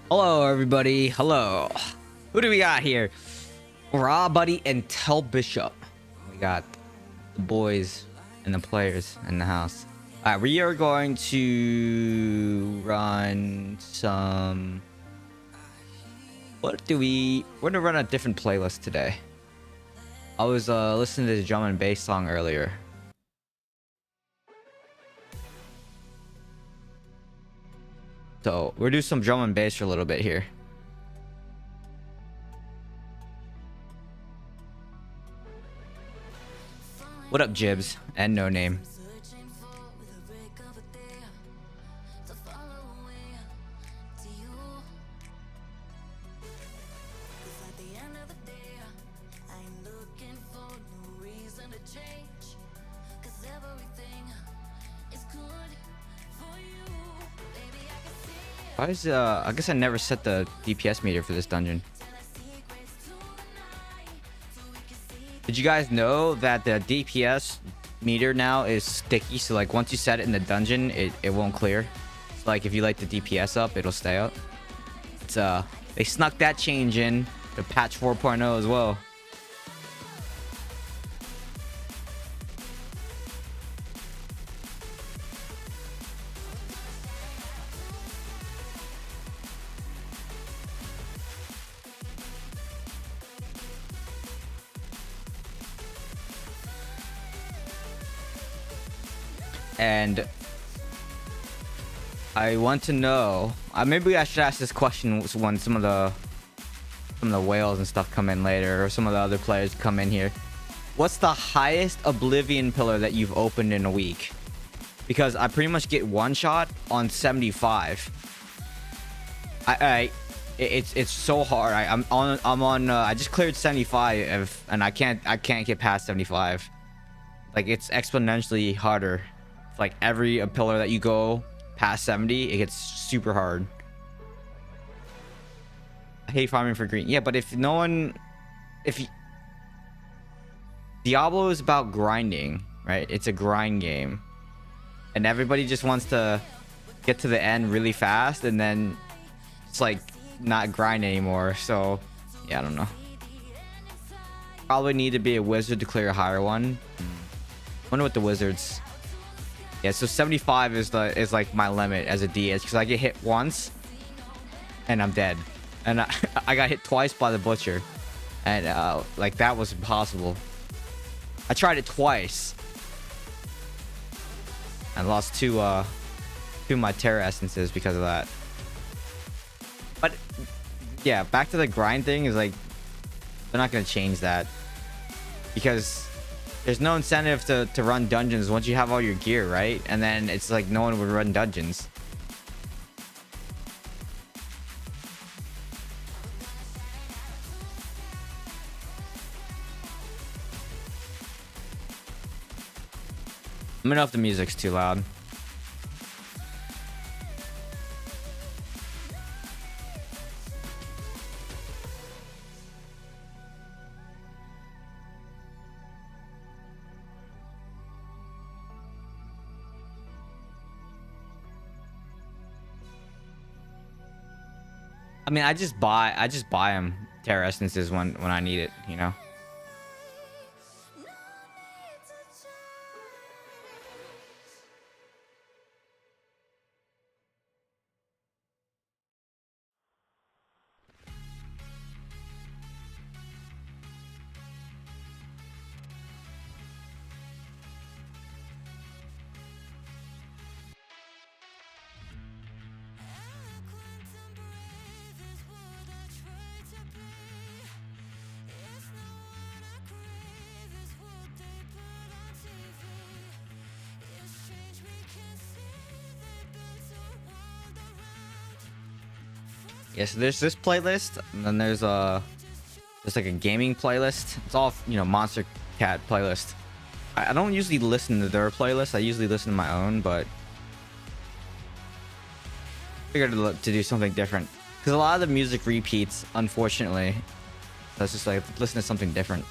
Hello, everybody. Hello. Who do we got here? Raw Buddy and Tell Bishop. We got the boys and the players in the house. All right, we are going to run some. We're gonna run a different playlist today. I was listening to the drum and bass song earlier. So we're doing some drum and bass for a little bit here. What up, Jibs and No Name? Why is I guess I never set the DPS meter for this dungeon. Did you guys know that the DPS meter now is sticky? So like once you set it in the dungeon, it won't clear. So like if you light the DPS up, it'll stay up. It's they snuck that change in to patch 4.0 as well. And I want to know. Maybe I should ask this question when some of the whales and stuff come in later, or some of the other players come in here. What's the highest Oblivion pillar that you've opened in a week? Because I pretty much get one shot on 75. It's so hard. I'm on. I just cleared 75, and I can't get past 75. Like it's exponentially harder. Like every pillar that you go past 70, it gets super hard. I hate farming for green. Yeah, but if Diablo is about grinding, right? It's a grind game, and everybody just wants to get to the end really fast, and then it's like not grind anymore. So yeah, I don't know. Probably need to be a wizard to clear a higher one. Wonder what the wizards. Yeah, so 75 is like my limit as a DS, because I get hit once and I'm dead, and I got hit twice by the butcher, and like that was impossible. I tried it twice and lost two of my Terra essences because of that. But yeah, back to the grind thing is like they're not gonna change that, because there's no incentive to run dungeons once you have all your gear, right? And then it's like no one would run dungeons. Let me know if the music's too loud. I mean, I just buy them Terra essences when I need it, you know. Yeah, so there's this playlist, and then there's like a gaming playlist. It's all, you know, Monster Cat playlist. I don't usually listen to their playlist. I usually listen to my own, but I figured to do something different, because a lot of the music repeats, unfortunately. Let's just like listen to something different,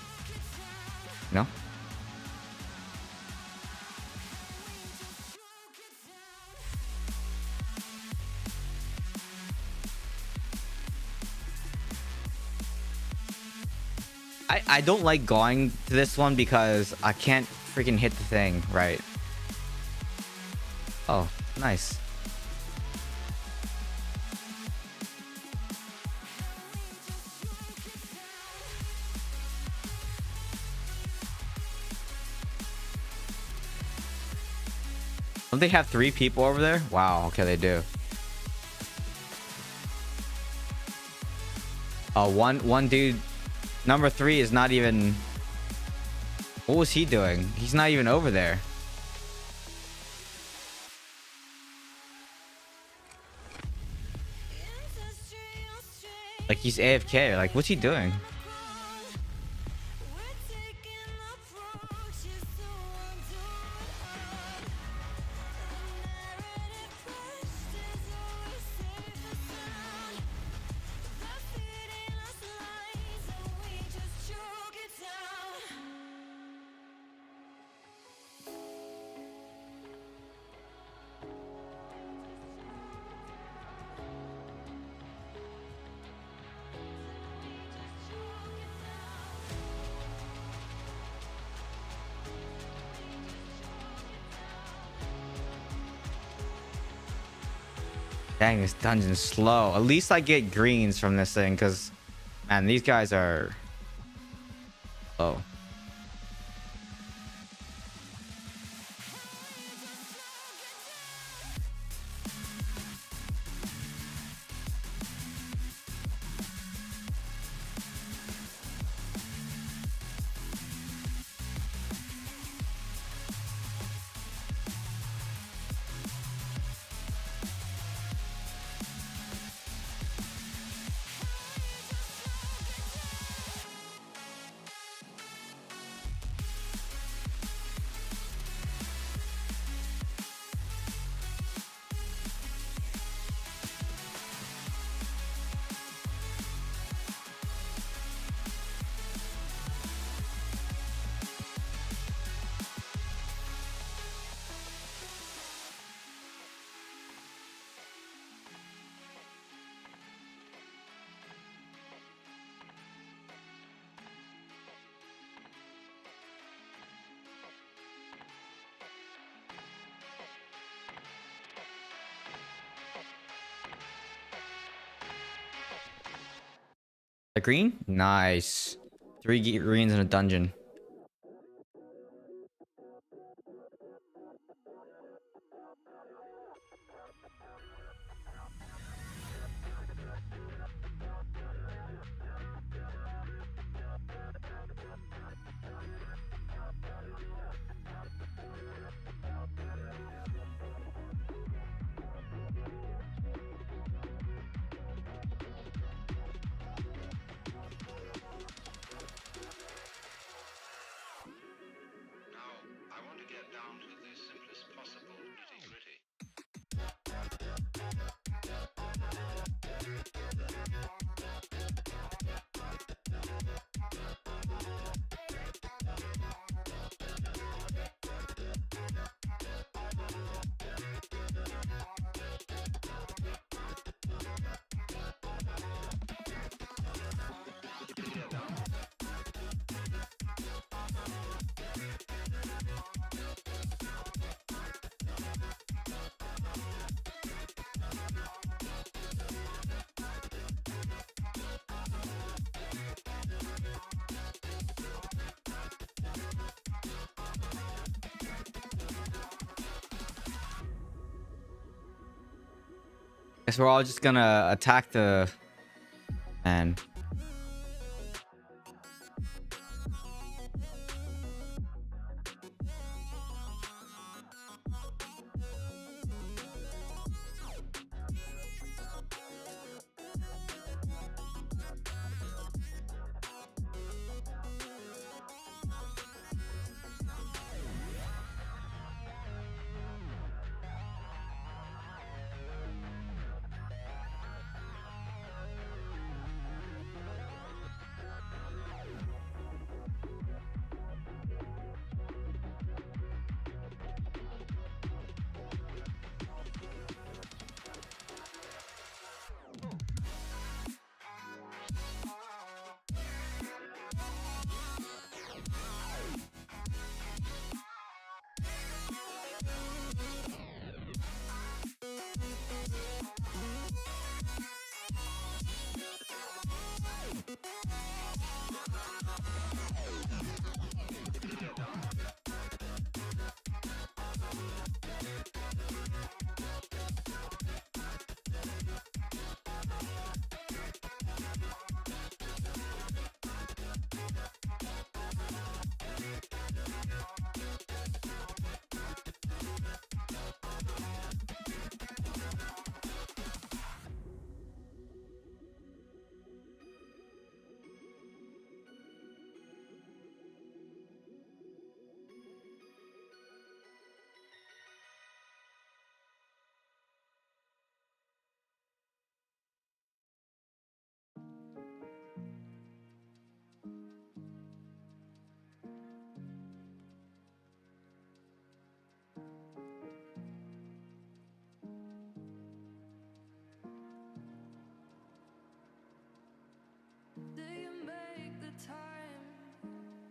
you know. I don't like going to this one because I can't freaking hit the thing right. Oh, nice. Don't they have 3 people over there? Wow, okay, they do. One dude, number 3 is not even... What was he doing? He's not even over there. Like, he's AFK. Like, what's he doing? Dang, this dungeon's slow. At least I get greens from this thing, because, man, these guys are... Oh. A green? Nice. 3 greens in a dungeon. Guess we're all just gonna attack the... Man.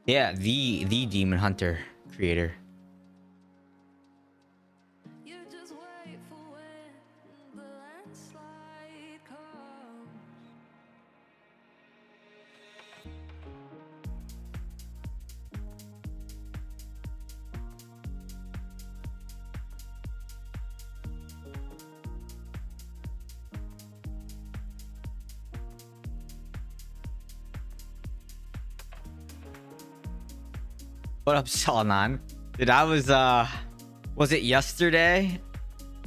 Yeah, the Demon Hunter creator. What up, Salanan? Dude, I was it yesterday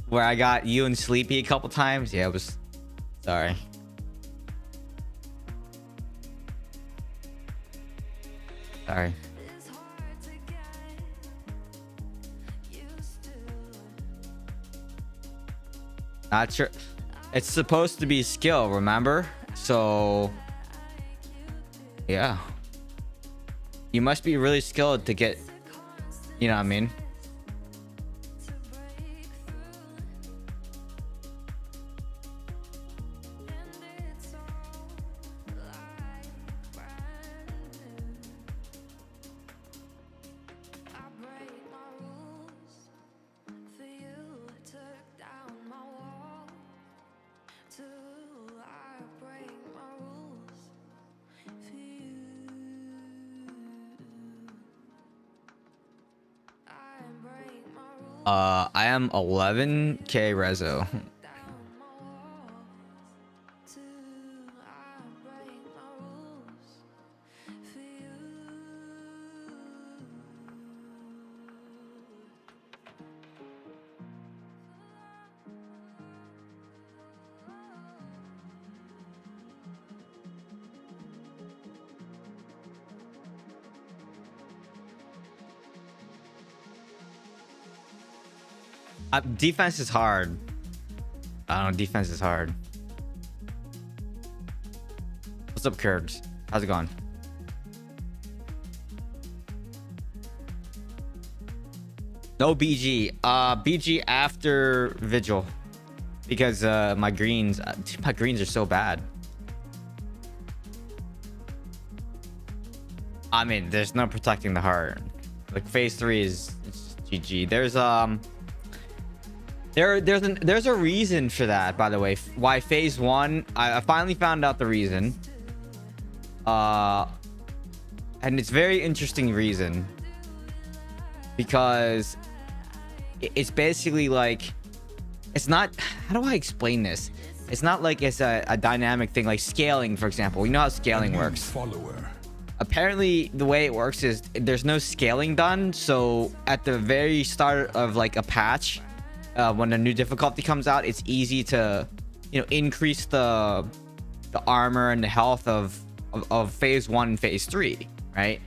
where I got you and Sleepy a couple times? Yeah, it was. Sorry. Sorry. Not sure. It's supposed to be skill, remember? So yeah. You must be really skilled to get, you know what I mean? I am 11k rezo. Defense is hard. I don't know. Defense is hard. What's up, Kurds? How's it going? No BG. BG after Vigil, because my greens are so bad. I mean, there's no protecting the heart. Like phase 3 is GG. There's a reason for that, by the way. Why phase 1? I finally found out the reason. And it's very interesting reason, because it's basically like, it's not, how do I explain this? It's not like it's a dynamic thing like scaling, for example. You know how scaling works. Apparently the way it works is there's no scaling done. So at the very start of like a patch, when a new difficulty comes out, it's easy to, you know, increase the armor and the health of phase 1 and phase 3, right?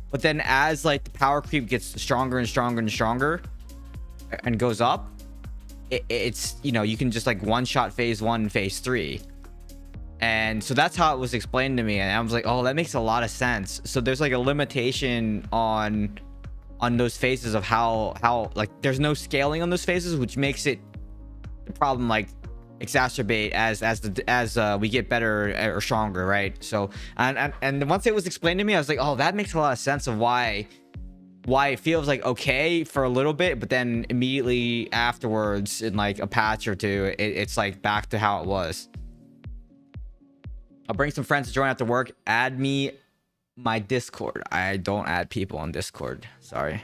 But then as like the power creep gets stronger and stronger and stronger and goes up, it's, you know, you can just like one shot phase 1 and phase 3. And so that's how it was explained to me, and I was like, oh, that makes a lot of sense. So there's like a limitation on those phases of how like there's no scaling on those phases, which makes it the problem like exacerbate as we get better or stronger, right? So and once it was explained to me, I was like, oh, that makes a lot of sense of why it feels like okay for a little bit, but then immediately afterwards in like a patch or two, it's like back to how it was. I'll bring some friends to join after work. Add me my Discord. I don't add people on Discord. Sorry.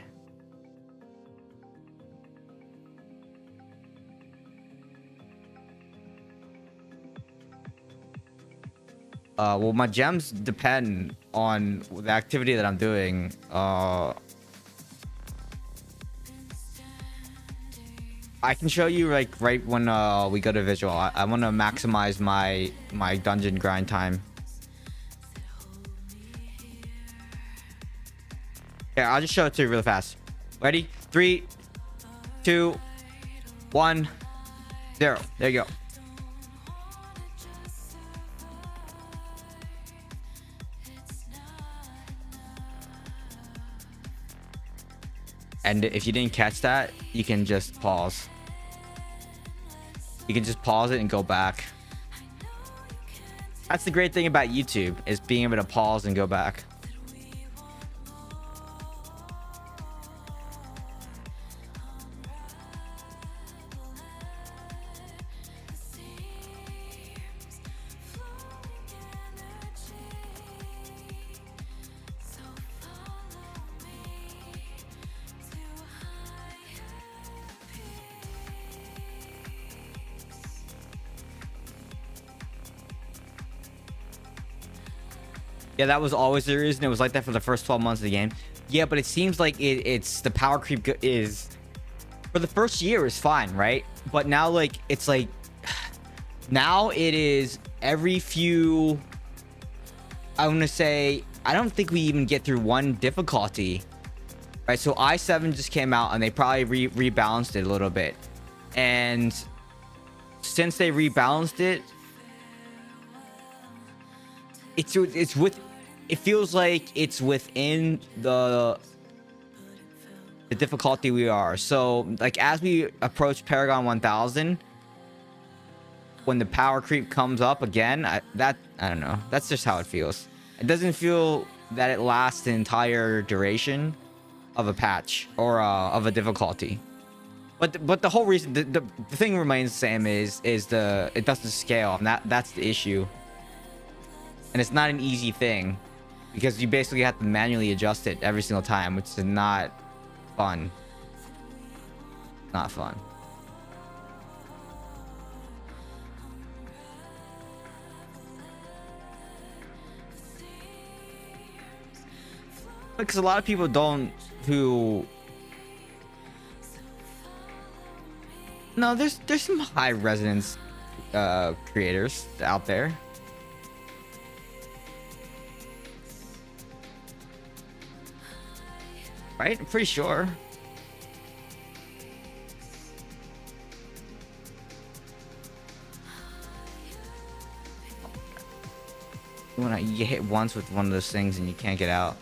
Well, my gems depend on the activity that I'm doing. I can show you like right when we go to visual. I want to maximize my dungeon grind time. Yeah, I'll just show it to you really fast. Ready? 3, 2, 1, 0. There you go. And if you didn't catch that, you can just pause. You can just pause it and go back. That's the great thing about YouTube, is being able to pause and go back. Yeah, that was always the reason. It was like that for the first 12 months of the game. Yeah, but it seems like it's the power creep is for the first year is fine, right? But now like it's like now it is every few, I want to say, I don't think we even get through one difficulty, right? So i7 just came out and they probably rebalanced it a little bit, and since they rebalanced it, it feels like it's within the difficulty we are. So like as we approach Paragon 1000, when the power creep comes up again, I don't know, that's just how it feels. It doesn't feel that it lasts the entire duration of a patch or of a difficulty. But the whole reason, the thing remains the same, is it doesn't scale, and that's the issue. And it's not an easy thing, because you basically have to manually adjust it every single time, which is not fun. Not fun. Because a lot of people don't, who... No, there's some high resonance creators out there. Right? I'm pretty sure. When you get hit once with one of those things and you can't get out.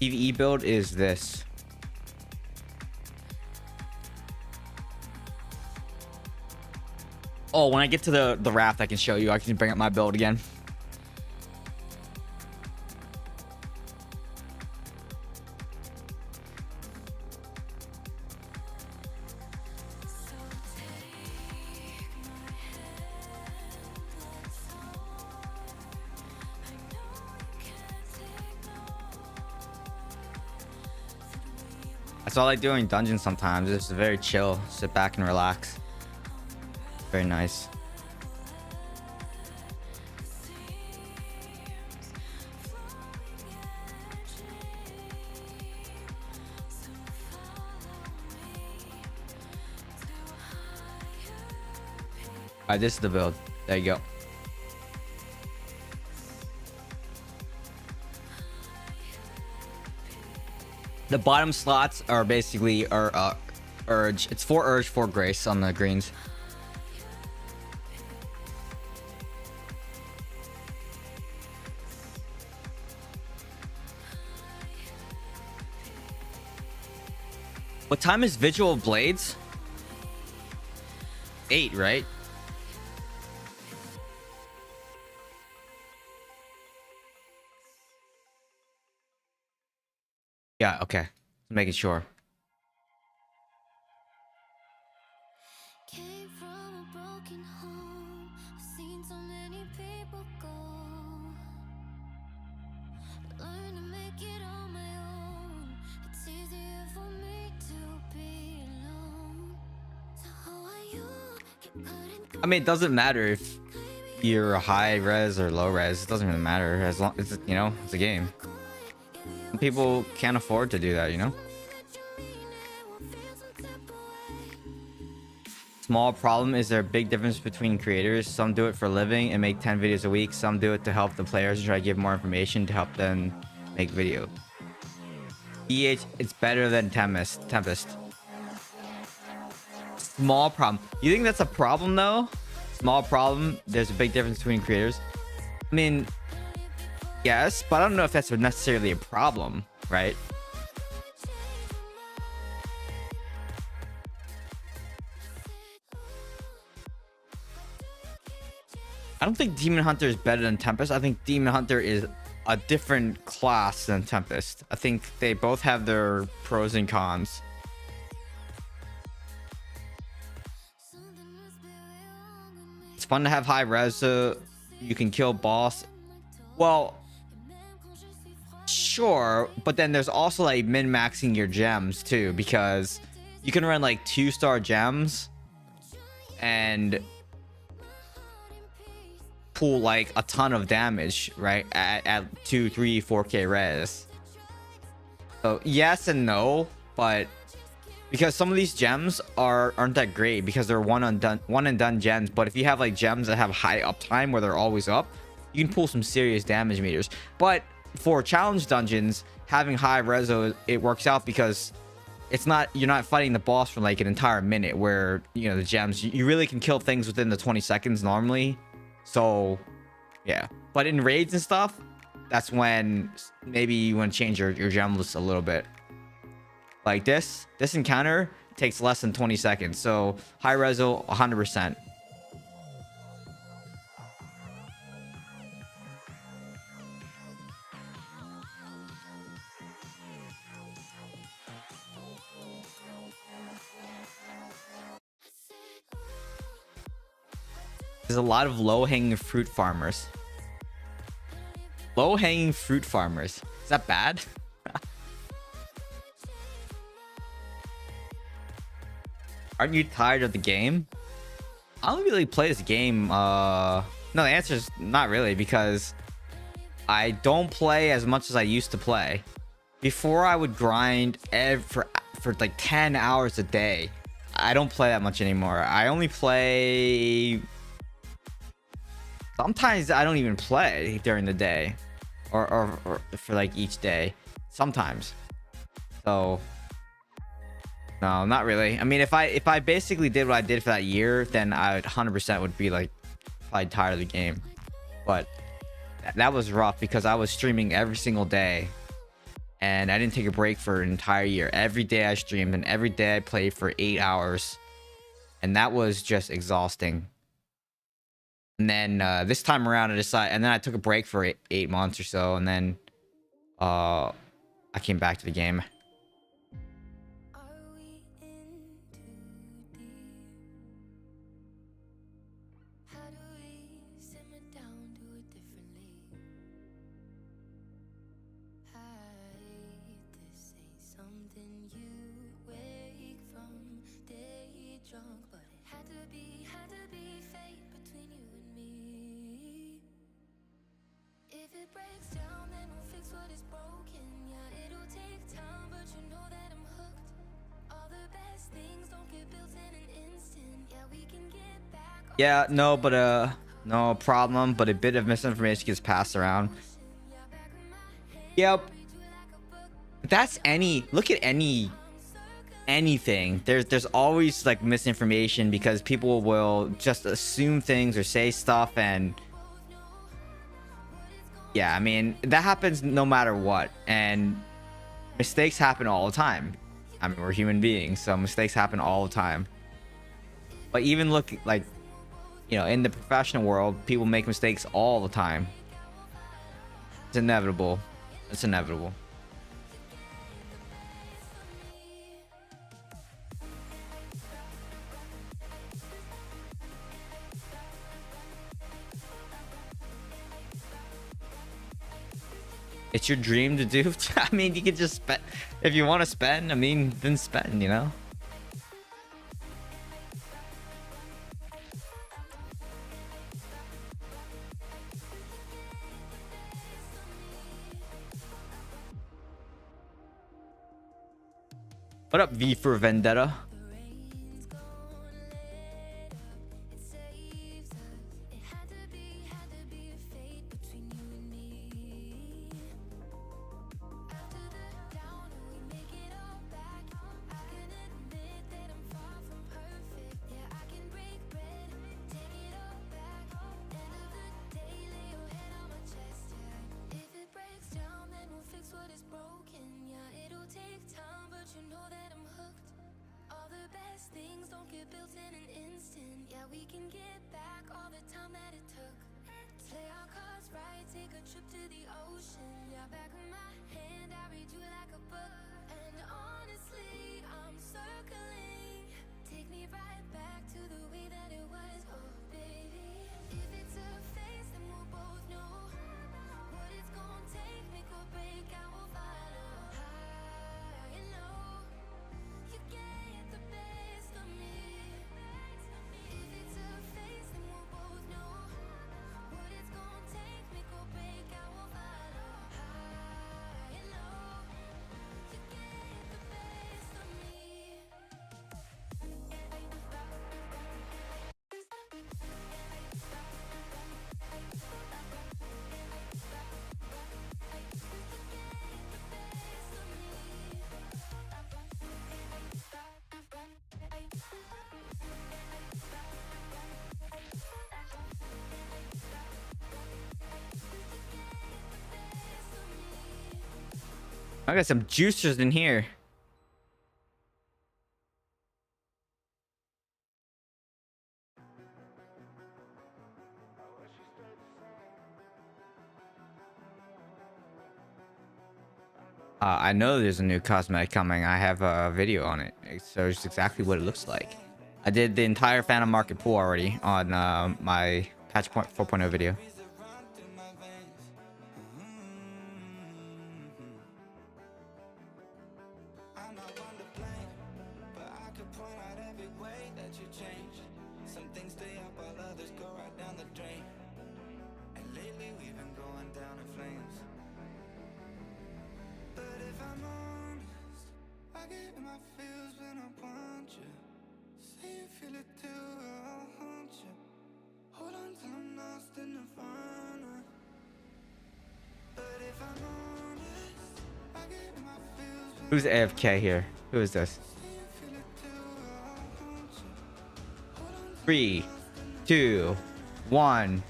PvE build is this. Oh, when I get to the raft, I can show you. I can bring up my build again. That's all I do in dungeons sometimes. It's very chill. Sit back and relax. Very nice. Alright, this is the build. There you go. The bottom slots are basically urge. It's 4 urge, 4 grace on the greens. What time is Vigil of Blades? 8, right? Yeah, okay. Making sure. Came from a broken home. I've seen so many people go. Learn to make it on my own. It's easier for me to be alone. So how are you? I mean, it doesn't matter if you're high res or low res. It doesn't really matter, as long as, you know, it's a game. People can't afford to do that, you know. Small problem is there a big difference between creators. Some do it for a living and make 10 videos a week. Some do it to help the players and try to give more information to help them make video. It's better than Tempest. Small problem. You think that's a problem though? Small problem. There's a big difference between creators. I mean, yes, but I don't know if that's necessarily a problem, right? I don't think Demon Hunter is better than Tempest. I think Demon Hunter is a different class than Tempest. I think they both have their pros and cons. It's fun to have high res so you can kill boss. Well, sure, but then there's also like min-maxing your gems too, because you can run like 2-star gems and pull like a ton of damage, right, at 2, 3, 4k res. So yes and no, but because some of these gems aren't that great because they're one and done gems. But if you have like gems that have high uptime where they're always up, you can pull some serious damage meters. But for challenge dungeons, having high reso, it works out because you're not fighting the boss for like an entire minute, where you know the gems, you really can kill things within the 20 seconds normally. So yeah, but in raids and stuff, that's when maybe you want to change your gem list a little bit. Like this encounter takes less than 20 seconds, so high reso 100%. There's a lot of low-hanging fruit farmers. Low-hanging fruit farmers. Is that bad? Aren't you tired of the game? I don't really play this game. No, the answer is not really, because I don't play as much as I used to play. Before, I would grind for like 10 hours a day. I don't play that much anymore. I only play... Sometimes I don't even play during the day, or for like each day. Sometimes. So no, not really. I mean, if I basically did what I did for that year, then I would 100% would be like probably tired of the game. But that was rough because I was streaming every single day, and I didn't take a break for an entire year. Every day I streamed, and every day I played for 8 hours, and that was just exhausting. And then this time around, I decided, and then I took a break for 8 months or so, and then I came back to the game. Yeah, no, but no problem, but a bit of misinformation gets passed around. Yep. That's look at anything. There's always like misinformation, because people will just assume things or say stuff, and yeah, I mean, that happens no matter what, and mistakes happen all the time. I mean, we're human beings, so mistakes happen all the time. But even look, like, you know, in the professional world, people make mistakes all the time. It's inevitable. It's inevitable. It's your dream to do. I mean, you can just spend. If you want to spend, I mean, then spend, you know? What up, V for Vendetta? I got some juicers in here. I know there's a new cosmetic coming. I have a video on it. It shows exactly what it looks like. I did the entire Phantom Market pool already on my patch point 4.0 video. Who's AFK here? Who is this? 3, 2, 1.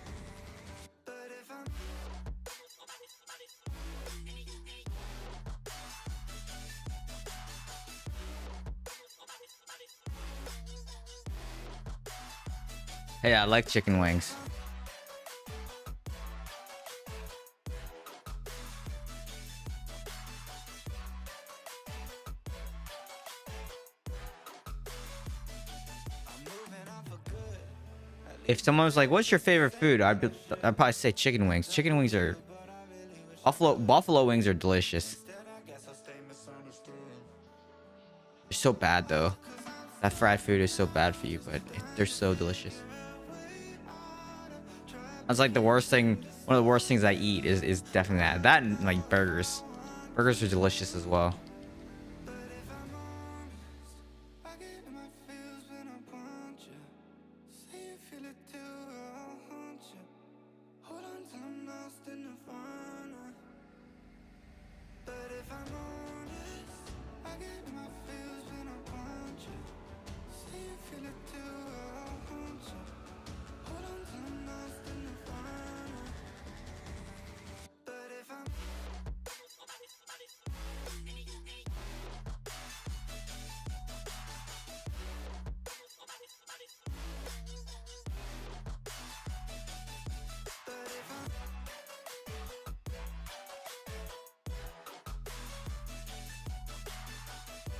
Hey, I like chicken wings. If someone was like, "What's your favorite food?" I'd probably say chicken wings. Chicken wings are buffalo wings are delicious. They're so bad though. That fried food is so bad for you, but they're so delicious. That's like the worst thing. One of the worst things I eat is definitely that. That and like burgers. Burgers are delicious as well.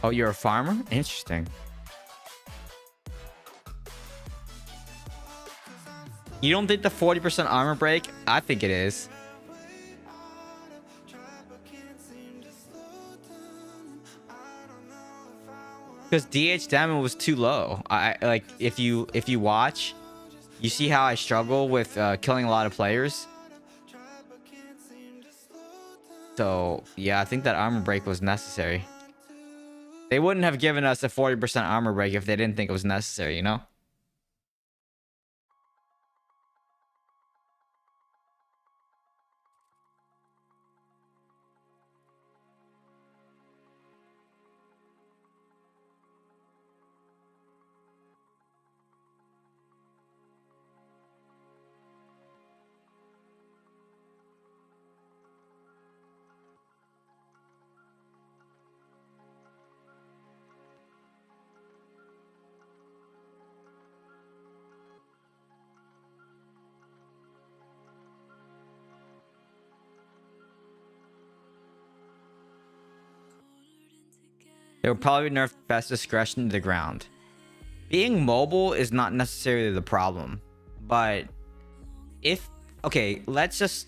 Oh, you're a farmer? Interesting. You don't think the 40% armor break? I think it is. Because DH damage was too low. I like if you watch, you see how I struggle with killing a lot of players. So yeah, I think that armor break was necessary. They wouldn't have given us a 40% armor break if they didn't think it was necessary, you know? They would probably nerf best discretion to the ground. Being mobile is not necessarily the problem, but if okay, let's just.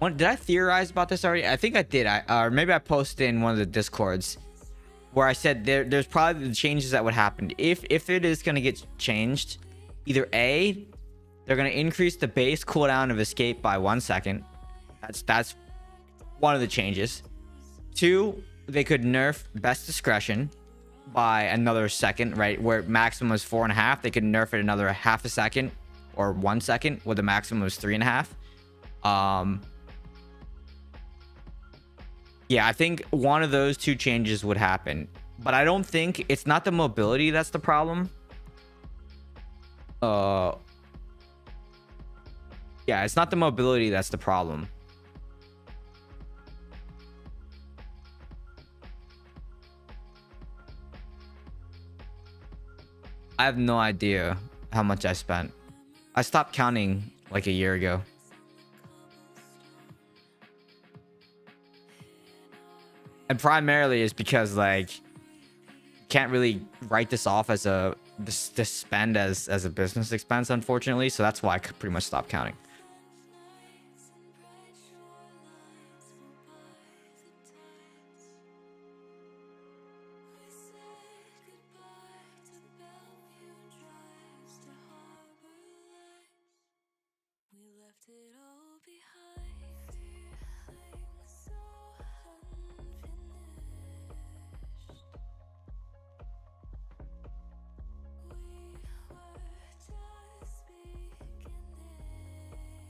Did I theorize about this already? I think I did. Or maybe I posted in one of the discords where I said there's probably the changes that would happen if it is going to get changed. Either A, they're going to increase the base cooldown of escape by 1 second. That's one of the changes. 2, they could nerf best discretion by another second, right? Where maximum is 4.5, they could nerf it another half a second or 1 second, where the maximum is 3.5. Yeah, I think one of those two changes would happen, but I don't think it's not the mobility that's the problem. Yeah, it's not the mobility that's the problem. I have no idea how much I spent. I stopped counting like a year ago. And primarily is because like can't really write this off as a this spend as a business expense, unfortunately. So that's why I could pretty much stop counting.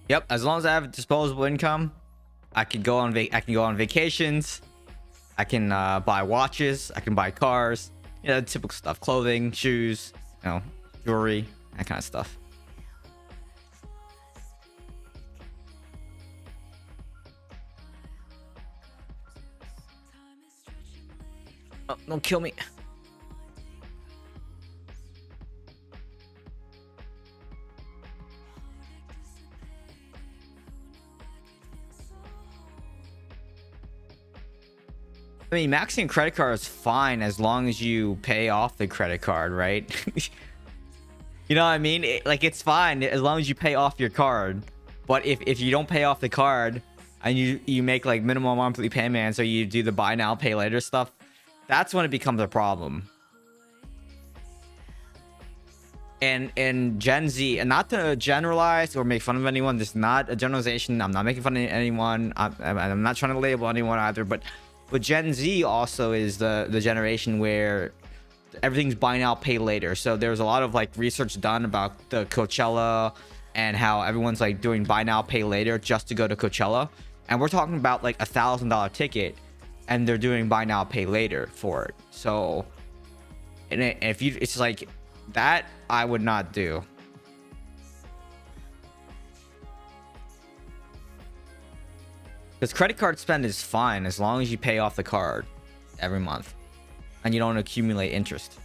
Yep, as long as I have disposable income, I can go on vacations. I can buy watches. I can buy cars. You know, typical stuff: clothing, shoes, you know, jewelry, that kind of stuff. Oh, don't kill me. I mean, maxing a credit card is fine as long as you pay off the credit card, right? You know what I mean? Like, it's fine as long as you pay off your card. But if you don't pay off the card and you make like minimum monthly payments, or you do the buy now pay later stuff, that's when it becomes a problem. And Gen Z, and not to generalize or make fun of anyone, this is not a generalization. I'm not making fun of anyone. I'm not trying to label anyone either, but Gen Z also is the generation where everything's buy now pay later. So there's a lot of like research done about the Coachella and how everyone's like doing buy now pay later just to go to Coachella, and we're talking about like $1,000 ticket and they're doing buy now pay later for it. So and if you, it's like that, I would not do. Because credit card spend is fine as long as you pay off the card every month and you don't accumulate interest.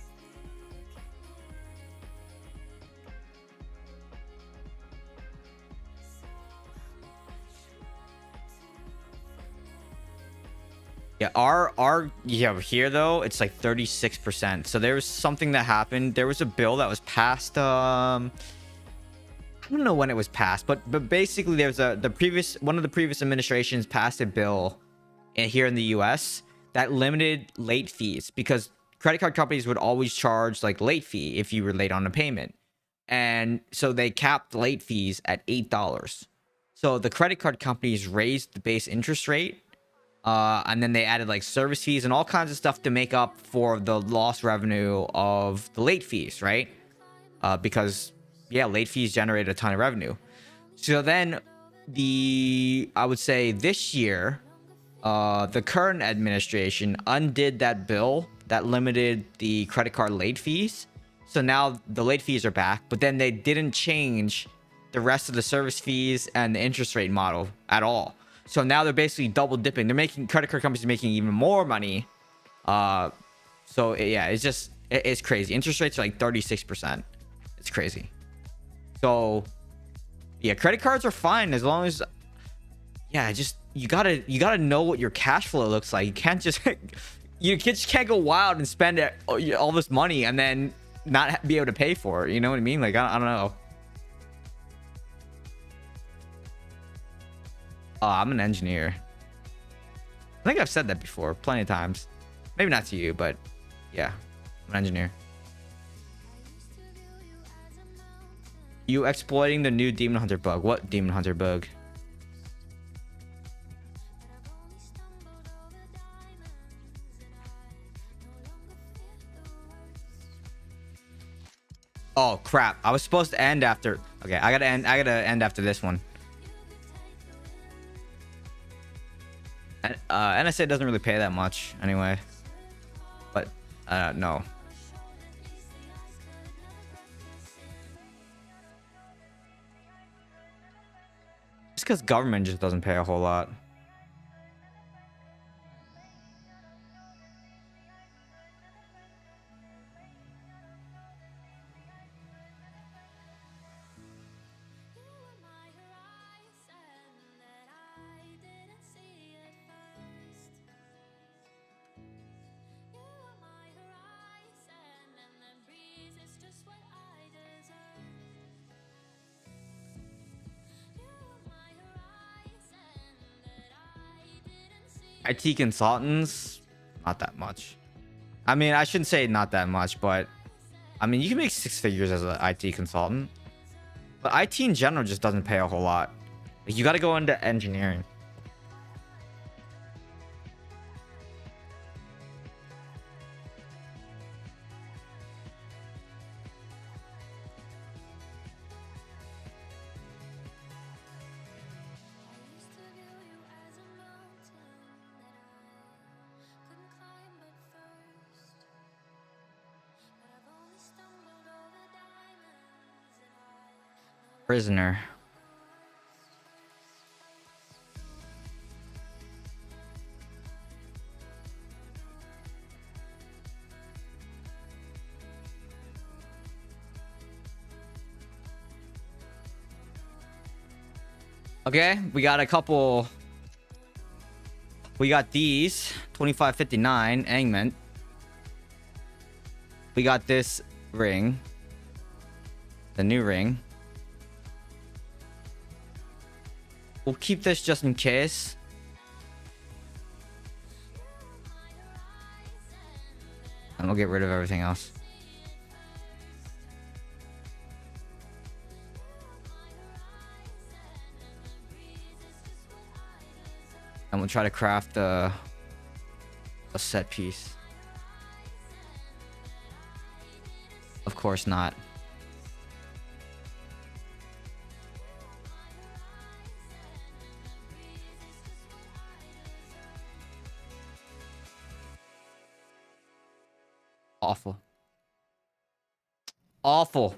Yeah, here though, it's like 36%. So there was something that happened. There was a bill that was passed. I don't know when it was passed, but basically there's one of the previous administrations passed a bill here in the US that limited late fees, because credit card companies would always charge like late fee if you were late on a payment. And so they capped late fees at $8. So the credit card companies raised the base interest rate, and then they added like service fees and all kinds of stuff to make up for the lost revenue of the late fees, right? Because yeah, late fees generate a ton of revenue. So then I would say this year, the current administration undid that bill that limited the credit card late fees. So now the late fees are back, but then they didn't change the rest of the service fees and the interest rate model at all. So now they're basically double dipping. They're making, credit card companies are making even more money. So yeah, it's crazy. Interest rates are like 36%. It's crazy. So yeah, credit cards are fine as long as, yeah, just you gotta know what your cash flow looks like. You can't just you just can't go wild and spend all this money and then not be able to pay for it. You know what I mean? Like, I don't know. Oh, I'm an engineer. I think I've said that before plenty of times. Maybe not to you, but yeah, I'm an engineer. You exploiting the new Demon Hunter bug. What Demon Hunter bug? Oh crap, I was supposed to end after. Okay, I gotta end after this one. NSA doesn't really pay that much anyway, but no. Just because government just doesn't pay a whole lot. IT consultants, not that much. I mean, I shouldn't say not that much, but I mean, you can make 6 figures as an IT consultant. But IT in general just doesn't pay a whole lot. Like, you got to go into engineering. Prisoner. Okay, we got a couple. We got these 2559 Angment. We got this ring, the new ring. We'll keep this just in case. And we'll get rid of everything else. And we'll try to craft a set piece. Of course not. Awful. Awful.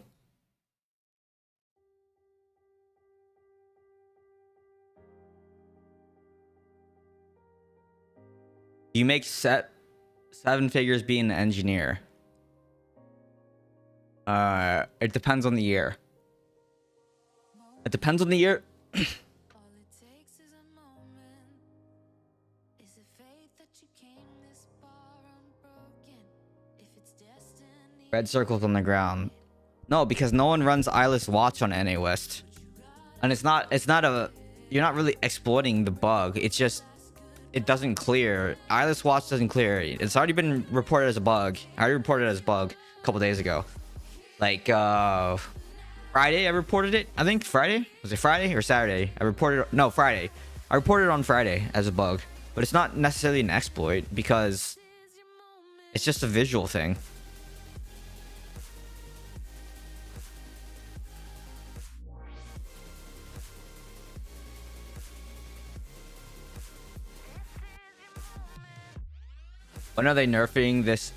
You make 7 figures being an engineer. It depends on the year. It depends on the year. Red circles on the ground. No, because no one runs eyeless watch on NA West. And it's not a, you're not really exploiting the bug. It's just, it doesn't clear. Eyeless watch doesn't clear. It's already been reported as a bug. I already reported it as a bug a couple days ago. Like, Friday I reported it. I think Friday. Was it Friday or Saturday? No, Friday. I reported it on Friday as a bug. But it's not necessarily an exploit because it's just a visual thing. When are they nerfing this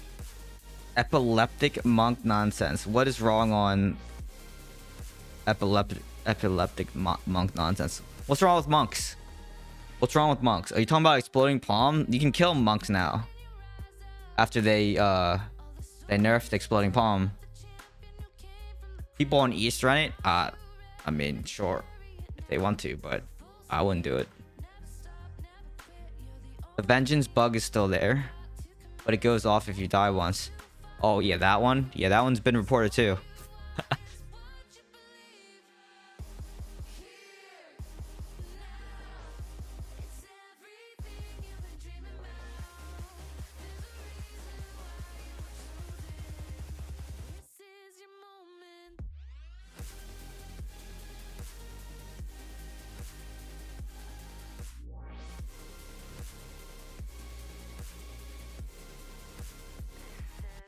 epileptic monk nonsense? What is wrong on epileptic monk nonsense? What's wrong with monks? What's wrong with monks? Are you talking about exploding palm? You can kill monks now. After they nerfed exploding palm. People on East run it? I mean, sure. If they want to, but I wouldn't do it. The vengeance bug is still there. But it goes off if you die once. Oh, yeah, that one? Yeah, that one's been reported too.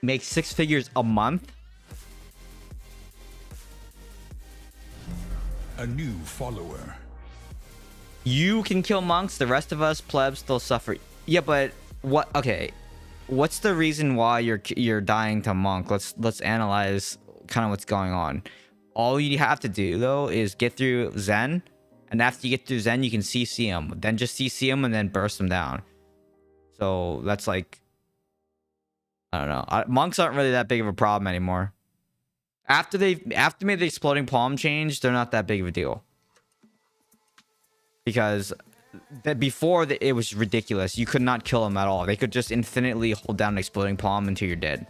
Make 6 figures a month? A new follower. You can kill monks, the rest of us plebs still suffer. Yeah, but what? Okay, what's the reason why you're dying to monk? Let's analyze kind of what's going on. All you have to do though is get through Zen, and after you get through Zen, you can CC him. Then just CC him and then burst him down. So that's like, I don't know. Monks aren't really that big of a problem anymore. After made the exploding palm change, they're not that big of a deal. Because before it was ridiculous. You could not kill them at all. They could just infinitely hold down an exploding palm until you're dead.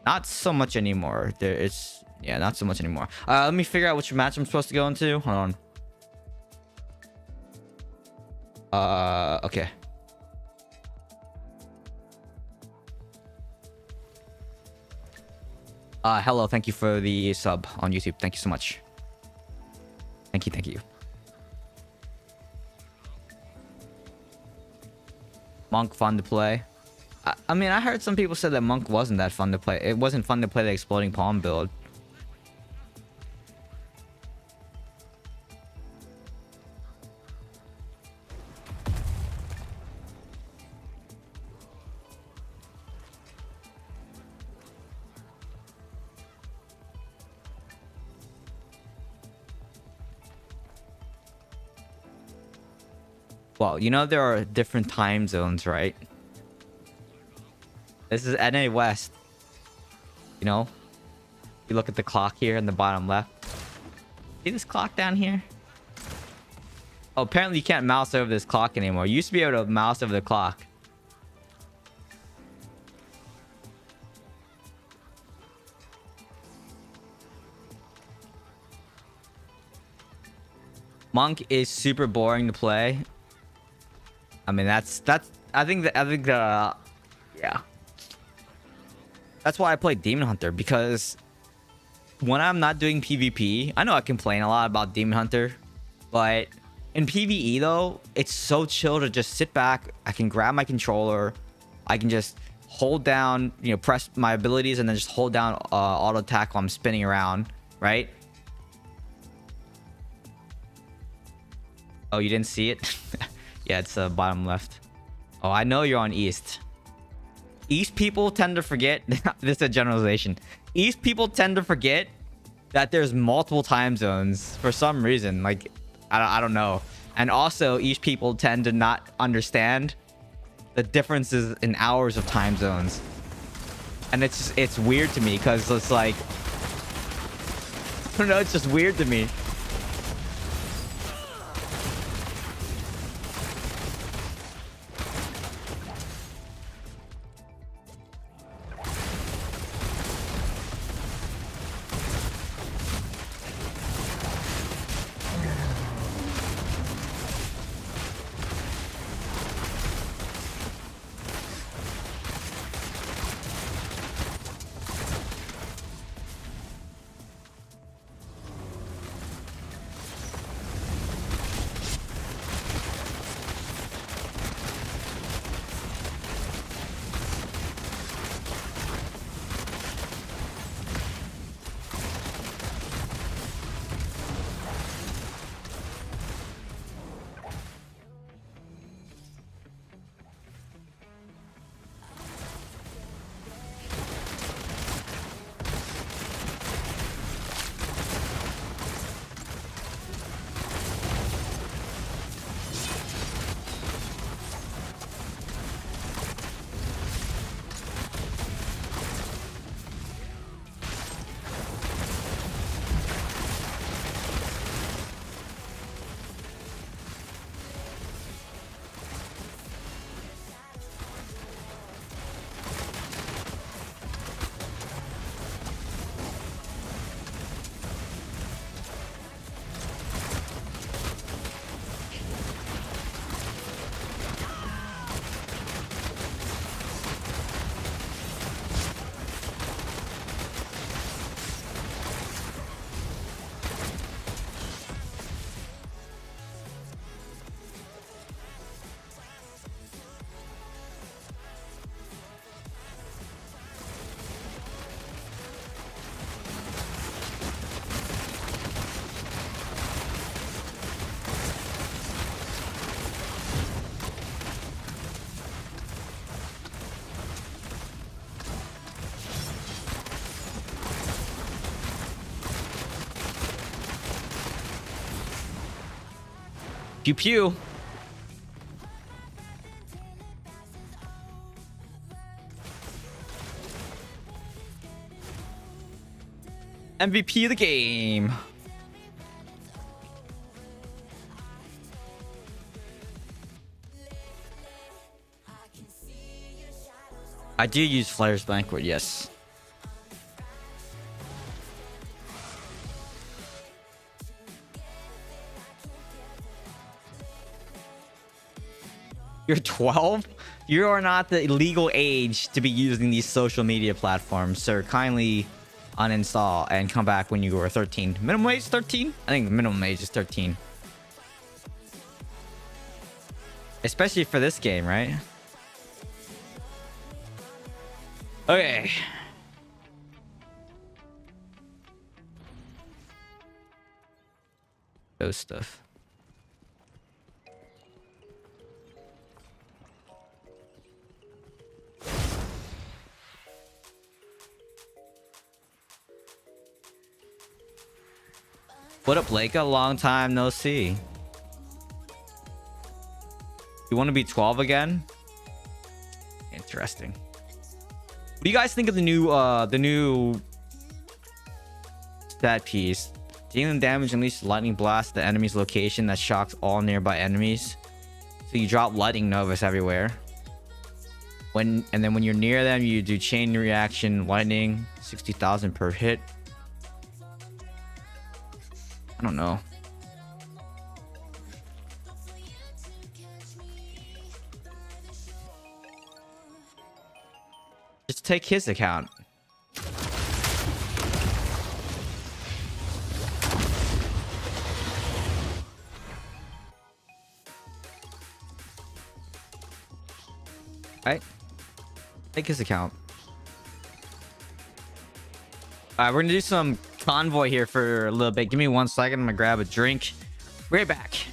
Not so much anymore. Yeah, not so much anymore. Let me figure out which match I'm supposed to go into. Hold on. Okay. Hello, thank you for the sub on YouTube. Thank you so much. Thank you, thank you. Monk fun to play. I mean, I heard some people said that Monk wasn't that fun to play. It wasn't fun to play the Exploding Palm build. Well, you know there are different time zones, right? This is NA West. You know? You look at the clock here in the bottom left. See this clock down here? Oh, apparently you can't mouse over this clock anymore. You used to be able to mouse over the clock. Monk is super boring to play. I mean, that's I think yeah. That's why I play Demon Hunter, because when I'm not doing PvP, I know I complain a lot about Demon Hunter, but in PvE though, it's so chill to just sit back. I can grab my controller, I can just hold down, you know, press my abilities and then just hold down auto attack while I'm spinning around, right? Oh, you didn't see it? Yeah, it's bottom left. Oh, I know you're on East. East people tend to forget. This is a generalization. East people tend to forget that there's multiple time zones for some reason. Like, I don't know. And also, East people tend to not understand the differences in hours of time zones. And it's weird to me because it's like, I don't know, it's just weird to me. Pew pew. MVP of the game. I do use Flair's Banquet, yes. You're 12? You are not the legal age to be using these social media platforms, sir. Kindly uninstall and come back when you were 13. Minimum age is 13? I think the minimum age is 13. Especially for this game, right? Okay. Those stuff. What up, Blake? A long time no see. You want to be 12 again? Interesting. What do you guys think of the new stat piece? Dealing damage unleashes lightning blast at the enemy's location that shocks all nearby enemies. So you drop lightning novas everywhere. And then when you're near them, you do chain reaction lightning, 60,000 per hit. I don't know. Just take his account. Right? Take his account. Alright, we're gonna do some convoy here for a little bit. Give me 1 second. I'm gonna grab a drink. Right back.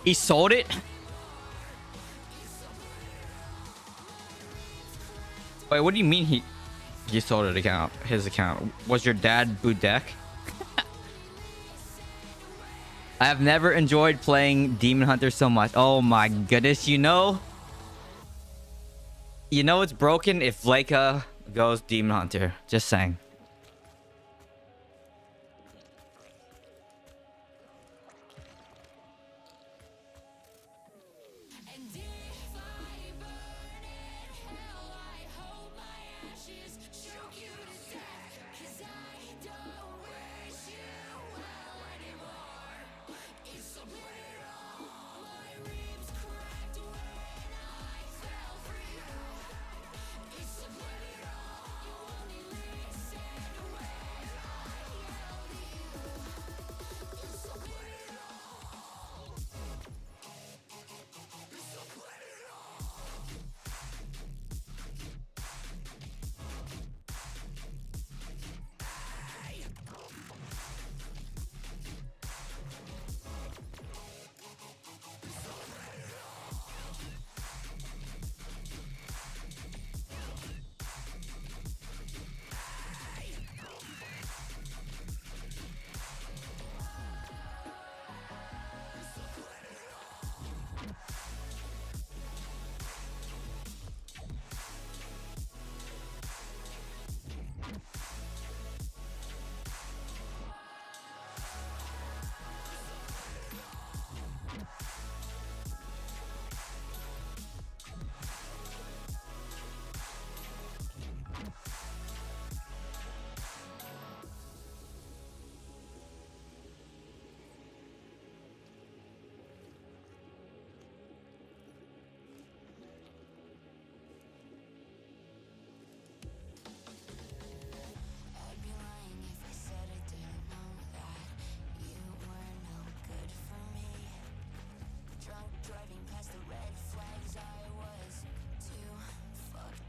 He sold it. Wait, what do you mean he sold it account? His account? Was your dad boot deck? I have never enjoyed playing Demon Hunter so much. Oh my goodness, you know it's broken if Leica goes Demon Hunter. Just saying.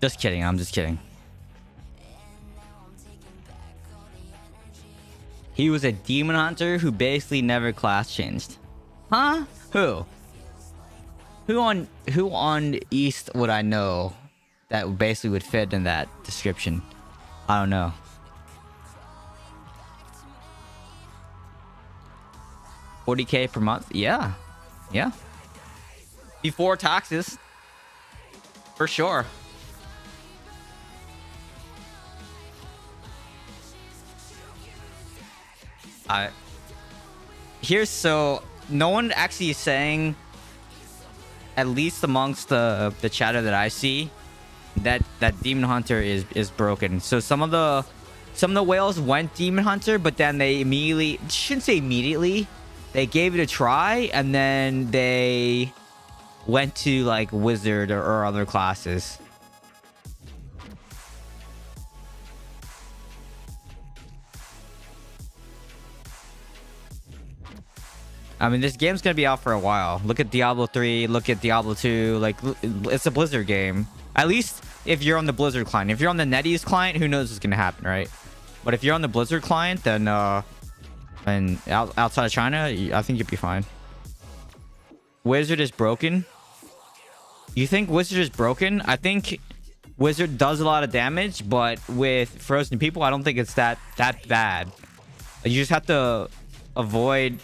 Just kidding. I'm just kidding. He was a demon hunter who basically never class changed. Huh? Who? Who on East would I know that basically would fit in that description? I don't know. $40K per month? Yeah. Yeah. Before taxes. For sure. So no one actually is saying, at least amongst the chatter that I see, that Demon Hunter is broken. So some of the whales went Demon Hunter, but then they shouldn't say immediately, they gave it a try and then they went to like Wizard or other classes. I mean, this game's gonna be out for a while. Look at Diablo 3, look at Diablo 2. Like, it's a Blizzard game. At least if you're on the Blizzard client. If you're on the NetEase client, who knows what's gonna happen, right? But if you're on the Blizzard client, then and outside of China, I think you'd be fine. Wizard is broken. You think Wizard is broken? I think Wizard does a lot of damage, but with frozen people, I don't think it's that bad. You just have to avoid.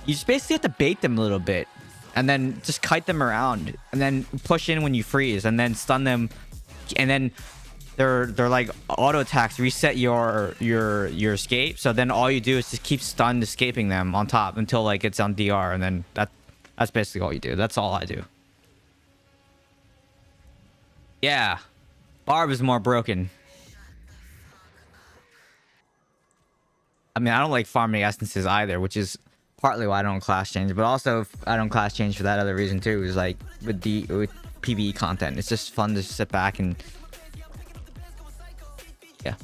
You just basically have to bait them a little bit, and then just kite them around, and then push in when you freeze, and then stun them, and then they're like auto attacks reset your escape. So then all you do is just keep stunned escaping them on top until like it's on DR, and then that's basically all you do. That's all I do. Yeah, Barb is more broken. I mean, I don't like farming essences either, which is partly why I don't class change, but also I don't class change for that other reason too. Is like with PvE content, it's just fun to sit back and yeah.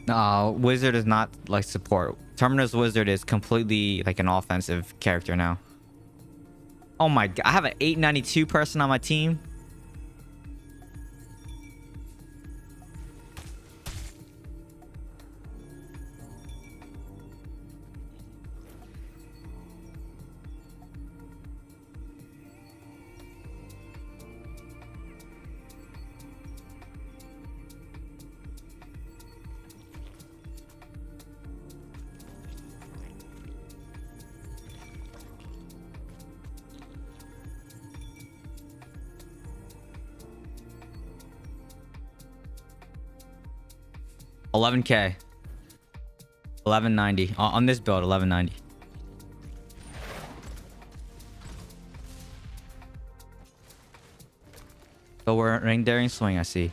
No, Wizard is not like support. Terminus Wizard is completely like an offensive character now. Oh my god, I have an 892 person on my team. $11K. 1190 on this build. 1190. So we're ring daring swing. I see.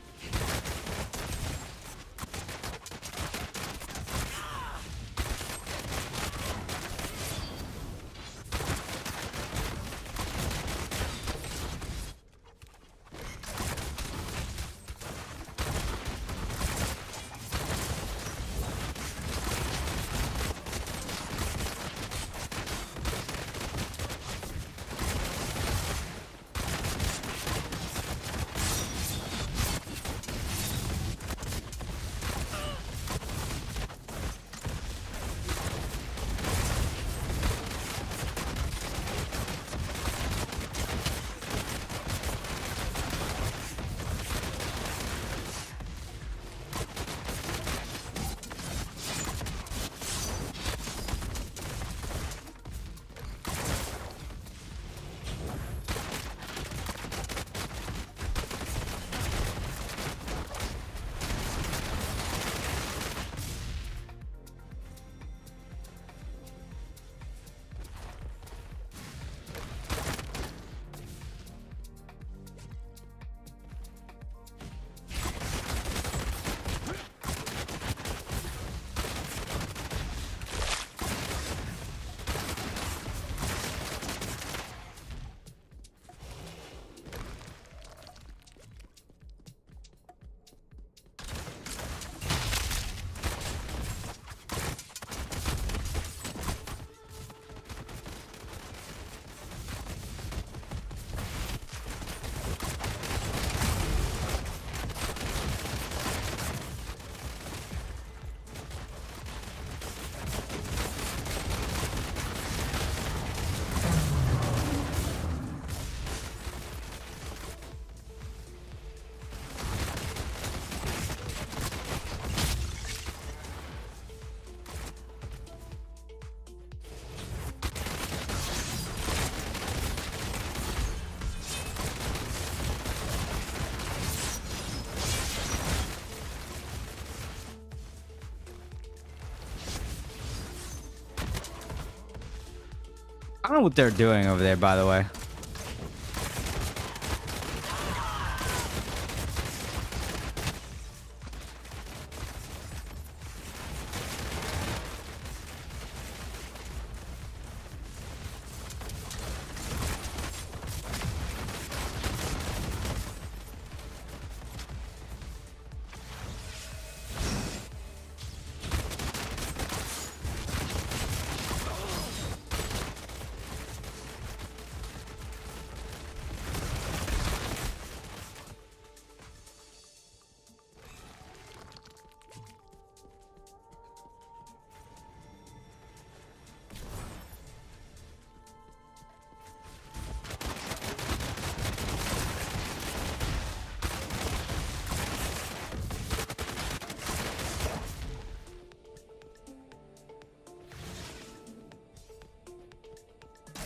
I don't know what they're doing over there, by the way.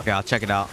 Okay, I'll check it out.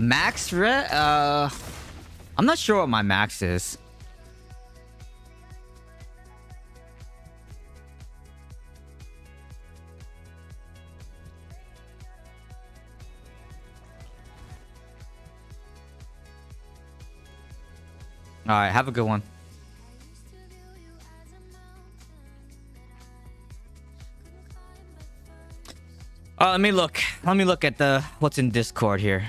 Max I'm not sure what my max is. All right, have a good one. Let me look. Let me look at the what's in Discord here.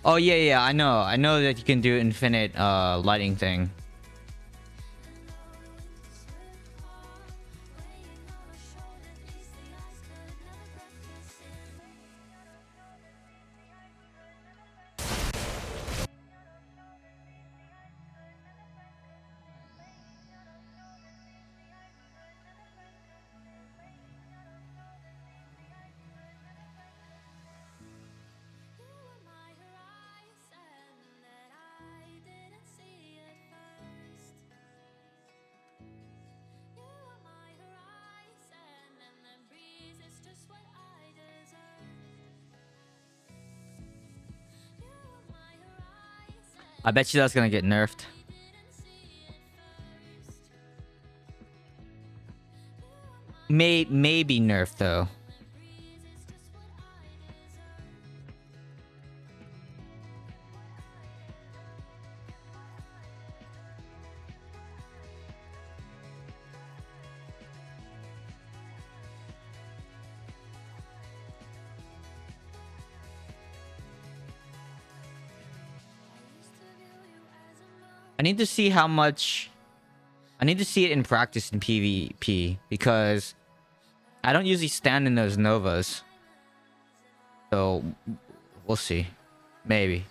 Oh yeah, I know. I know that you can do infinite lighting thing. I bet you that's gonna get nerfed. Maybe nerfed though. I need to see how much. I need to see it in practice in PvP because I don't usually stand in those Novas. So we'll see. Maybe.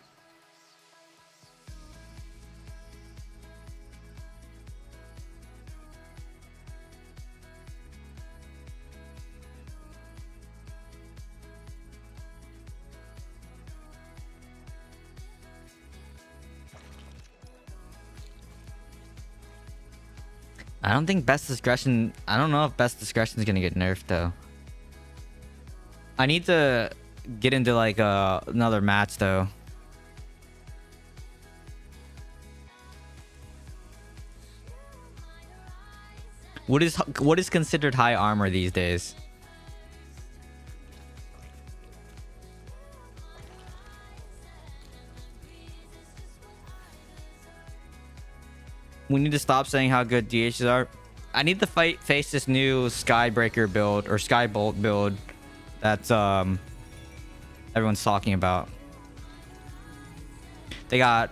I don't think best discretion. I don't know if best discretion is gonna get nerfed though. I need to get into like another match though. What is considered high armor these days? We need to stop saying how good DHs are. I need to face this new Skybreaker build or Skybolt build that's everyone's talking about. They got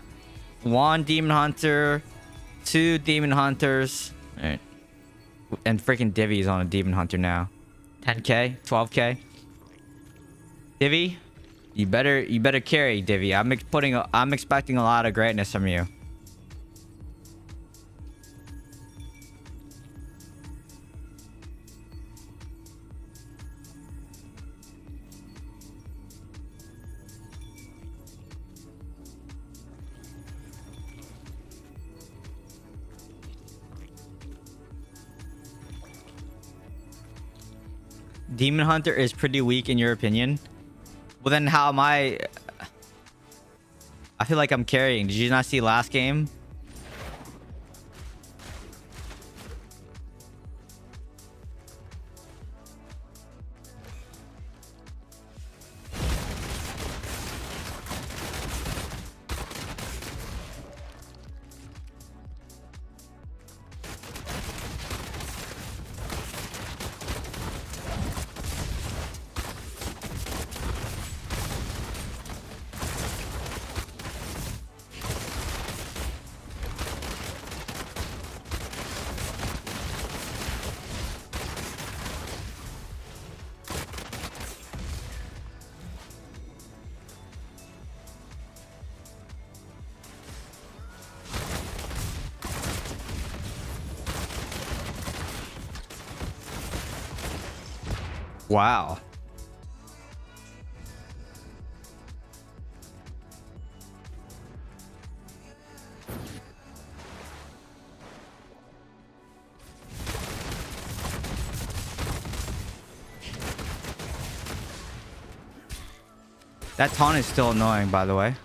1 Demon Hunter, 2 Demon Hunters, right. And freaking Divi's on a Demon Hunter now. 10k, 12k. Divi, you better carry, Divi. I'm expecting a lot of greatness from you. Demon Hunter is pretty weak in your opinion? Well then how am I feel like I'm carrying. Did you not see last game? Wow. That taunt is still annoying, by the way.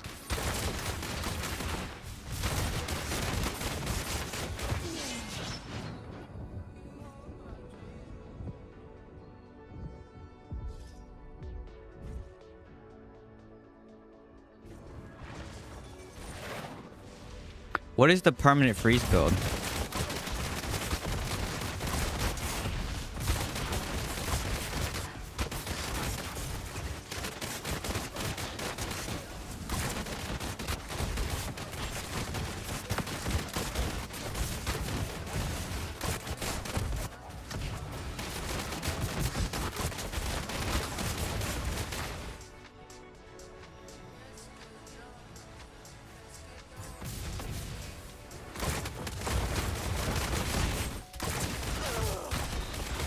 What is the permanent freeze build?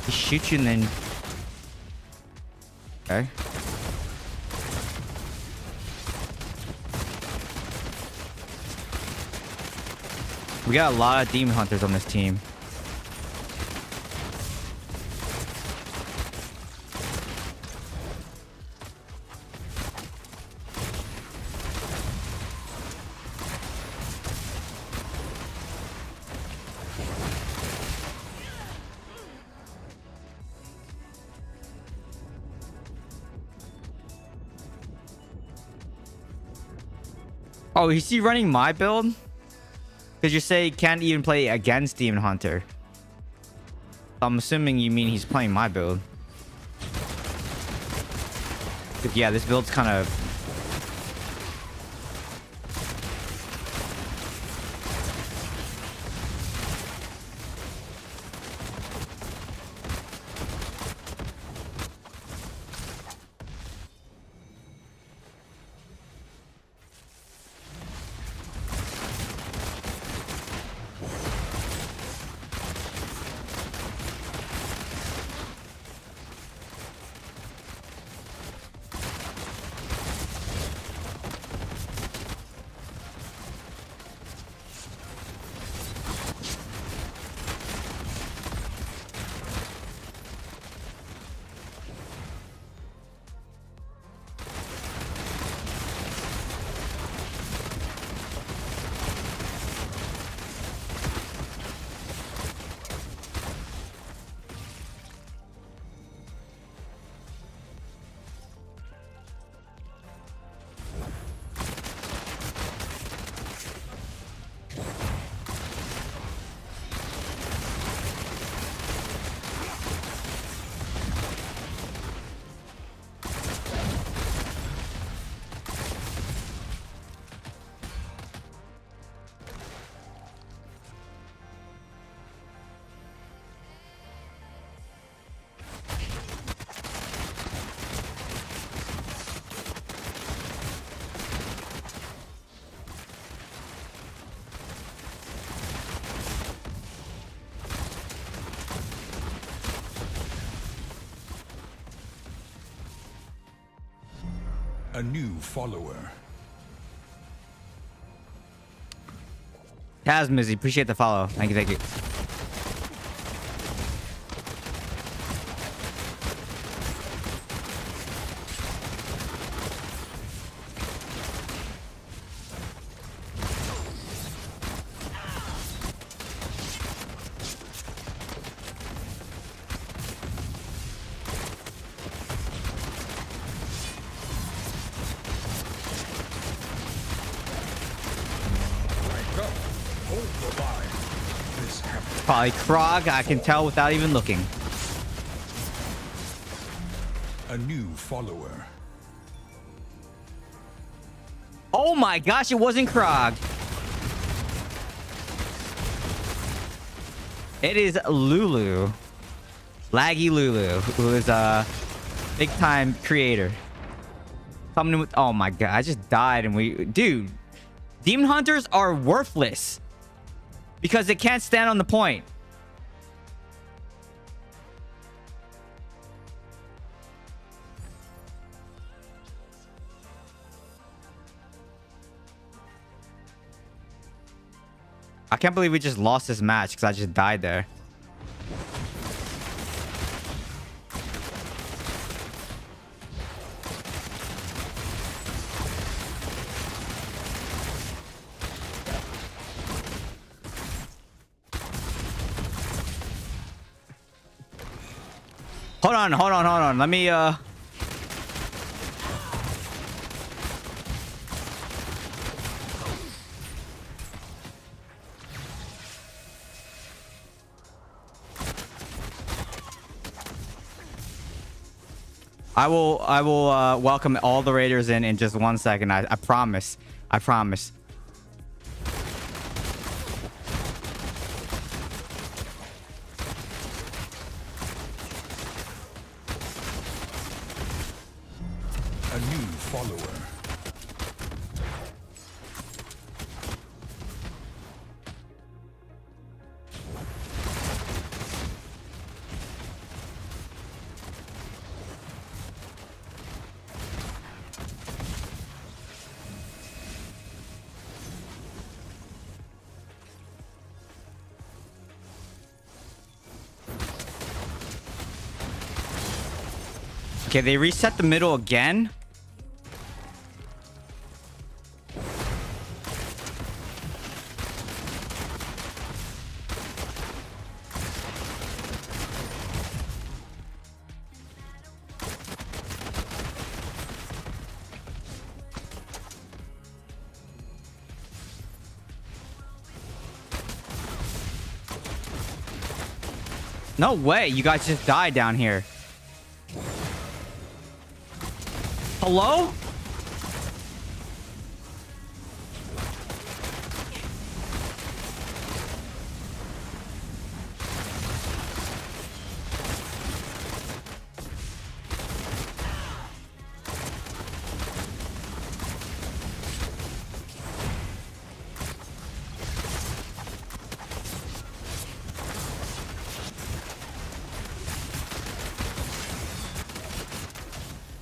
He shoots you and then... Okay. We got a lot of demon hunters on this team. Oh, is he running my build? Because you say you can't even play against Demon Hunter. I'm assuming you mean he's playing my build. But yeah, this build's kind of... A new follower. Tazmizzy, appreciate the follow. Thank you, thank you. Probably Krog, I can tell without even looking. A new follower. Oh my gosh, it wasn't Krog. It is Lulu. Laggy Lulu, who is a big time creator. Coming in with, oh my god, I just died and we, dude, Demon Hunters are worthless because they can't stand on the point. I can't believe we just lost this match because I just died there. Hold on, hold on, hold on. Let me I will welcome all the raiders in just 1 second. I promise. I promise. A new follower. Okay, they reset the middle again. No way, you guys just died down here. Hello?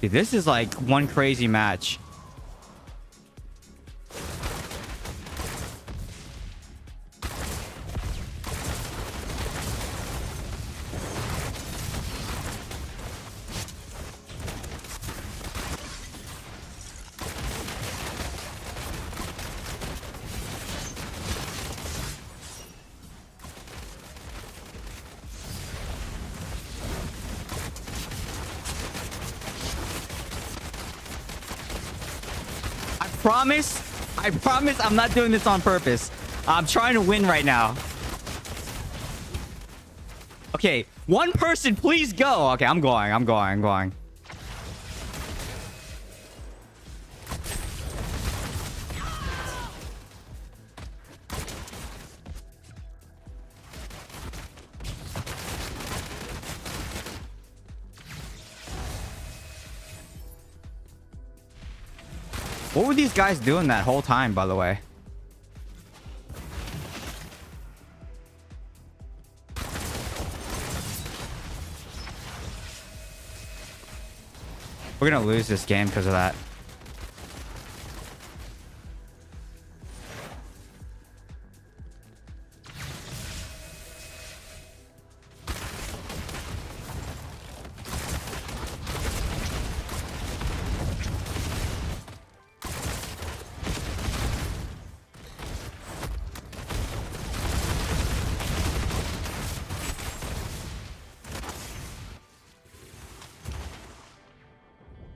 Dude, this is like one crazy match. I promise I'm not doing this on purpose. I'm trying to win right now. Okay, one person, please go. Okay, I'm going. What were these guys doing that whole time, by the way? We're gonna lose this game because of that.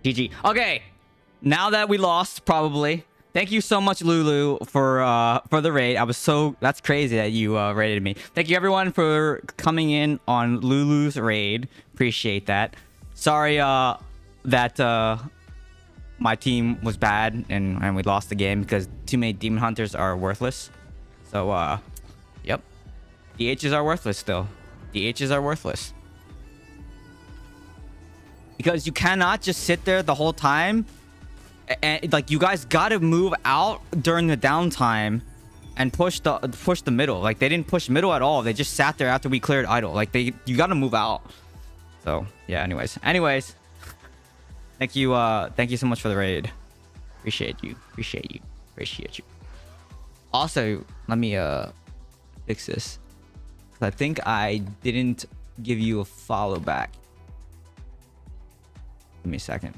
GG. Okay, now that we lost, probably. Thank you so much, Lulu, for the raid. That's crazy that you raided me. Thank you everyone for coming in on Lulu's raid. Appreciate that. Sorry that my team was bad and we lost the game because too many demon hunters are worthless. So yep. DHs are worthless still. DHs are worthless. Because you cannot just sit there the whole time, and like you guys gotta move out during the downtime and push the middle. Like they didn't push middle at all. They just sat there after we cleared idle. Like you gotta move out. So yeah. Anyways, thank you so much for the raid. Appreciate you. Also, let me fix this. I think I didn't give you a follow back. Give me a second.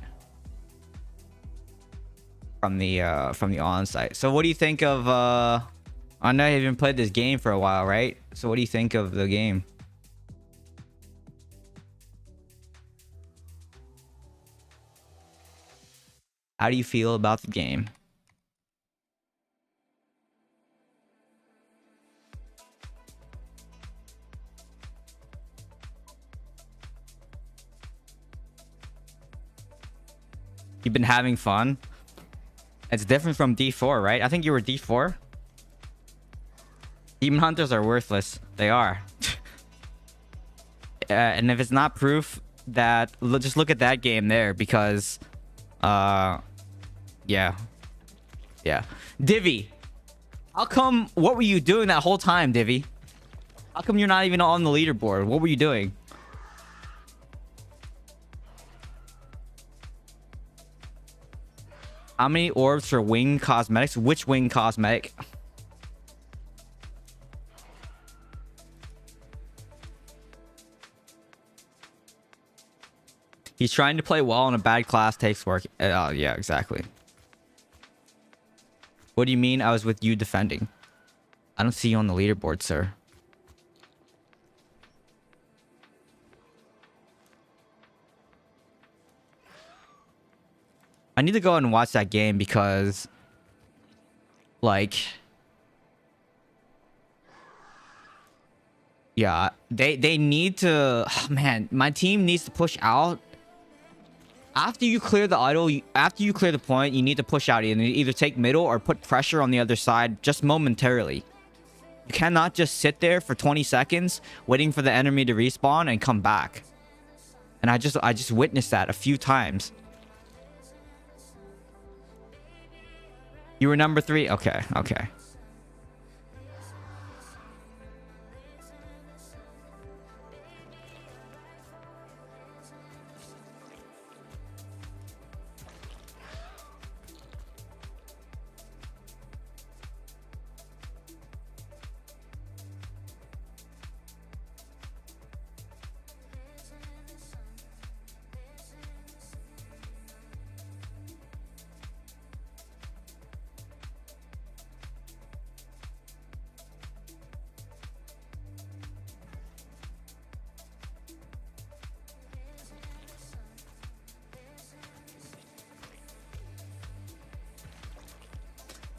From the on-site. So what do you think of I know you haven't played this game for a while, right? So what do you think of the game? How do you feel about the game? You've been having fun? It's different from D4, right? I think you were D4. Demon hunters are worthless. They are. And if it's not proof that, just look at that game there, because yeah. Divvy, how come, what were you doing that whole time, Divvy? How come you're not even on the leaderboard? What were you doing? How many orbs for wing cosmetics? Which wing cosmetic? He's trying to play well and a bad class takes work. Oh, yeah, exactly. What do you mean I was with you defending? I don't see you on the leaderboard, sir. I need to go and watch that game because, like, yeah, they need to. Oh, man, my team needs to push out. After you clear the idol, after you clear the point, you need to push out and either take middle or put pressure on the other side just momentarily. You cannot just sit there for 20 seconds waiting for the enemy to respawn and come back. And I just witnessed that a few times. You were number 3? Okay.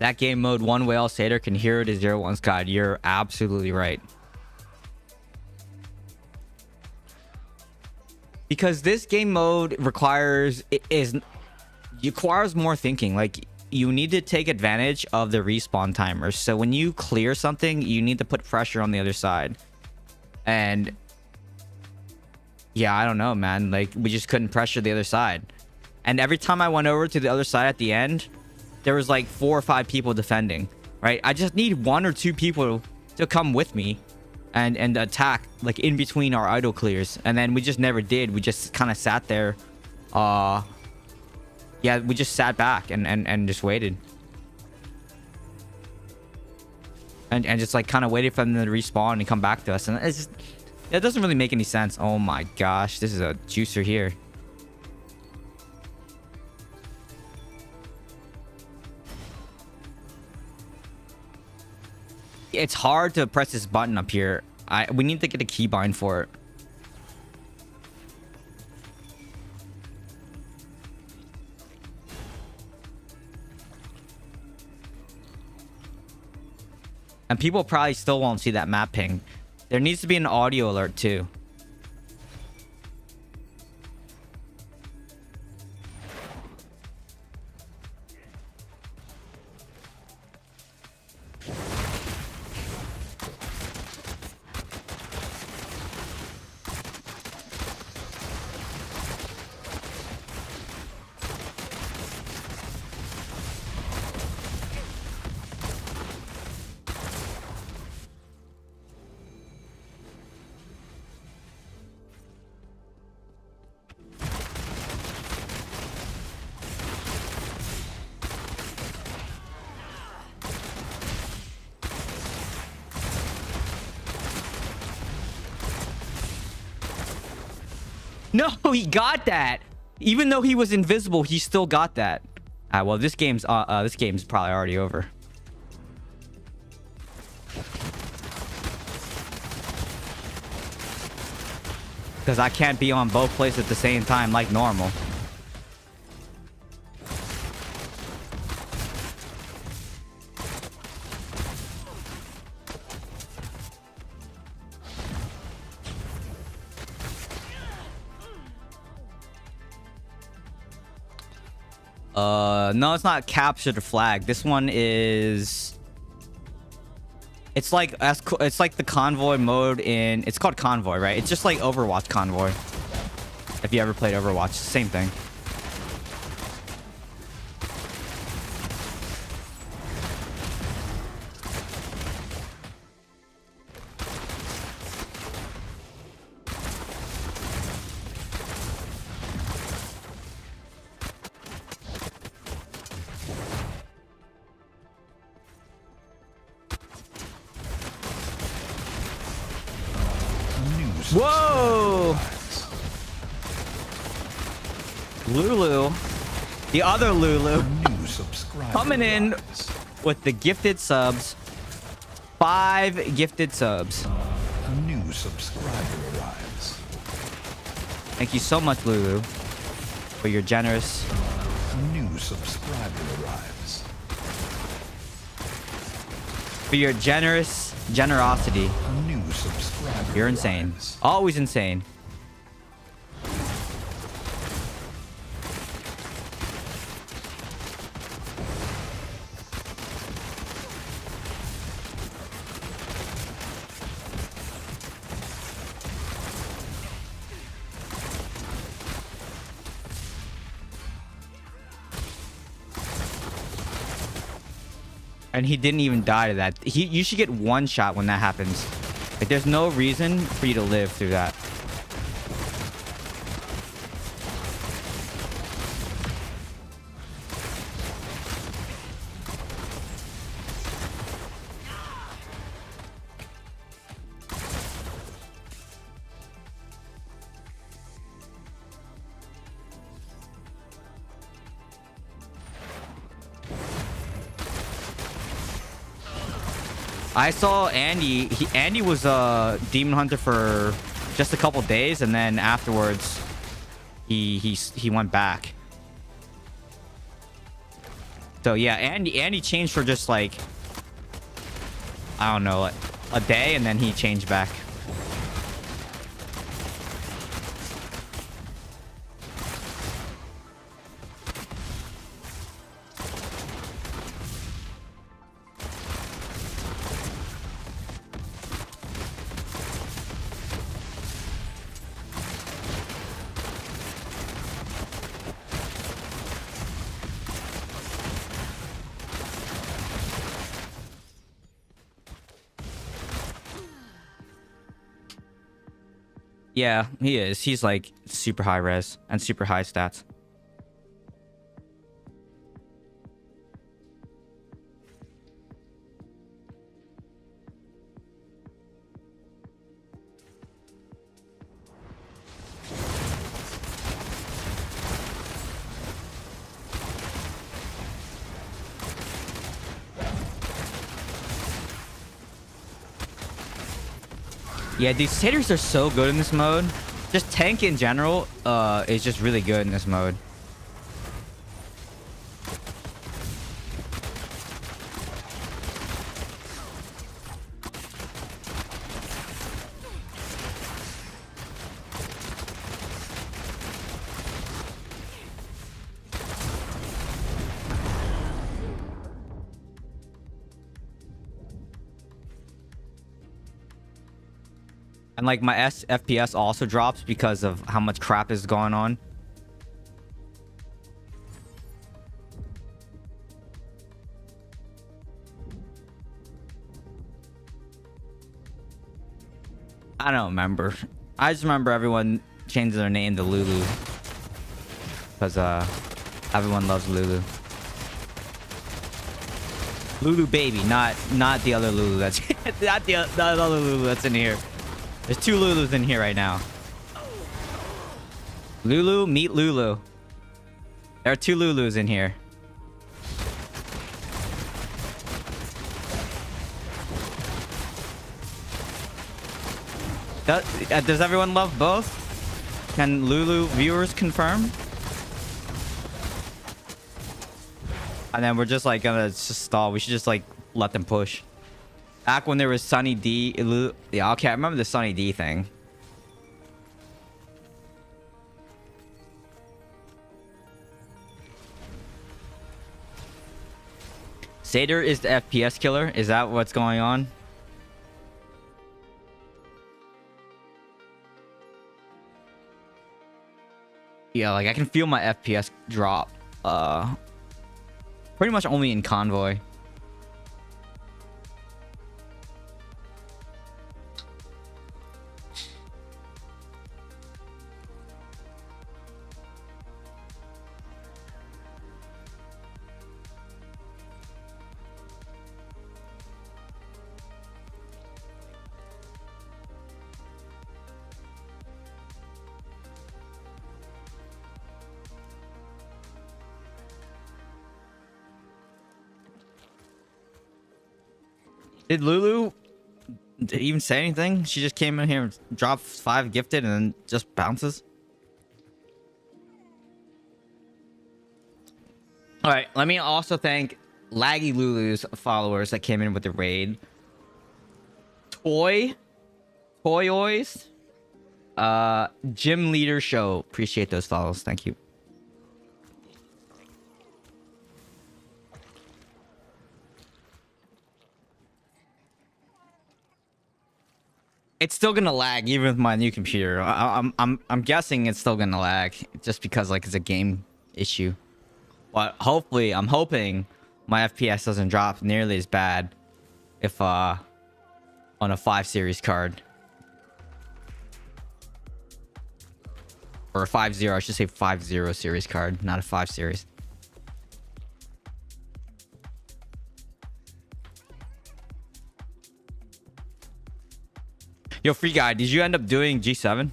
That game mode, one whale satyr can hero to 0-1's god. You're absolutely right. Because this game mode requires more thinking. Like, you need to take advantage of the respawn timers. So when you clear something, you need to put pressure on the other side. And yeah, I don't know, man. Like, we just couldn't pressure the other side. And every time I went over to the other side at the end, there was like 4 or 5 people defending, right? I just need 1 or 2 people to come with me and attack, like, in between our idol clears. And then we just never did. We just kind of sat there. Yeah, we just sat back and just waited. And just like kind of waited for them to respawn and come back to us. And it's just, it doesn't really make any sense. Oh my gosh, this is a juicer here. It's hard to press this button up here. We need to get a keybind for it. And people probably still won't see that map ping. There needs to be an audio alert too. No, he got that. Even though he was invisible, he still got that. Well, this game's probably already over. Because I can't be on both places at the same time like normal. No, it's not capture the flag. This one is... It's like it's like the convoy mode in... It's called Convoy, right? It's just like Overwatch Convoy. If you ever played Overwatch, same thing. Whoa! Lulu. The other Lulu. New subscriber Coming in arrives. with the gifted subs. 5 gifted subs. A new subscriber arrives. Thank you so much, Lulu, for your generous... A new subscriber arrives. For your generosity. A new subscriber You're insane. arrives. Always insane. And he didn't even die to that. You should get 1 shot when that happens. Like, there's no reason for you to live through that. I saw Andy. Andy was a demon hunter for just a couple days, and then afterwards, he went back. So yeah, Andy changed for just like, I don't know, a day, and then he changed back. Yeah, he is. He's like super high res and super high stats. Yeah, these hitters are so good in this mode. Just tank in general is just really good in this mode. And like my FPS also drops because of how much crap is going on. I don't remember. I just remember everyone changing their name to Lulu. Because everyone loves Lulu. Lulu baby, not the other Lulu that's not the other Lulu that's in here. There's 2 Lulus in here right now. Lulu, meet Lulu. There are 2 Lulus in here. Does everyone love both? Can Lulu viewers confirm? And then we're just like gonna just stall. We should just like let them push. Back when there was Sunny D. Yeah, okay, I remember the Sunny D thing. Satyr is the FPS killer. Is that what's going on? Yeah, like I can feel my FPS drop. Pretty much only in Convoy. Did Lulu even say anything? She just came in here and dropped 5 gifted and then just bounces. All right, let me also thank Laggy Lulu's followers that came in with the raid. Toyoys, Gym Leader Show. Appreciate those follows. Thank you. It's still gonna lag even with my new computer. I'm guessing it's still gonna lag just because like it's a game issue. But hopefully, I'm hoping my FPS doesn't drop nearly as bad if on a 5 series card. Or a 5-0, I should say 5-0 series card, not a 5 series. Yo, Free Guy, did you end up doing G7?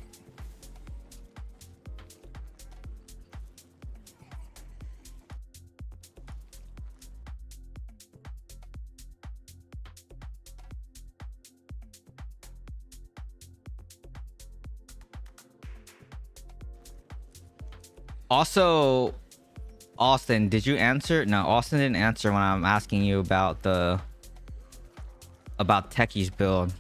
Also, Austin, did you answer? No, Austin didn't answer when I'm asking you about Techie's build.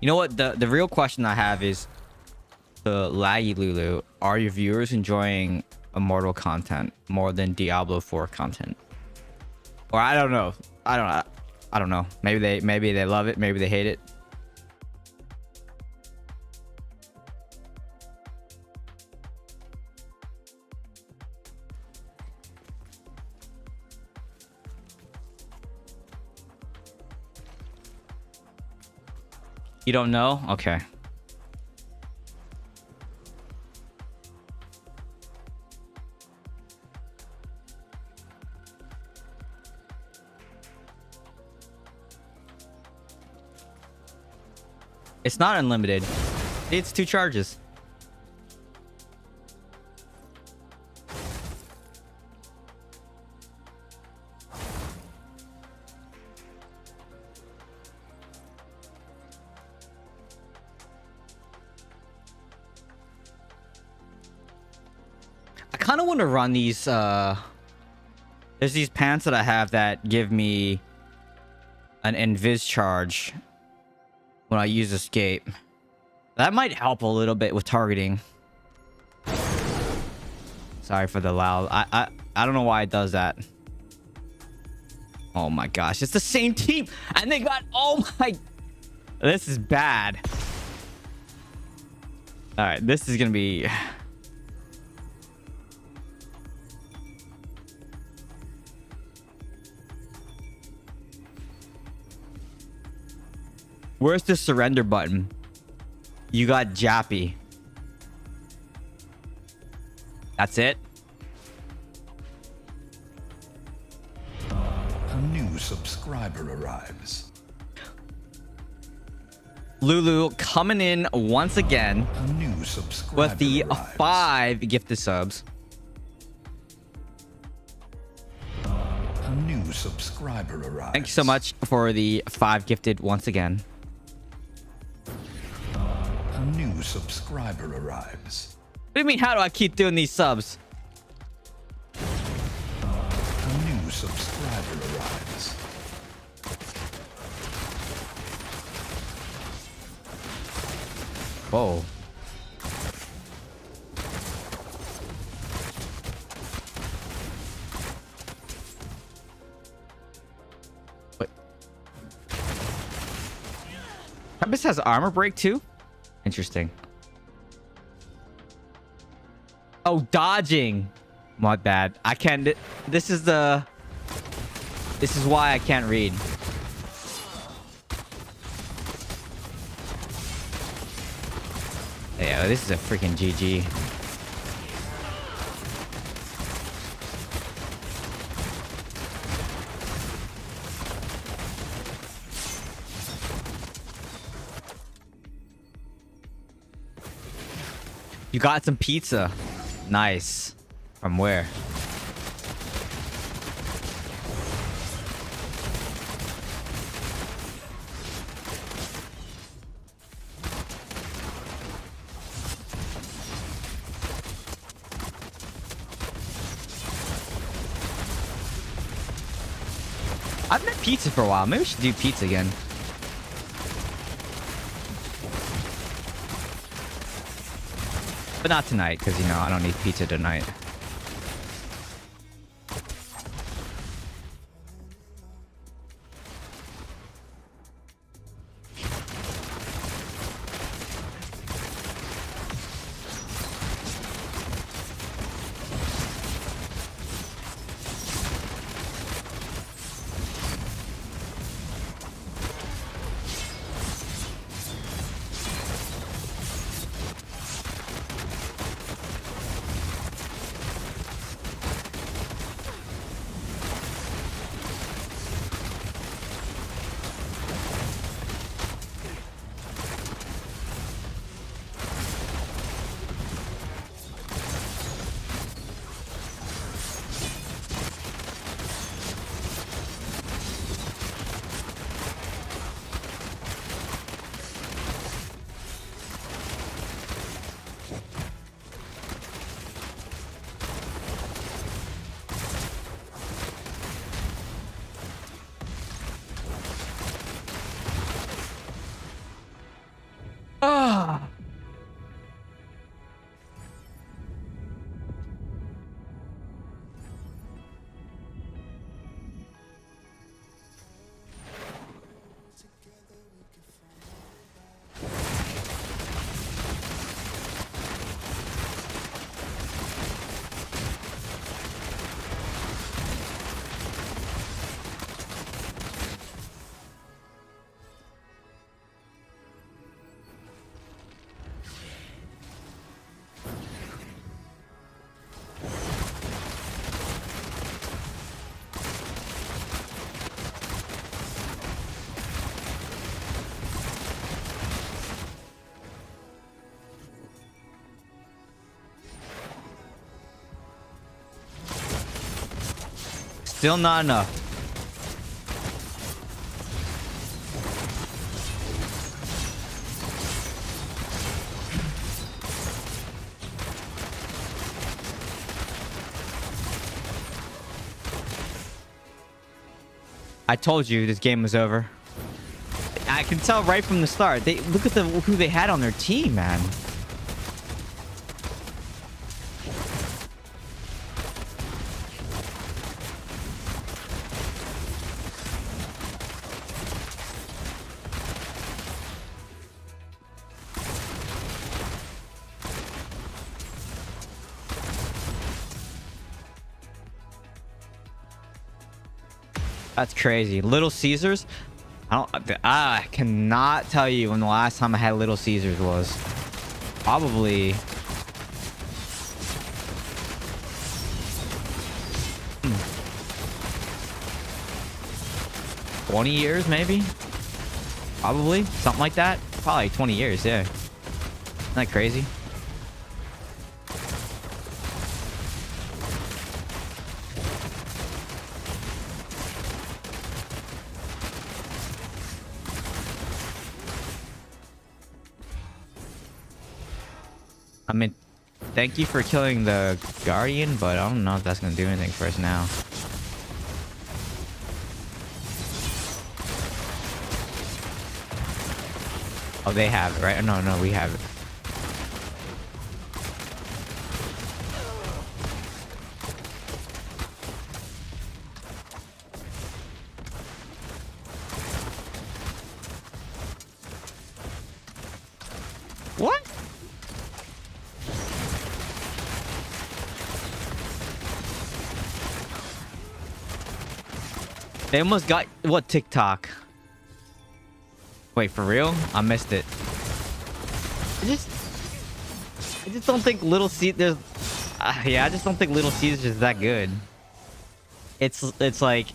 You know what? The real question I have is the Laggy Lulu. Are your viewers enjoying Immortal content more than Diablo 4 content? Or I don't know. I don't know. Maybe they love it. Maybe they hate it. You don't know? Okay. It's not unlimited. It's 2 charges. I kind of want to run these there's these pants that I have that give me an invis charge when I use escape. That might help a little bit with targeting. Sorry for the loud. I don't know why it does that. Oh my gosh, it's the same team and they got, oh my, this is bad. All right, this is gonna be, where's the surrender button? You got Jappy. That's it? A new subscriber arrives. Lulu coming in once again A new subscriber with the arrives. 5 gifted subs. A new subscriber arrives. Thank you so much for the 5 gifted once again. A new subscriber arrives. What do you mean, how do I keep doing these subs? A new subscriber arrives. Whoa. What? Tempest has armor break too? Interesting. Oh, dodging. My bad. I can't. This is why I can't read. Yeah, this is a freaking GG. You got some pizza. Nice. From where? I've had pizza for a while. Maybe we should do pizza again. But not tonight, because, you know, I don't need pizza tonight. Ah. Still not enough. I told you this game was over. I can tell right from the start. They look at who they had on their team, man. That's crazy. Little Caesars? I cannot tell you when the last time I had Little Caesars was. Probably... 20 years, maybe? Probably. Something like that. Probably 20 years, yeah. Isn't that crazy? I mean, thank you for killing the Guardian, but I don't know if that's gonna do anything for us now. Oh, they have it, right? No, we have it. They almost got what TikTok? Wait, for real? I missed it. I just don't think Little Caesars. Yeah, I just don't think Little Caesars is that good. It's like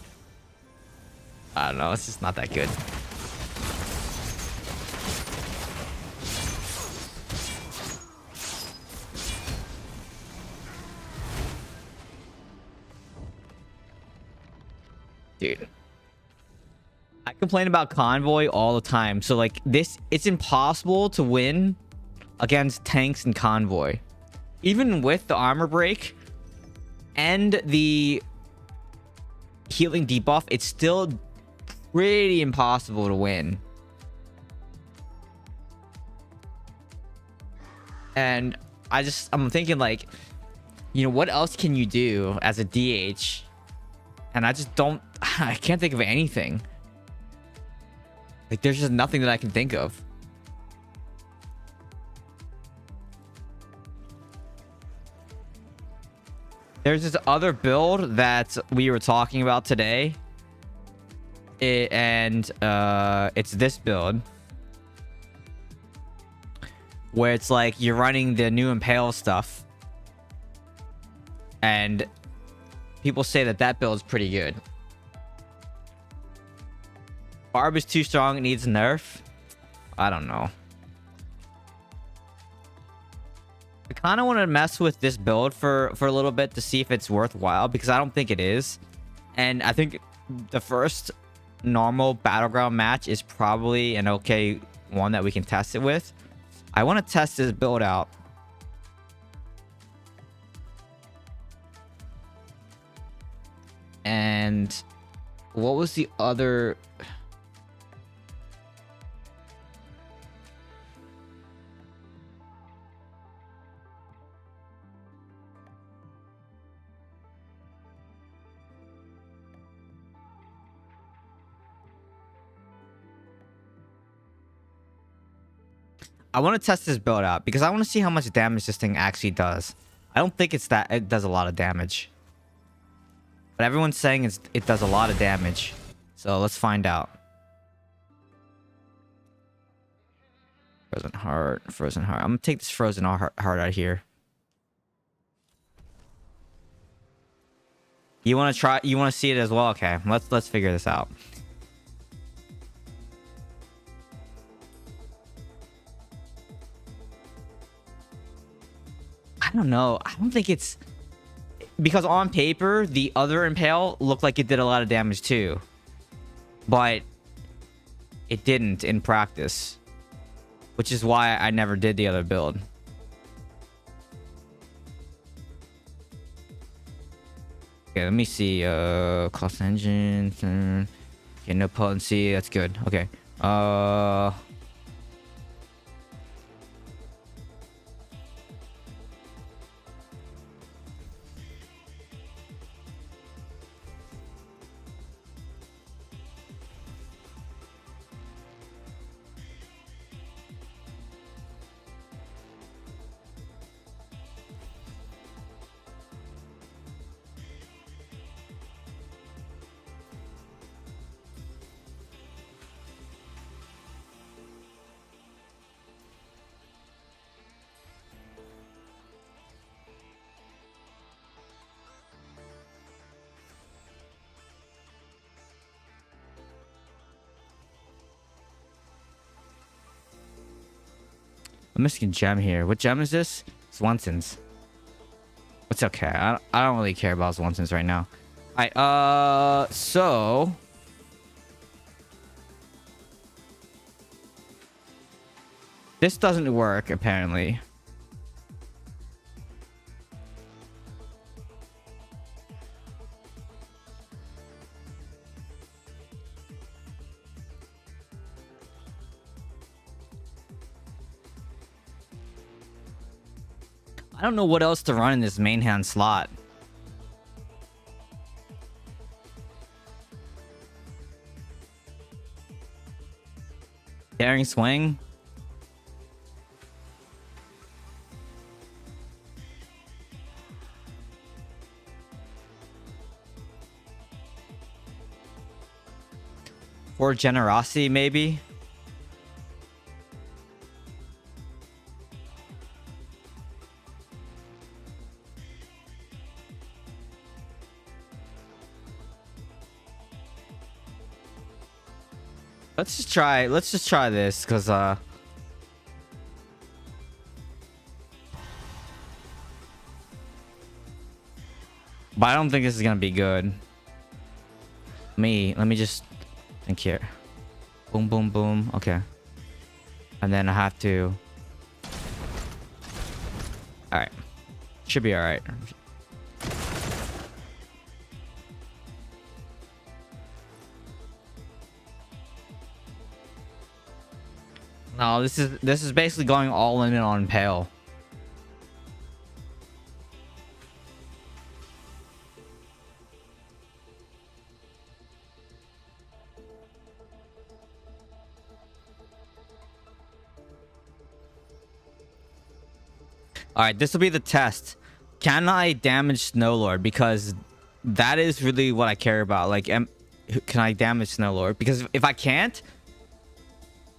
I don't know. It's just not that good. Dude, I complain about Convoy all the time. So like this, it's impossible to win against tanks and Convoy. Even with the armor break and the healing debuff, it's still pretty impossible to win. And I'm thinking like, you know, what else can you do as a DH? And I can't think of anything. Like, there's just nothing that I can think of. There's this other build that we were talking about today. It's this build. Where it's like you're running the new Impale stuff. And people say that build is pretty good. Barb is too strong. It needs a nerf. I don't know. I kind of want to mess with this build for a little bit to see if it's worthwhile, because I don't think it is. And I think the first normal Battleground match is probably an okay one that we can test it with. I want to test this build out. And what was the other... I want to test this build out because I want to see how much damage this thing actually does. I don't think it does a lot of damage. But everyone's saying it does a lot of damage. So let's find out. Frozen heart. I'm gonna take this frozen heart out of here. You want to see it as well? Okay, let's figure this out. I don't know. I don't think it's... Because on paper, the other Impale looked like it did a lot of damage too. But it didn't in practice. Which is why I never did the other build. Okay, let me see. Cost engine. Okay, no potency. That's good. Okay. I'm missing a gem here. What gem is this? Swanson's. It's okay. I don't really care about Swanson's right now. Alright, so... This doesn't work, apparently. I don't know what else to run in this main hand slot. Daring swing. Or generosity, maybe. Let's just try this, because but I don't think this is gonna be good. Let me just think here. Boom, boom, boom. Okay. And then I have to. All right. Should be all right. No, this is basically going all in on Pale. All right, this will be the test. Can I damage Snowlord? Because that is really what I care about. Like, can I damage Snowlord? Because if I can't,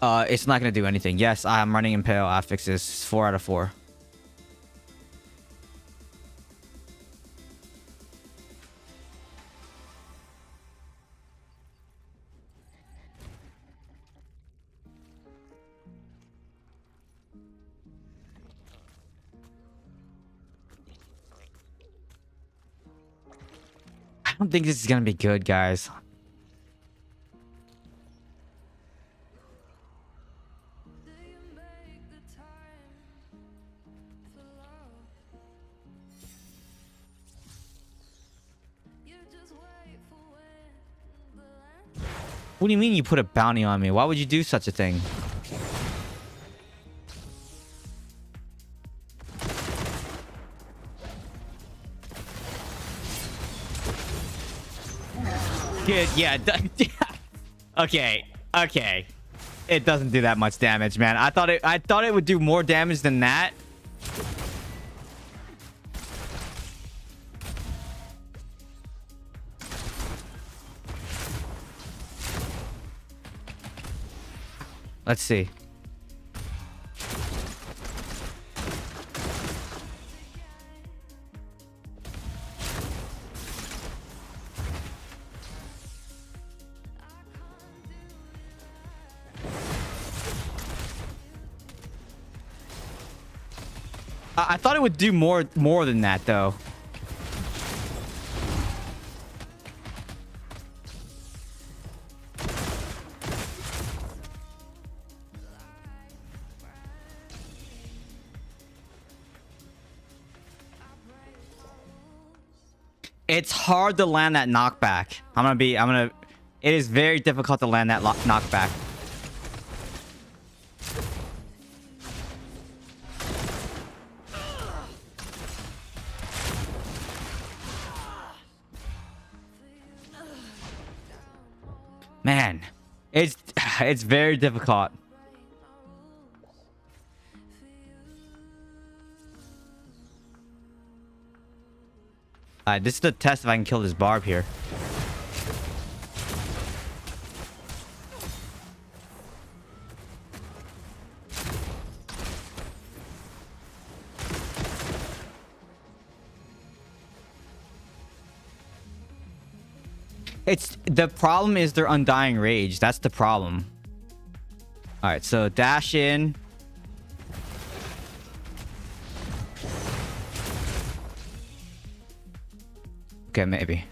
it's not gonna do anything. Yes, I'm running Impale affixes. 4 out of 4. I don't think this is gonna be good, guys. What do you mean you put a bounty on me? Why would you do such a thing? Good, yeah. Okay. It doesn't do that much damage, man. I thought it would do more damage than that. Let's see. I thought it would do more than that, though. It's hard to land that knockback. It is very difficult to land that knockback. Man, it's very difficult. This is the test if I can kill this barb here. The problem is their undying rage. That's the problem. All right, so dash in. Okay, maybe.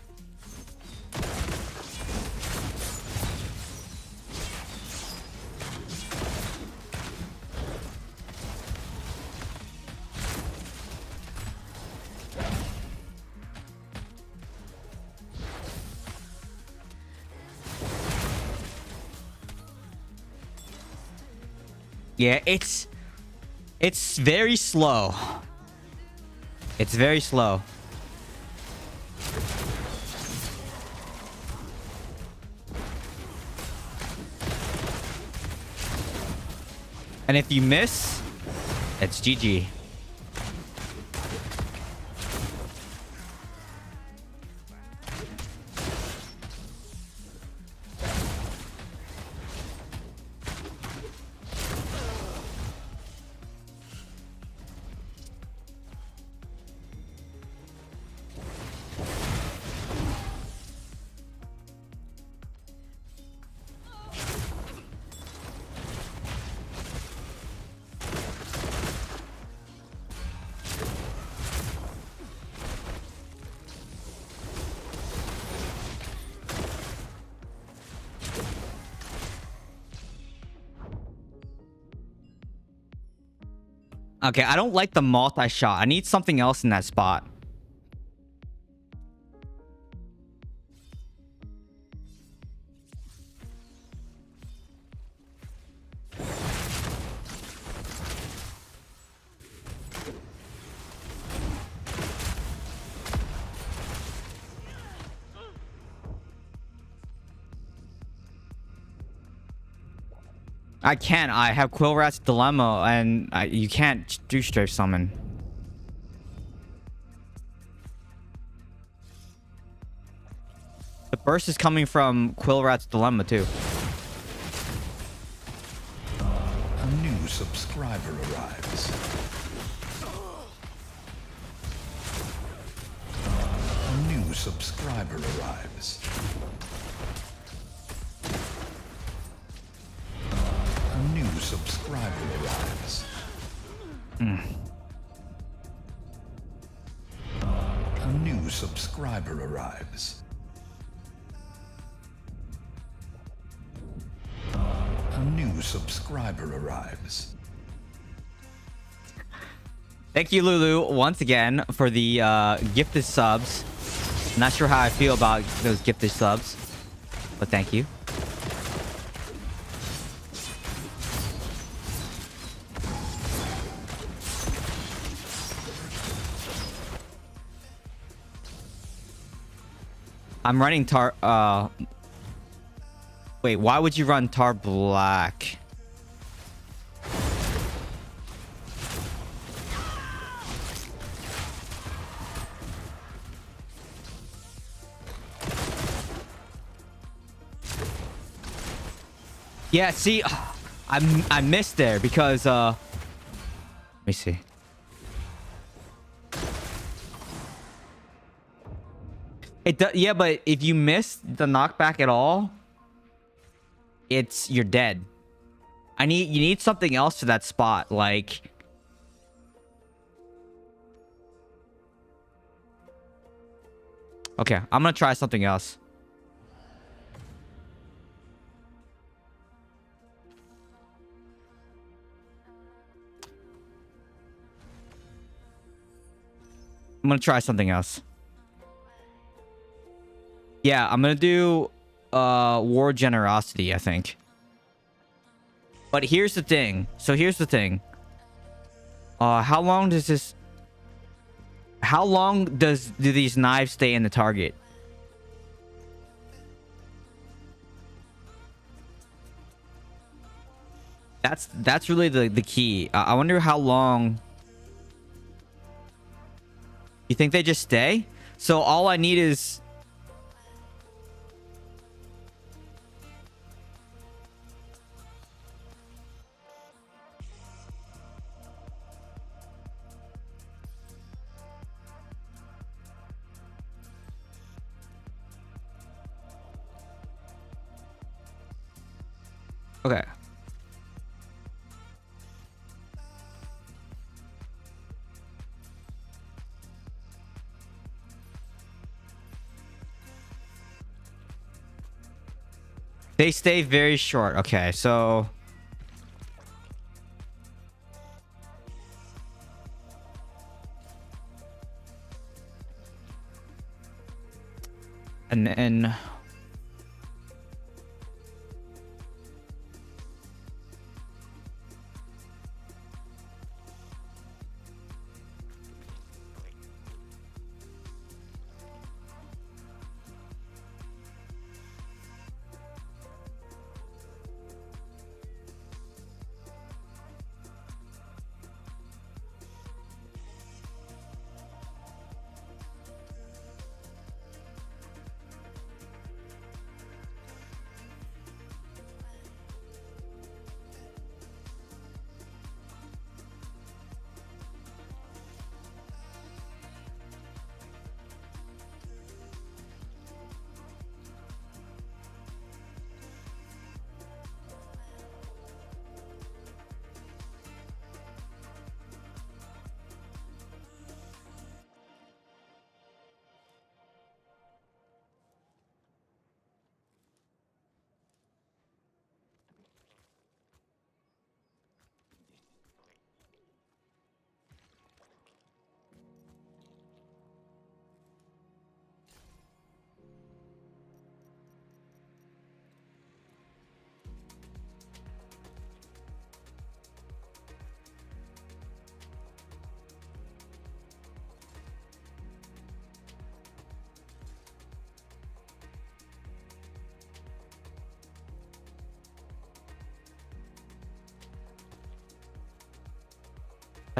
Yeah, it's very slow. It's very slow. And if you miss, it's GG. Okay, I don't like the multi-shot. I need something else in that spot. I can't. I have Quillrat's Dilemma, and you can't do strafe summon. The burst is coming from Quillrat's Dilemma, too. A new subscriber arrives. A new subscriber arrives. A new subscriber arrives. A new subscriber arrives. A new subscriber arrives. Thank you, Lulu, once again for the gifted subs. Not sure how I feel about those gifted subs, but thank you. I'm running Tar... Wait, why would you run Tar Black? Yeah, see, I missed there because let me see. Yeah, but if you miss the knockback at all, you're dead. You need something else to that spot, like okay, I'm gonna try something else. I'm gonna try something else. Yeah, I'm gonna do War Generosity, I think. But here's the thing. So here's the thing. How long do these knives stay in the target? That's really the key. I wonder how long. You think they just stay? So all I need is... Okay. They stay very short. Okay, so... And then...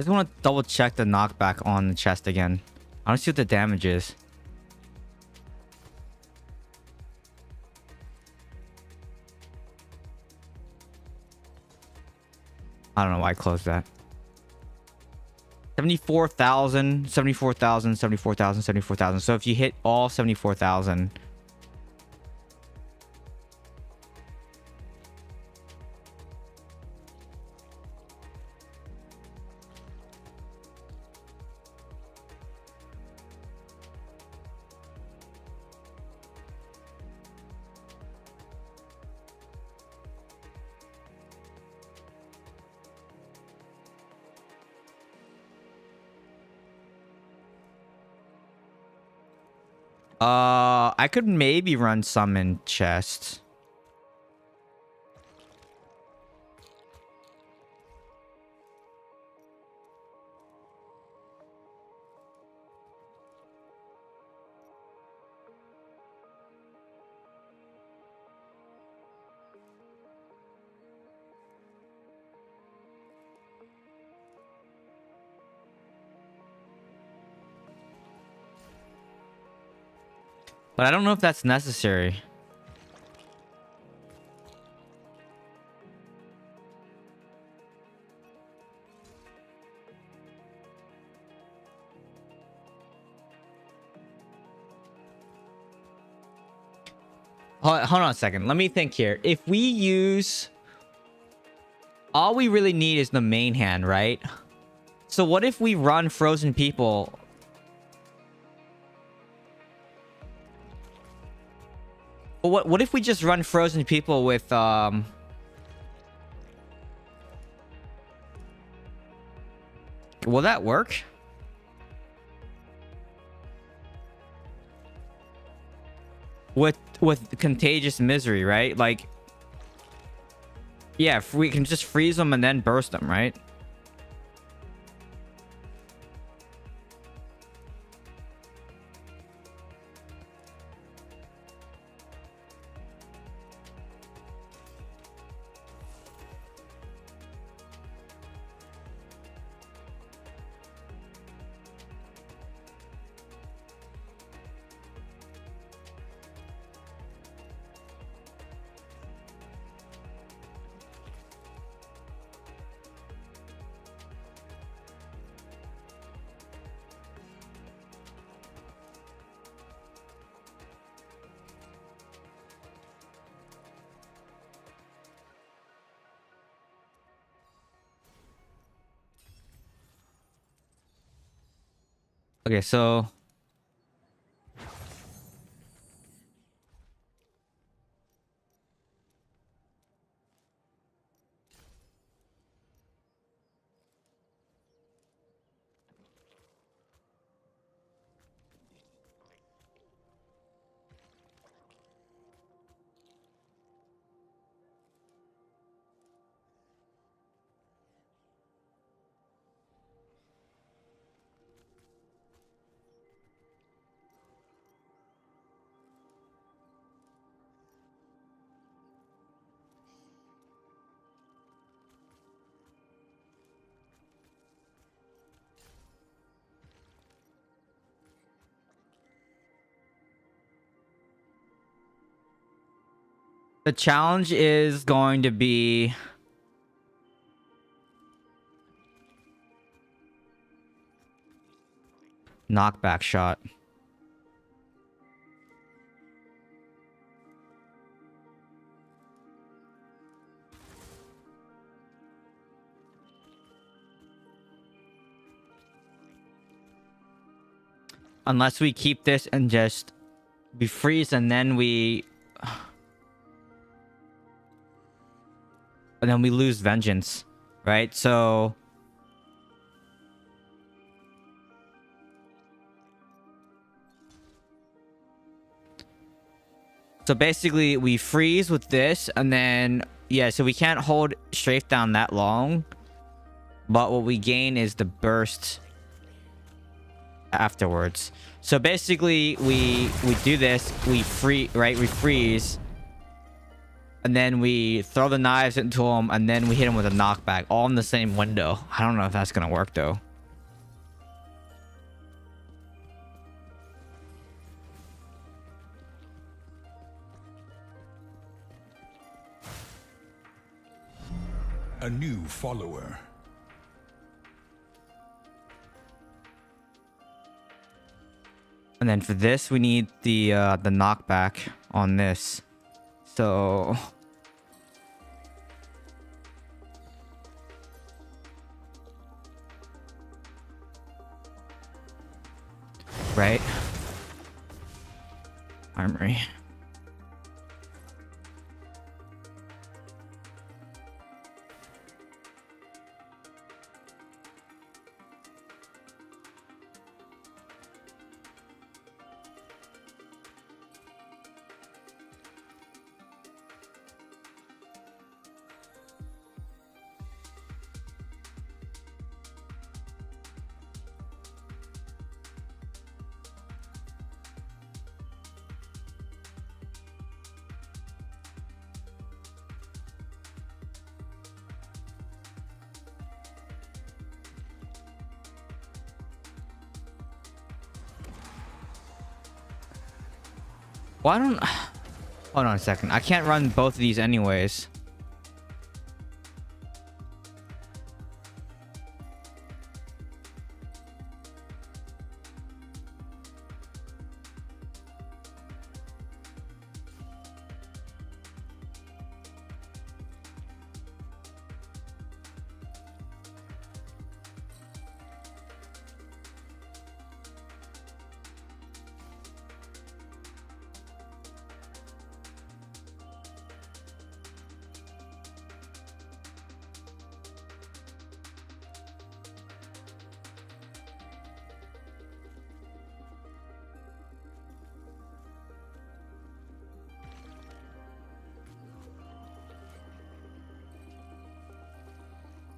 I just want to double check the knockback on the chest again. I don't see what the damage is. I don't know why I closed that. 74,000, 74,000, 74,000, 74,000. So if you hit all 74,000... I could maybe run summon chest. But I don't know if that's necessary. Hold on a second. Let me think here. If we use... all we really need is the main hand, right? So what if we run Frozen People... What if we just run Frozen People with will that work? With Contagious Misery, right? Like, yeah, if we can just freeze them and then burst them, right? Okay, so... the challenge is going to be... knockback shot. Unless we keep this and just... we freeze and then we... and then we lose Vengeance, right? So... so basically, we freeze with this, and then... yeah, so we can't hold strafe down that long. But what we gain is the burst afterwards. So basically, we do this, we freeze, right? We freeze. and then we throw the knives into him, and then we hit him with a knockback, all in the same window. I don't know if that's gonna work though. A new follower. And then for this, we need the knockback on this. So right, armory. Why don't... Hold on a second. I can't run both of these anyways.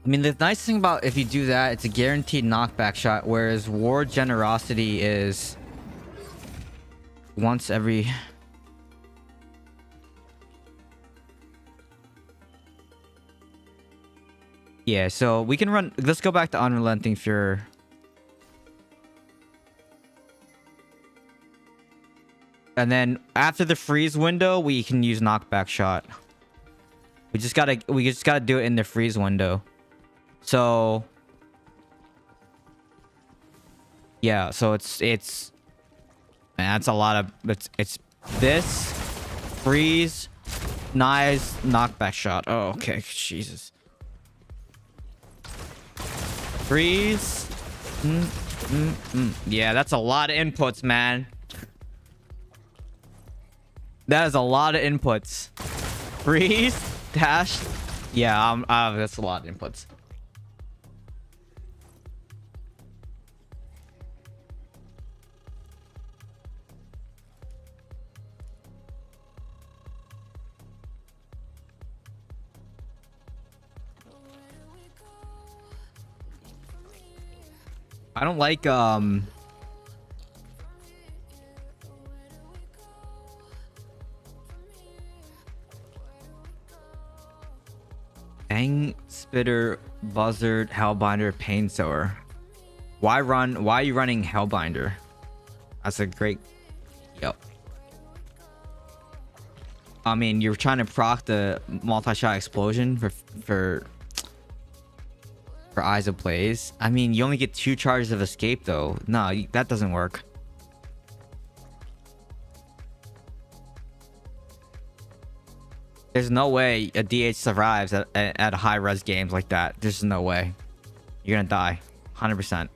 I mean, the nice thing about if you do that, it's a guaranteed knockback shot, whereas War Generosity is once every... Yeah, so we can run... Let's go back to Unrelenting Fury. And then after the freeze window, we can use knockback shot. We just gotta do it in the freeze window. So yeah, so it's man, that's a lot of it's this freeze, knives, knockback shot. Oh, okay, Jesus. Freeze. Yeah, that's a lot of inputs, man. That is a lot of inputs. Freeze, dash. Yeah, that's a lot of inputs. I don't like Fang Spitter, Buzzard, Hellbinder, Pain Sower. Why are you running Hellbinder? That's a great... Yep. I mean, you're trying to proc the multi-shot explosion for Eyes of Blaze. I mean, you only get 2 charges of escape though. No, that doesn't work. There's no way a DH survives at high res games like that. There's no way. You're gonna die. 100%.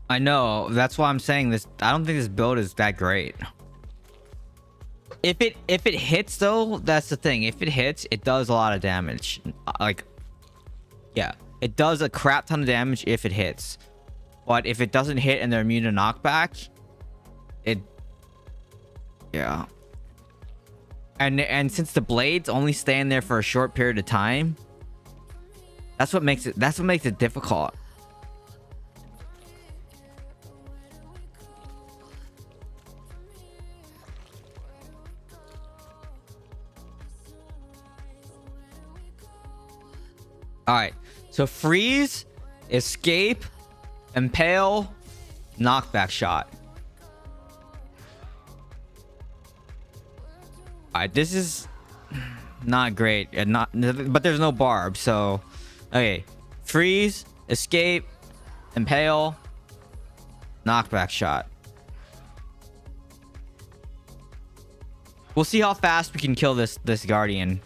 I know. That's why I'm saying this. I don't think this build is that great. If it hits though, that's the thing. If it hits, it does a lot of damage. Like, yeah, it does a crap ton of damage if it hits. But if it doesn't hit and they're immune to knockback, it, yeah. And since the blades only stay in there for a short period of time, that's what makes it difficult. All right, so freeze, escape, impale, knockback shot. All right, this is not great, and but there's no barb, so okay. Freeze, escape, impale, knockback shot. We'll see how fast we can kill this guardian.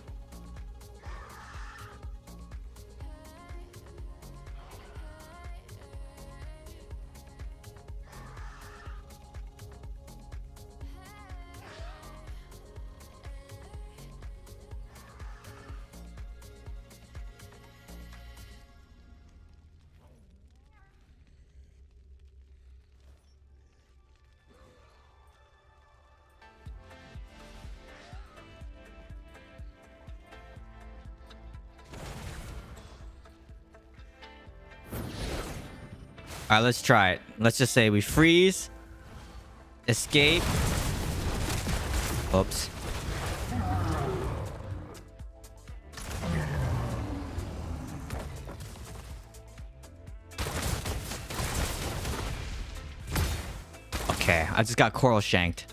All right, let's try it. Let's just say we freeze, escape. Oops. Okay, I just got coral shanked.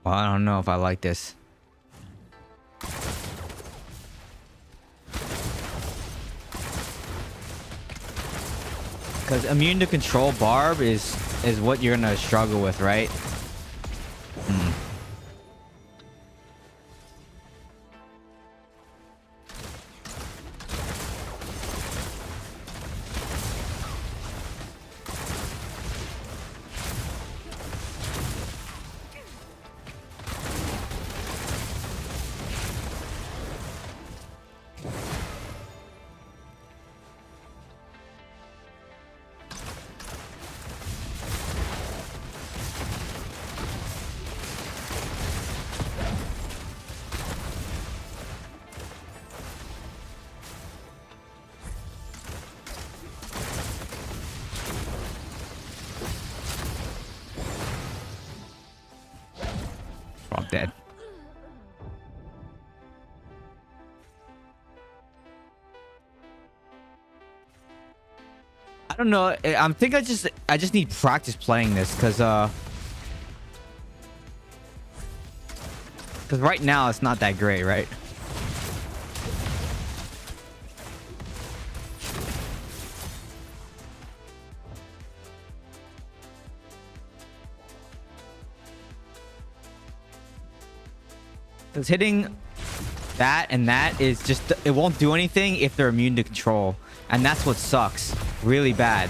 Well, I don't know if I like this. Because immune to control barb is what you're gonna struggle with, right? I'm dead. I don't know. I think I just need practice playing this because right now it's not that great, right? Because hitting that and that is just, it won't do anything if they're immune to control. And that's what sucks really bad.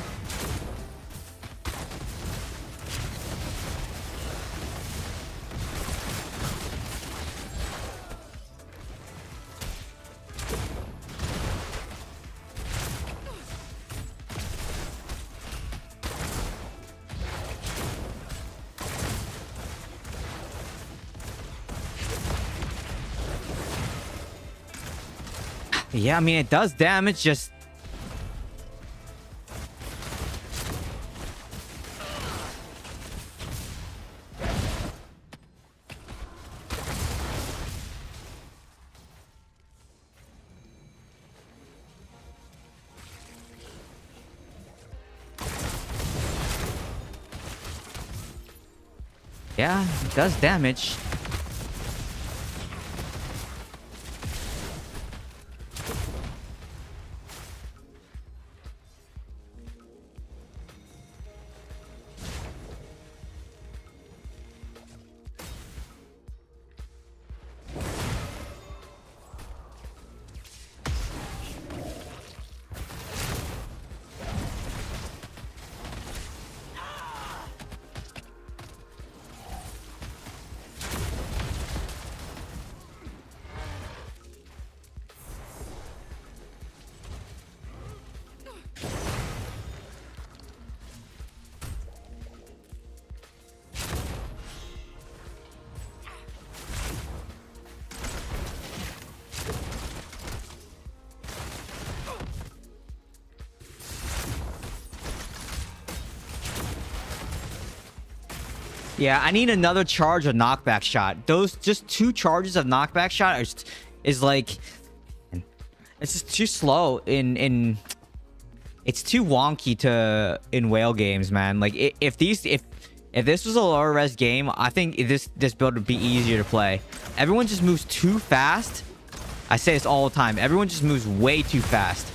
Yeah, I mean, it does damage, just... Yeah, it does damage. Yeah, I need another charge of knockback shot. Those just 2 charges of knockback shot is like, it's just too slow in it's too wonky to in whale games, man. Like if this was a lower res game, I think this build would be easier to play. Everyone just moves too fast. I say this all the time. Everyone just moves way too fast.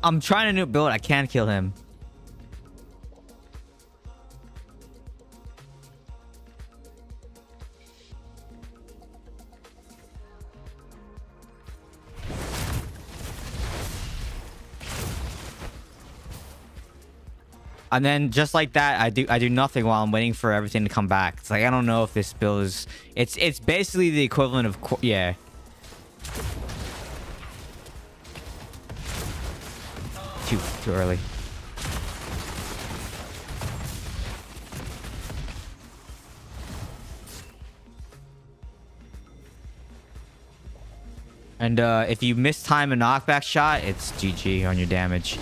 I'm trying a new build. I can't kill him. And then just like that, I do nothing while I'm waiting for everything to come back. It's like I don't know if this build is. It's basically the equivalent of yeah. Too early. And if you miss time a knockback shot, it's GG on your damage.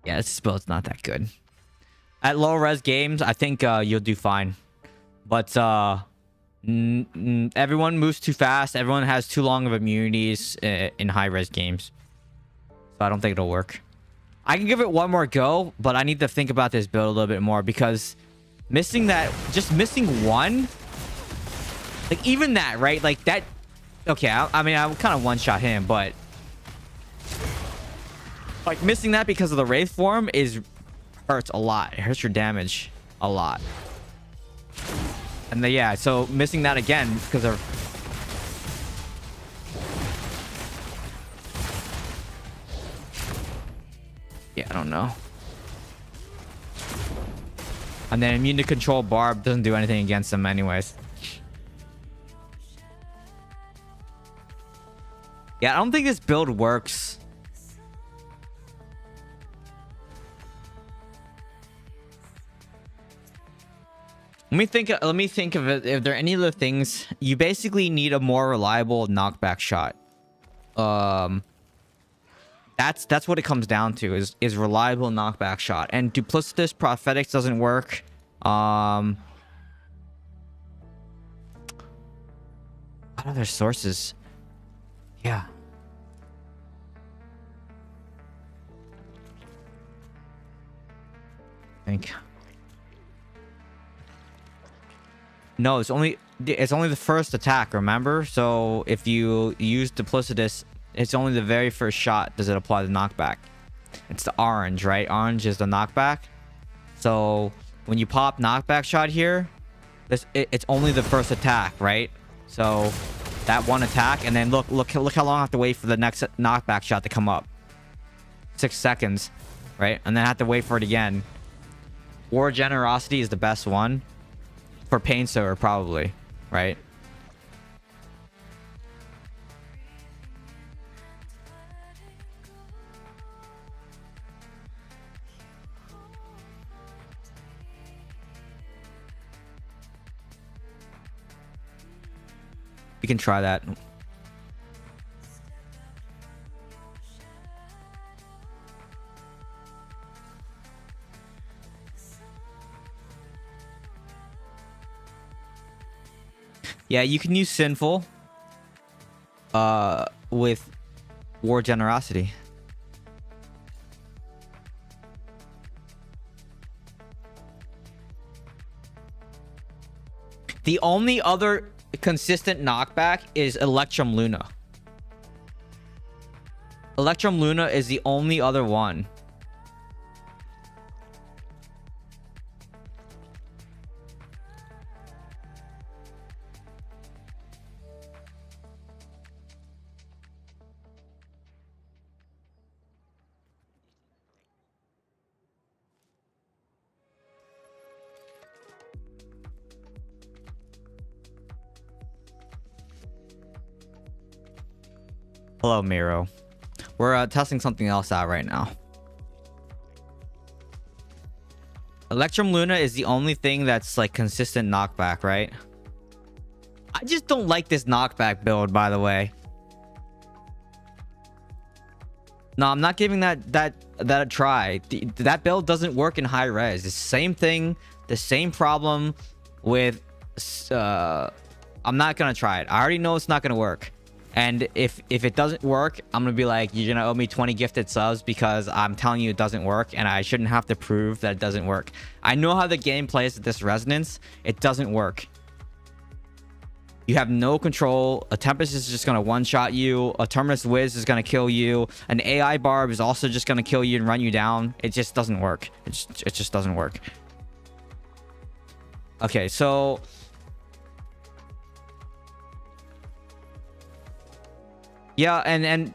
Yeah, this build's not that good. At low res games, I think you'll do fine. But everyone moves too fast. Everyone has too long of immunities in high res games. So I don't think it'll work. I can give it one more go, but I need to think about this build a little bit more because missing that, just missing one, like even that, right? Like that. Okay, I mean, I kind of one-shot him, but like missing that because of the Wraith form hurts a lot. It hurts your damage a lot. And then, yeah, so missing that again because of... Yeah, I don't know. And then immune to control barb doesn't do anything against them anyways. Yeah, I don't think this build works. Let me think of it. If there are any other things, you basically need a more reliable knockback shot. That's what it comes down to is reliable knockback shot. And duplicitous prophetics doesn't work. What other sources? Yeah. I think. No, it's only the first attack, remember? So if you use duplicitous, it's only the very first shot does it apply the knockback. It's the orange, right? Orange is the knockback. So when you pop knockback shot here, it's only the first attack, right? So that one attack, and then look how long I have to wait for the next knockback shot to come up. 6 seconds, right? And then I have to wait for it again. War Generosity is the best one. For Pain Sower, probably. right? We can try that. Yeah, you can use Sinful with War Generosity. The only other consistent knockback is Electrum Luna. Electrum Luna is the only other one. Hello, Miro. We're testing something else out right now. Electrum Luna is the only thing that's like consistent knockback, right? I just don't like this knockback build, by the way. No, I'm not giving that a try. That build doesn't work in high res. It's the same thing, the same problem with I'm not gonna try it. I already know it's not gonna work. And if it doesn't work, I'm gonna be like, you're gonna owe me 20 gifted subs because I'm telling you it doesn't work, and I shouldn't have to prove that it doesn't work. I know how the game plays at this resonance. It doesn't work. You have no control. A Tempest is just gonna one-shot you. A Terminus Wiz is gonna kill you. An AI Barb is also just gonna kill you and run you down. It just doesn't work. It just doesn't work. Okay, so yeah, and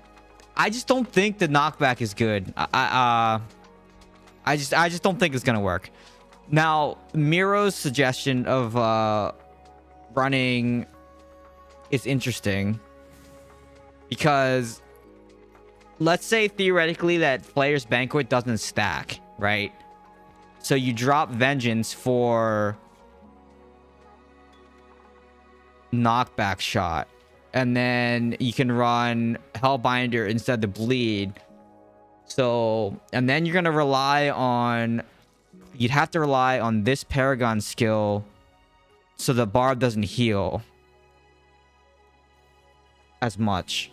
I just don't think the knockback is good. I just don't think it's gonna work. Now, Miro's suggestion of running is interesting because let's say theoretically that Player's Banquet doesn't stack, right? So you drop Vengeance for knockback shot, and then you can run Hellbinder instead of Bleed. So, and then you're gonna rely on, you'd have to rely on this Paragon skill so the Barb doesn't heal as much.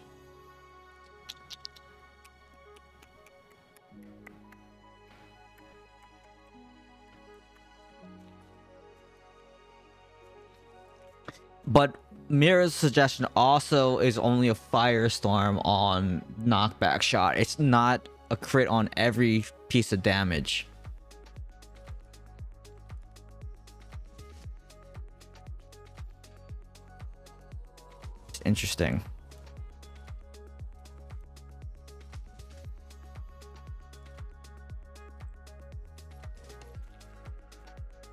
But Mira's suggestion also is only a Firestorm on knockback shot. It's not a crit on every piece of damage. It's interesting.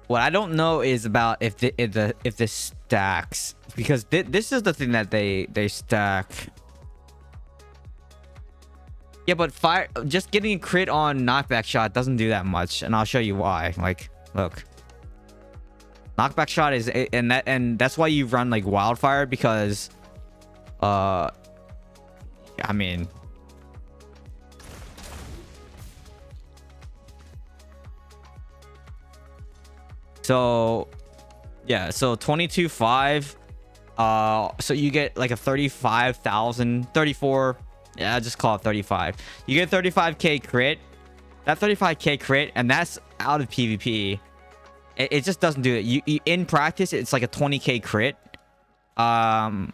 What I don't know is about if this stacks, because this is the thing that they stack. Yeah, but just getting a crit on knockback shot doesn't do that much, and I'll show you why. Like, look, knockback shot is, and that's why you run like Wildfire, because I mean, so yeah, so 22.5, so you get like a 35,000, 34, yeah, just call it 35. You get 35k crit. That 35k crit, and that's out of PvP. It just doesn't do it. You in practice, it's like a 20k crit. I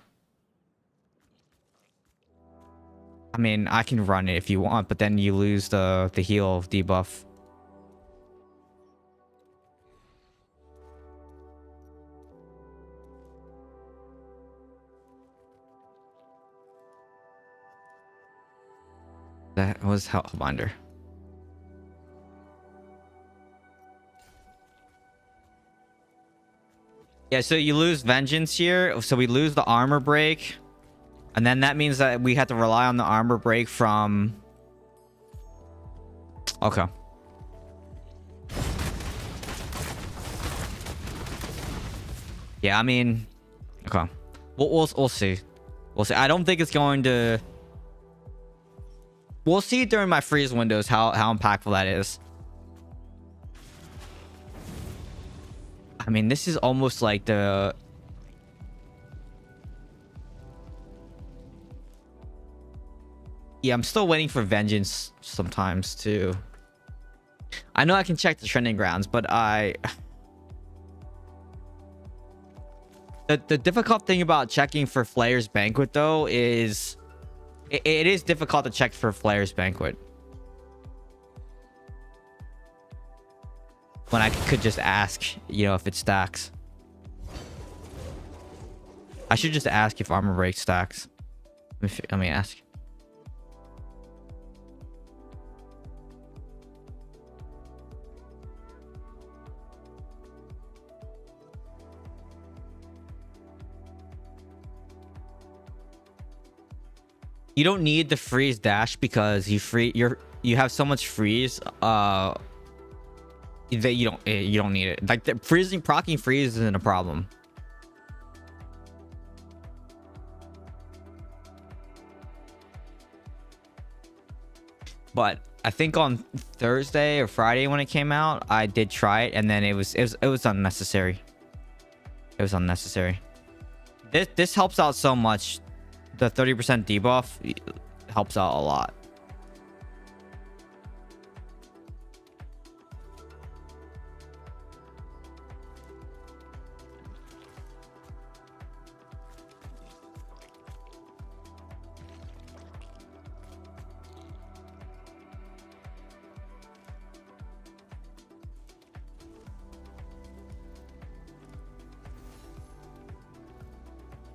mean, I can run it if you want, but then you lose the heal debuff. That was Hellbinder. Yeah, so you lose vengeance here. So we lose the armor break. And then that means that we have to rely on the armor break from... Okay. Yeah, I mean... Okay. We'll see. We'll see. I don't think it's going to... We'll see during my freeze windows how impactful that is. I mean, this is almost like the... Yeah, I'm still waiting for vengeance sometimes too. I know I can check the trending grounds, but the difficult thing about checking for Flayer's Banquet though is it is difficult to check for Flayer's Banquet when I could just ask, you know, if it stacks. I should just ask if armor break stacks. Let me ask. You don't need the freeze dash because you have so much freeze that you don't need it. Like the proccing freeze isn't a problem. But I think on Thursday or Friday when it came out, I did try it and then it was unnecessary. It was unnecessary. This helps out so much. The 30% debuff helps out a lot.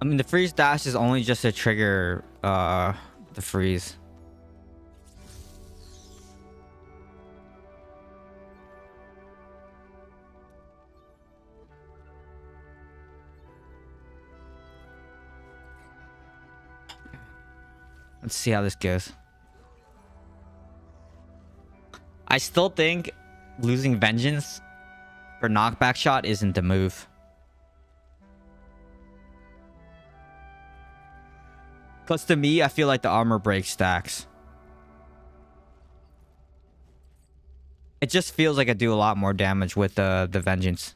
I mean, the freeze dash is only just to trigger the freeze. Let's see how this goes. I still think losing vengeance for knockback shot isn't the move. Because to me, I feel like the armor break stacks. It just feels like I do a lot more damage with the vengeance.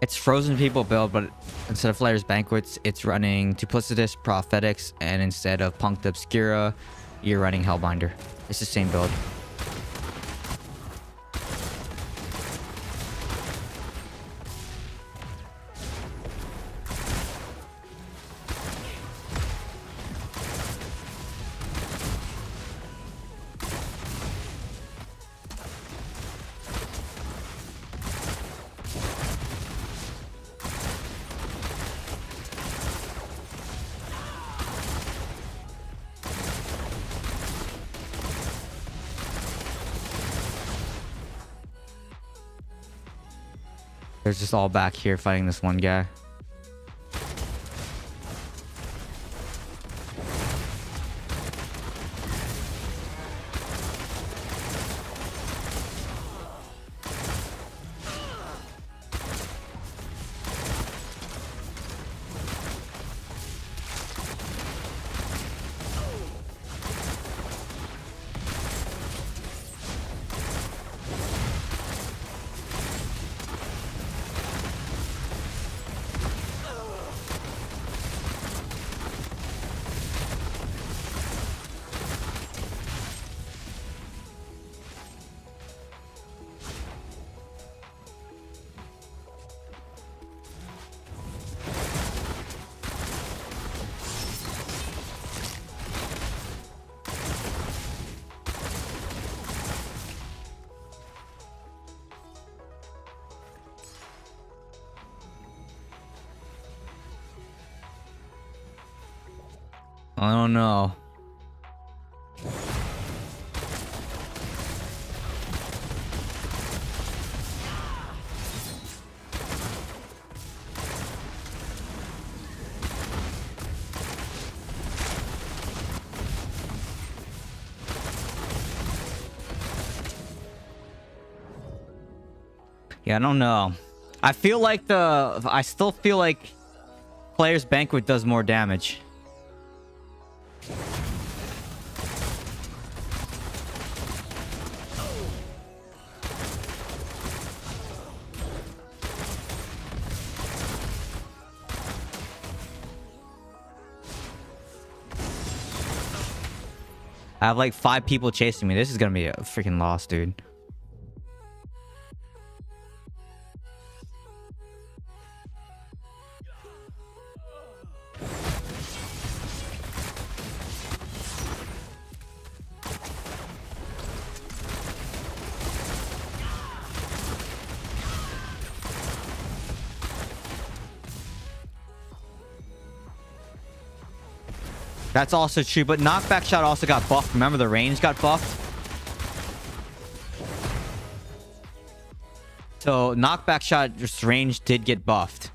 It's Frozen People build, but instead of Flayer's Banquets, it's running Duplicitous Prophetics, and instead of Punked Obscura, you're running Hellbinder. It's the same build. They're just all back here fighting this one guy. I don't know. Yeah, I don't know. I feel like I still feel like Player's Banquet does more damage. I have like 5 people chasing me. This is gonna be a freaking loss, dude. That's also true, but knockback shot also got buffed. Remember, the range got buffed. So knockback shot just range did get buffed.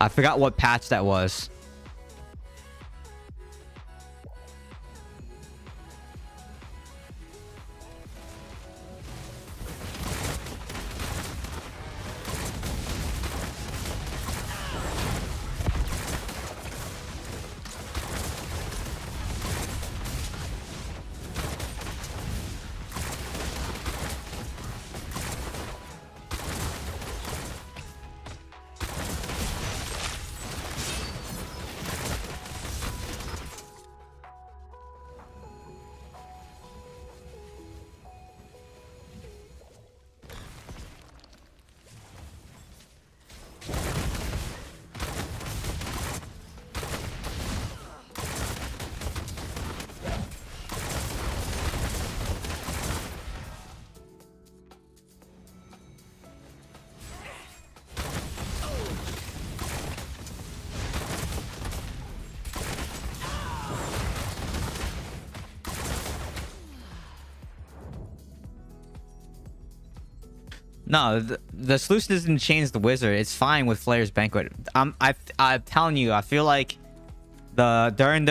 I forgot what patch that was. No, the solution doesn't change the wizard. It's fine with Player's Banquet. I'm telling you, I feel like during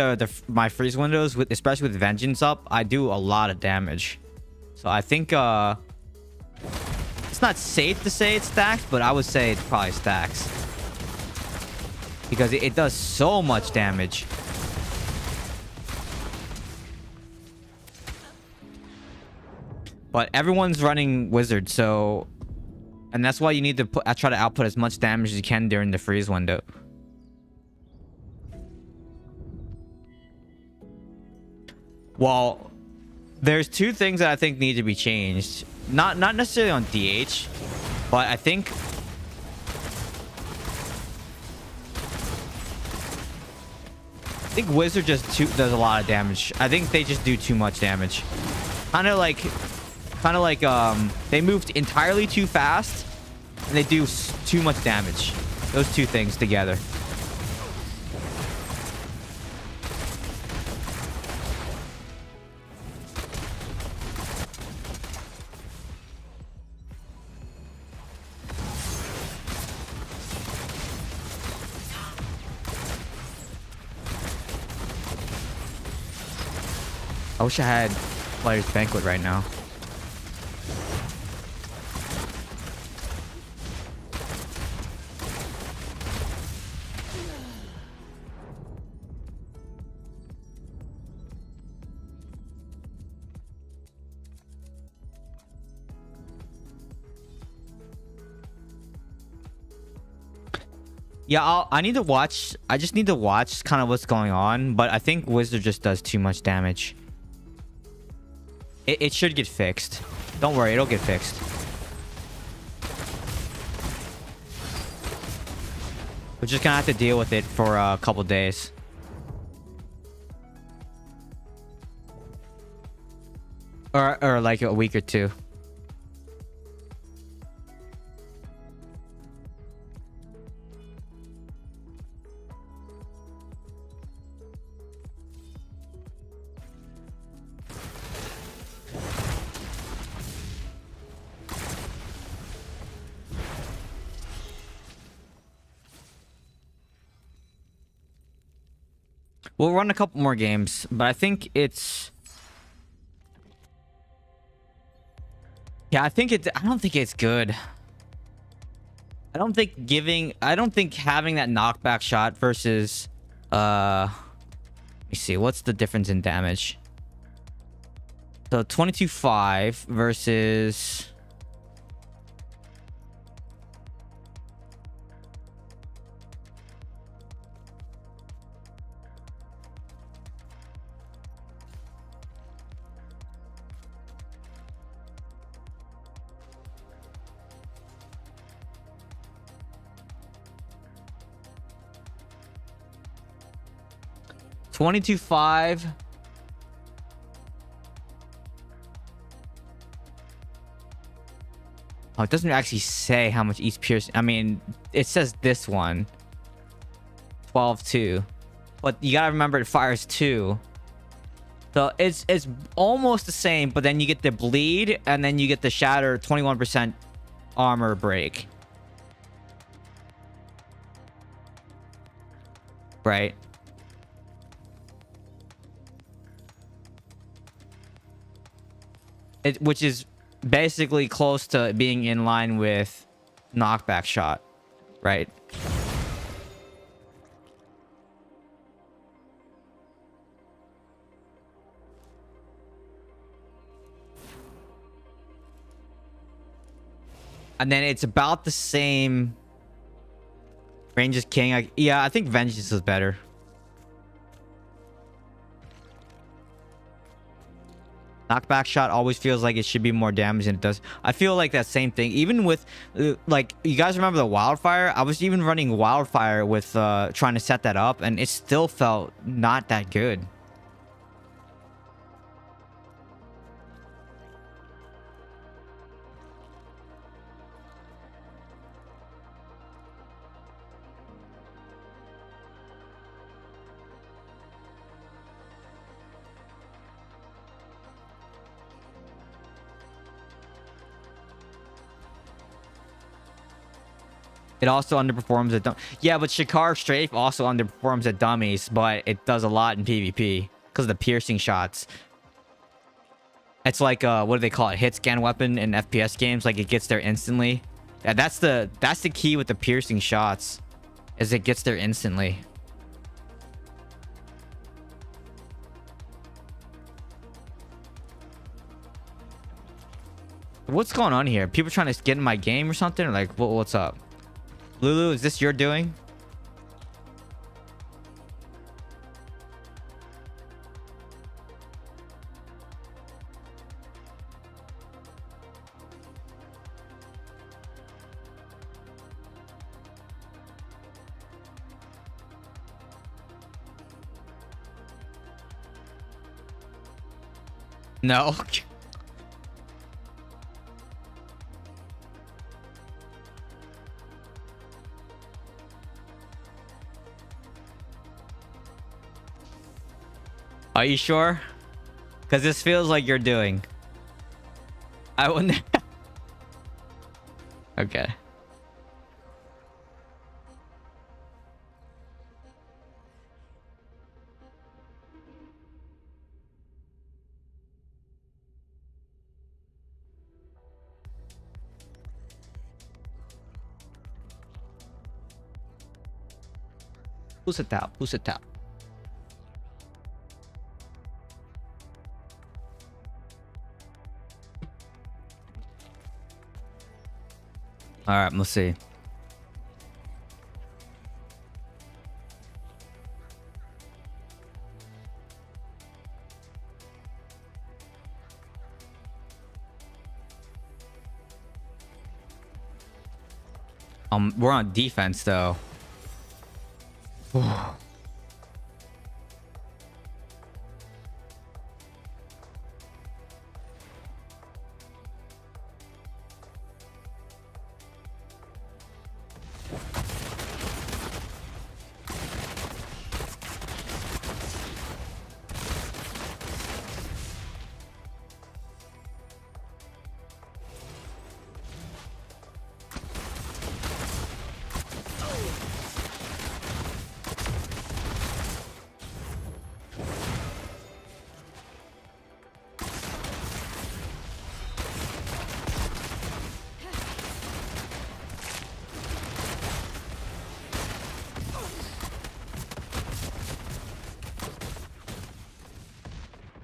my freeze windows, especially with Vengeance up, I do a lot of damage. So I think it's not safe to say it's stacked, but I would say it's probably stacks because it does so much damage. But everyone's running wizard, so. And that's why you need to try to output as much damage as you can during the freeze window. Well, there's 2 things that I think need to be changed. Not necessarily on DH, but I think Wizard just does a lot of damage. I think they just do too much damage. Kind of like they moved entirely too fast and they do too much damage. Those 2 things together. I wish I had Player's Banquet right now. Yeah, I need to watch. I just need to watch kind of what's going on. But I think Wizard just does too much damage. It should get fixed. Don't worry, it'll get fixed. We're just gonna have to deal with it for a couple days. Or like a week or 2. We'll run a couple more games, but I think it's... Yeah, I think it's... I don't think it's good. I don't think having that knockback shot versus... Let me see. What's the difference in damage? So 22.5 versus... $22.5. Oh, it doesn't actually say how much each piercing. I mean, it says this one. 12.2. But you gotta remember it fires 2. So it's almost the same, but then you get the bleed and then you get the shatter 21% armor break. Right? Which is basically close to being in line with knockback shot, right? And then it's about the same. Range is king. Yeah, I think vengeance is better. Knockback shot always feels like it should be more damage than it does. I feel like that same thing. Even with, like, you guys remember the wildfire? I was even running wildfire with trying to set that up, and it still felt not that good. It also underperforms at yeah, but Shakar Strafe also underperforms at dummies, but it does a lot in PvP because of the piercing shots. It's like what do they call it? Hit scan weapon in FPS games. Like it gets there instantly. Yeah, that's the key with the piercing shots, is it gets there instantly. What's going on here? People trying to get in my game or something? Or like, what's up? Lulu, is this your doing? No. Are you sure? Because this feels like you're doing. I wouldn't. Okay. Push it out. Push it out. All right, let's see. We're on defense though.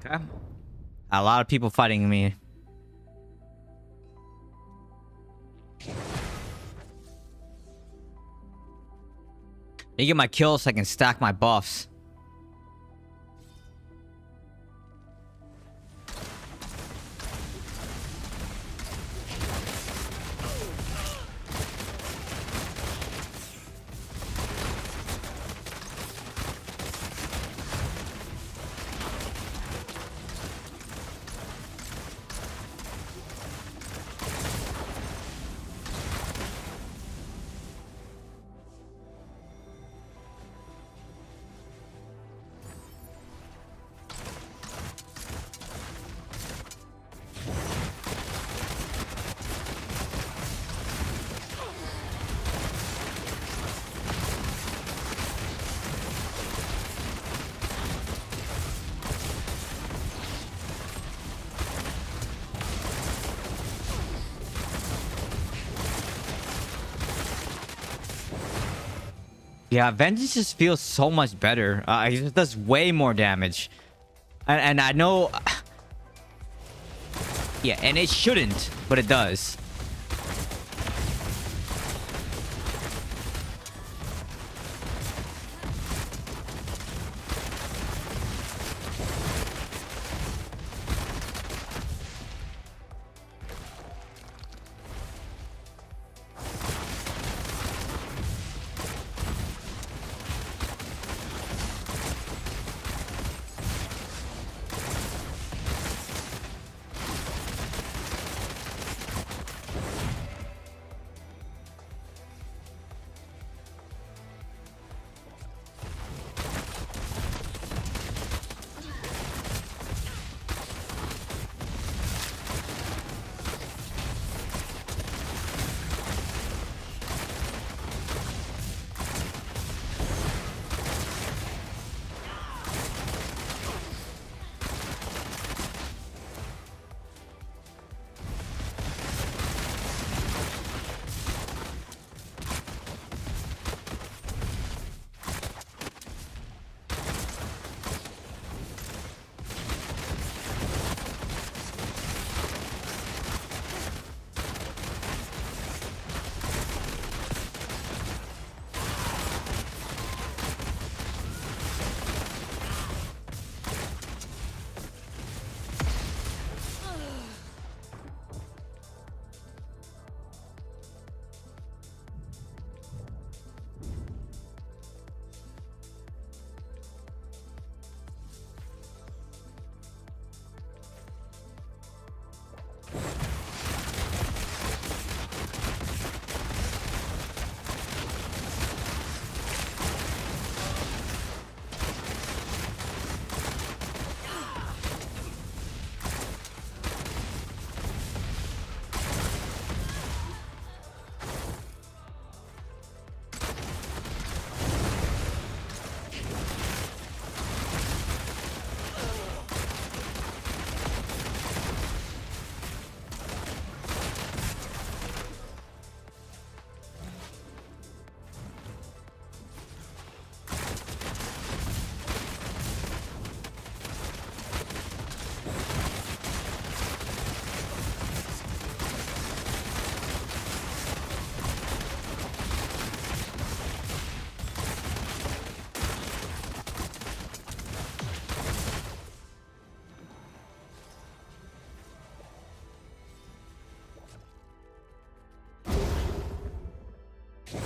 Okay. A lot of people fighting me. I get my kills so I can stack my buffs. Yeah, Vengeance just feels so much better. It just does way more damage. And I know... Yeah, and it shouldn't, but it does.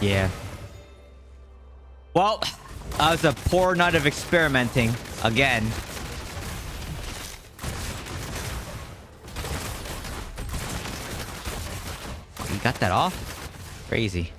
Yeah. Well, that was a poor night of experimenting again. You got that off? Crazy.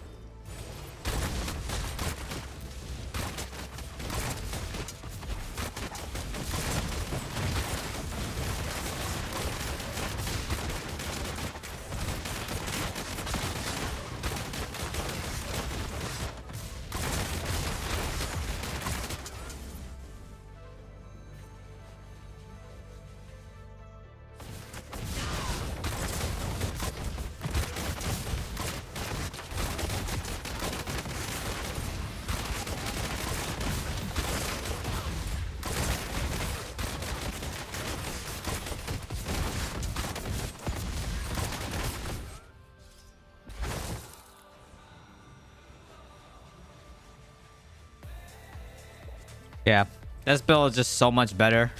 Yeah, this build is just so much better.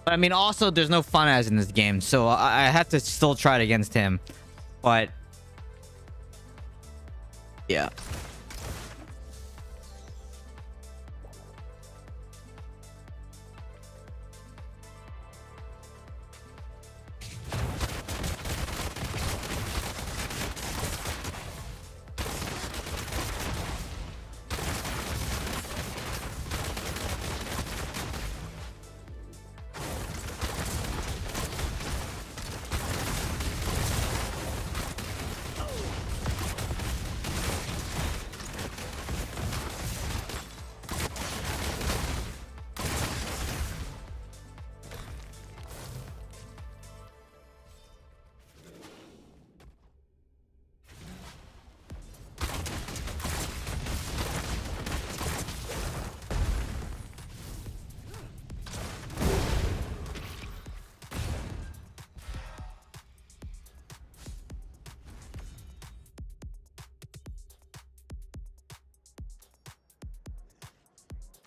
But I mean, also, there's no fun as in this game, so I have to still try it against him. But yeah.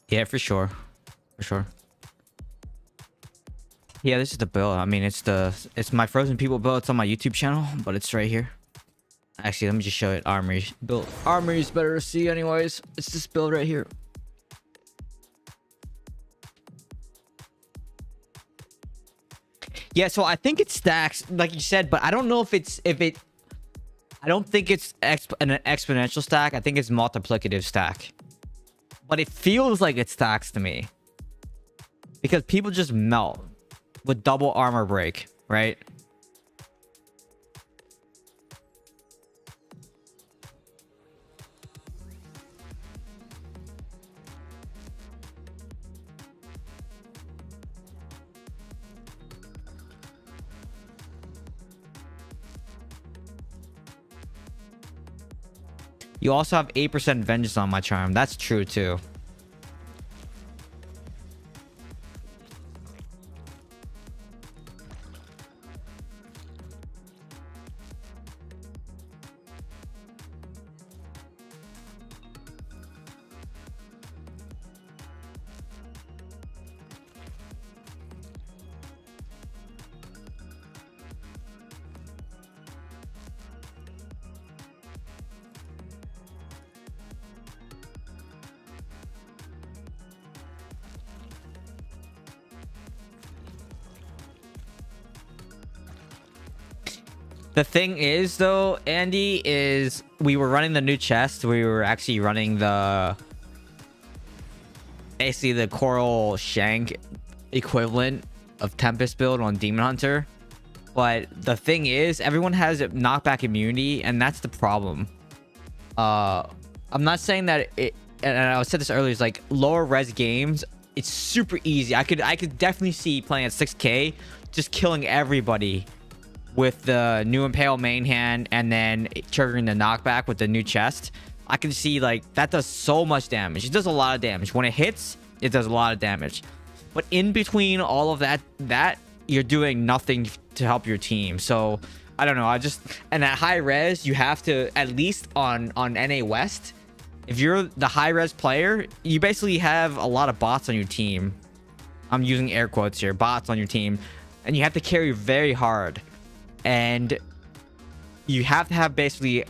Yeah, for sure. For sure. Yeah, this is the build. I mean, it's my Frozen People build. It's on my YouTube channel, but it's right here. Actually, let me just show it. Armory build. Armory is better to see anyways. It's this build right here. Yeah, so I think it stacks, like you said, but I don't know if I don't think it's an exponential stack. I think it's multiplicative stack. But it feels like it stacks to me. Because people just melt with double armor break, right? You also have 8% vengeance on my charm. That's true too. The thing is, though, Andy, is we were running the new chest. We were actually running basically the Coral Shank equivalent of Tempest build on Demon Hunter. But the thing is, everyone has knockback immunity, and that's the problem. I'm not saying that it, and I said this earlier, is like lower res games, it's super easy. I could definitely see playing at 6K, just killing everybody with the new Impale main hand and then triggering the knockback with the new chest. I can see like that does so much damage. It does a lot of damage. When it hits, it does a lot of damage. But in between all of that you're doing nothing to help your team. So I don't know. And at high res, you have to, at least on NA West, if you're the high res player, you basically have a lot of bots on your team. I'm using air quotes here, bots on your team, and you have to carry very hard. And you have to have basically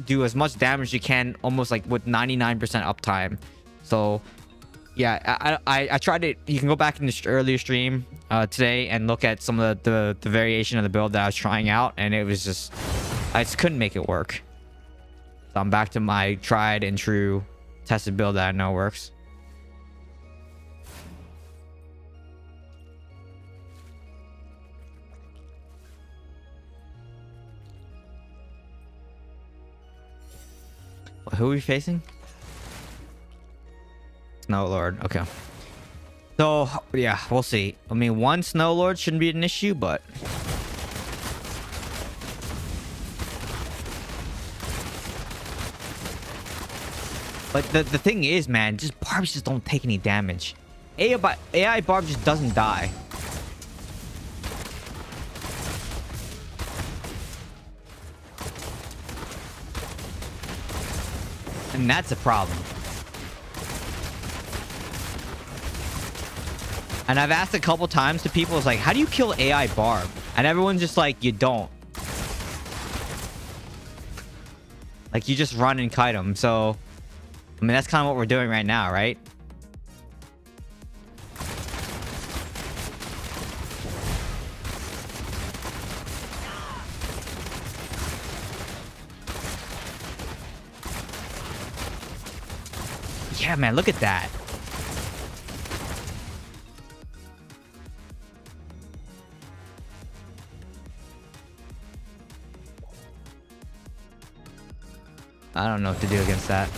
do as much damage you can, almost like with 99% uptime. So yeah, I tried it. You can go back in the earlier stream today and look at some of the variation of the build that I was trying out, and it was just, I just couldn't make it work. So I'm back to my tried and true tested build that I know works. Who are we facing? Snow Lord. Okay. So yeah, we'll see. I mean, one Snow Lord shouldn't be an issue, but the thing is, man, just barbs just don't take any damage. AI barb just doesn't die. And that's a problem. And I've asked a couple times to people, it's like, how do you kill AI Barb? And everyone's just like, you don't. Like, you just run and kite them. So, I mean, that's kind of what we're doing right now, right? Yeah, man, look at that. I don't know what to do against that.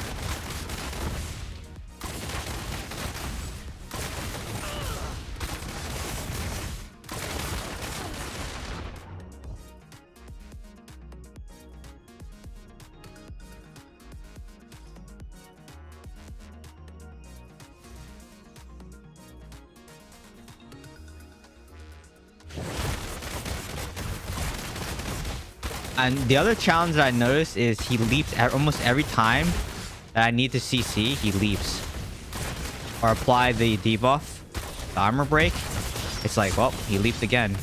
And the other challenge that I noticed is he leaps almost every time that I need to CC, he leaps. Or apply the debuff, the armor break. It's like, well, he leaped again.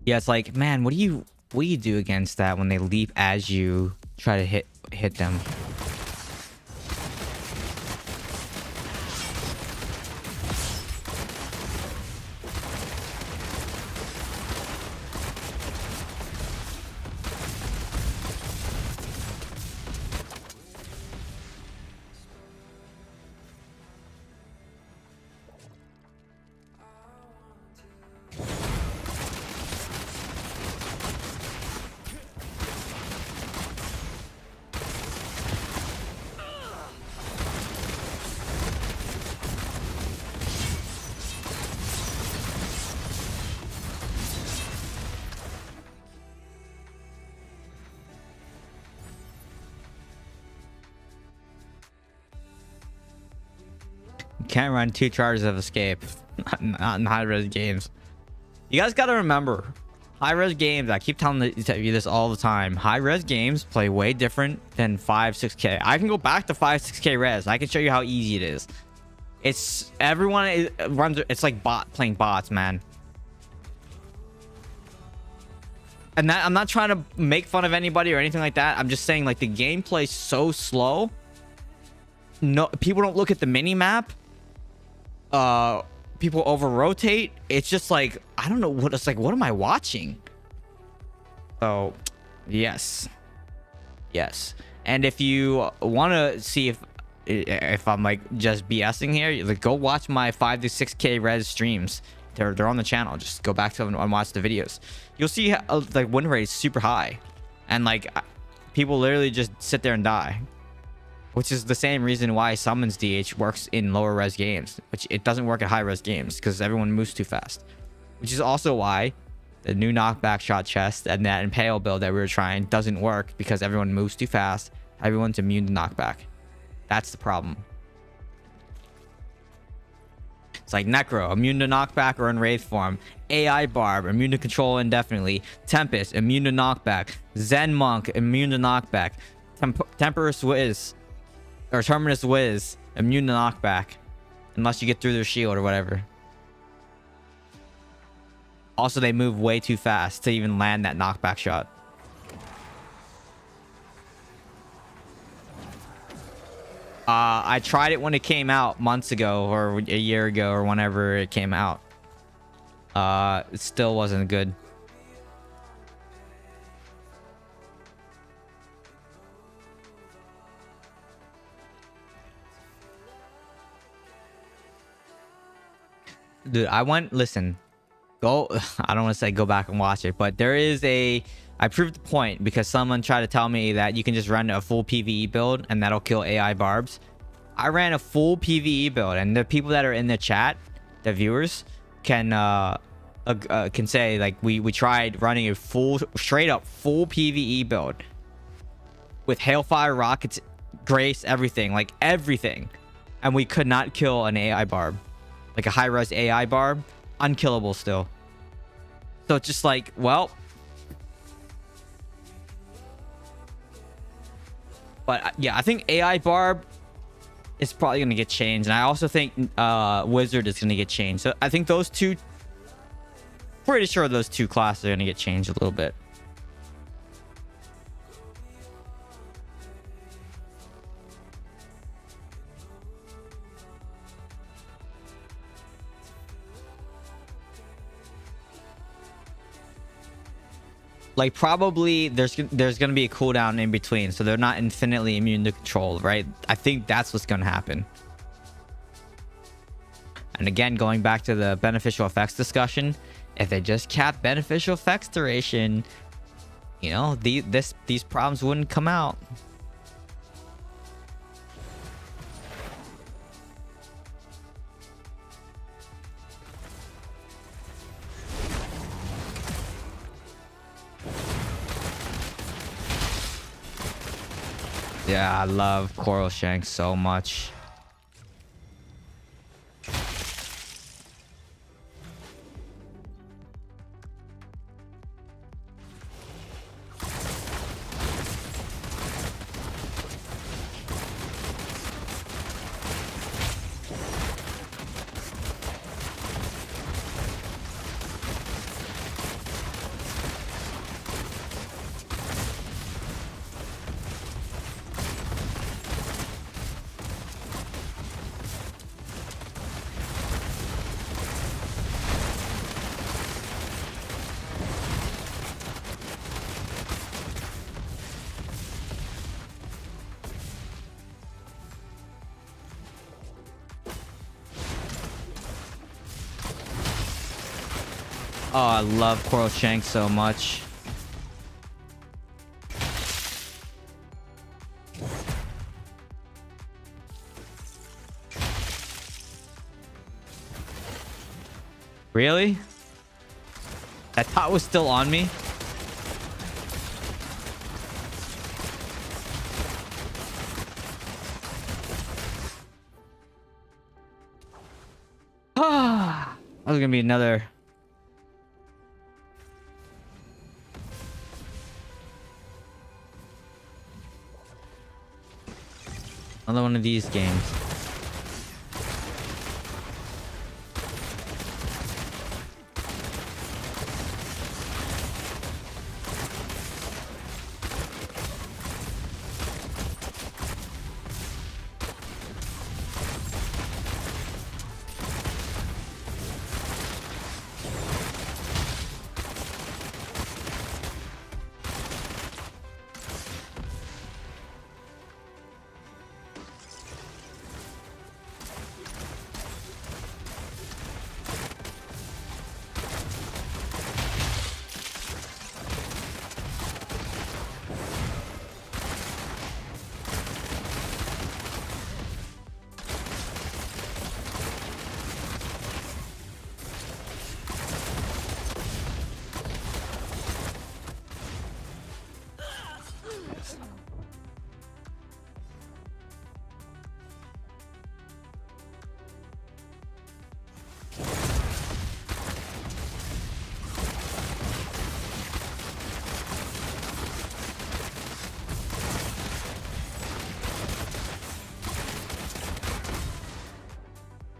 Yeah, it's like, man, what do you do against that when they leap as you try to hit them? Can't run 2 charges of escape. Not in high-res games. You guys gotta remember, high-res games, I keep telling you this all the time, high-res games play way different than 5-6K. I can go back to 5-6K res. I can show you how easy it is. It's everyone runs, it's like playing bots, man. And that, I'm not trying to make fun of anybody or anything like that. I'm just saying, like, the gameplay's so slow. No, people don't look at the mini map. People over rotate. It's just like, I don't know what it's like. What am I watching? So, yes, and if you want to see if I'm like just BSing here, like, go watch my 5-6K res streams. They're on the channel. Just go back to them and watch the videos. You'll see how, like, win rate is super high, and like people literally just sit there and die. Which is the same reason why Summons DH works in lower res games, which it doesn't work at high res games because everyone moves too fast. Which is also why the new knockback shot chest and that Impale build that we were trying doesn't work, because everyone moves too fast. Everyone's immune to knockback. That's the problem. It's like Necro, immune to knockback or in Wraith form. AI Barb, immune to control indefinitely. Tempest, immune to knockback. Zen Monk, immune to knockback. Temperous Wiz, or Terminus Wiz, immune to knockback. Unless you get through their shield or whatever. Also, they move way too fast to even land that knockback shot. I tried it when it came out months ago or a year ago or whenever it came out. It still wasn't good. Dude, listen, go, I don't want to say go back and watch it, but there is I proved the point because someone tried to tell me that you can just run a full PvE build and that'll kill AI barbs. I ran a full PvE build, and the people that are in the chat, the viewers, can say like we tried running a straight up full PvE build with Hailfire, rockets, Grace, everything, like everything, and we could not kill an AI barb, like a high-res AI barb, unkillable still. So it's just like, well, but yeah, I think AI barb is probably going to get changed, and I also think Wizard is going to get changed. So I think those two, pretty sure those two classes are going to get changed a little bit. Like, probably there's gonna be a cooldown in between, so they're not infinitely immune to control, right? I think that's what's gonna happen. And again, going back to the beneficial effects discussion, if they just cap beneficial effects duration, you know, these problems wouldn't come out. Yeah, I love Coral Shank so much. Oh, I love Coral Shank so much. Really? That thought was still on me? Ah, that was gonna be another. Another one of these games.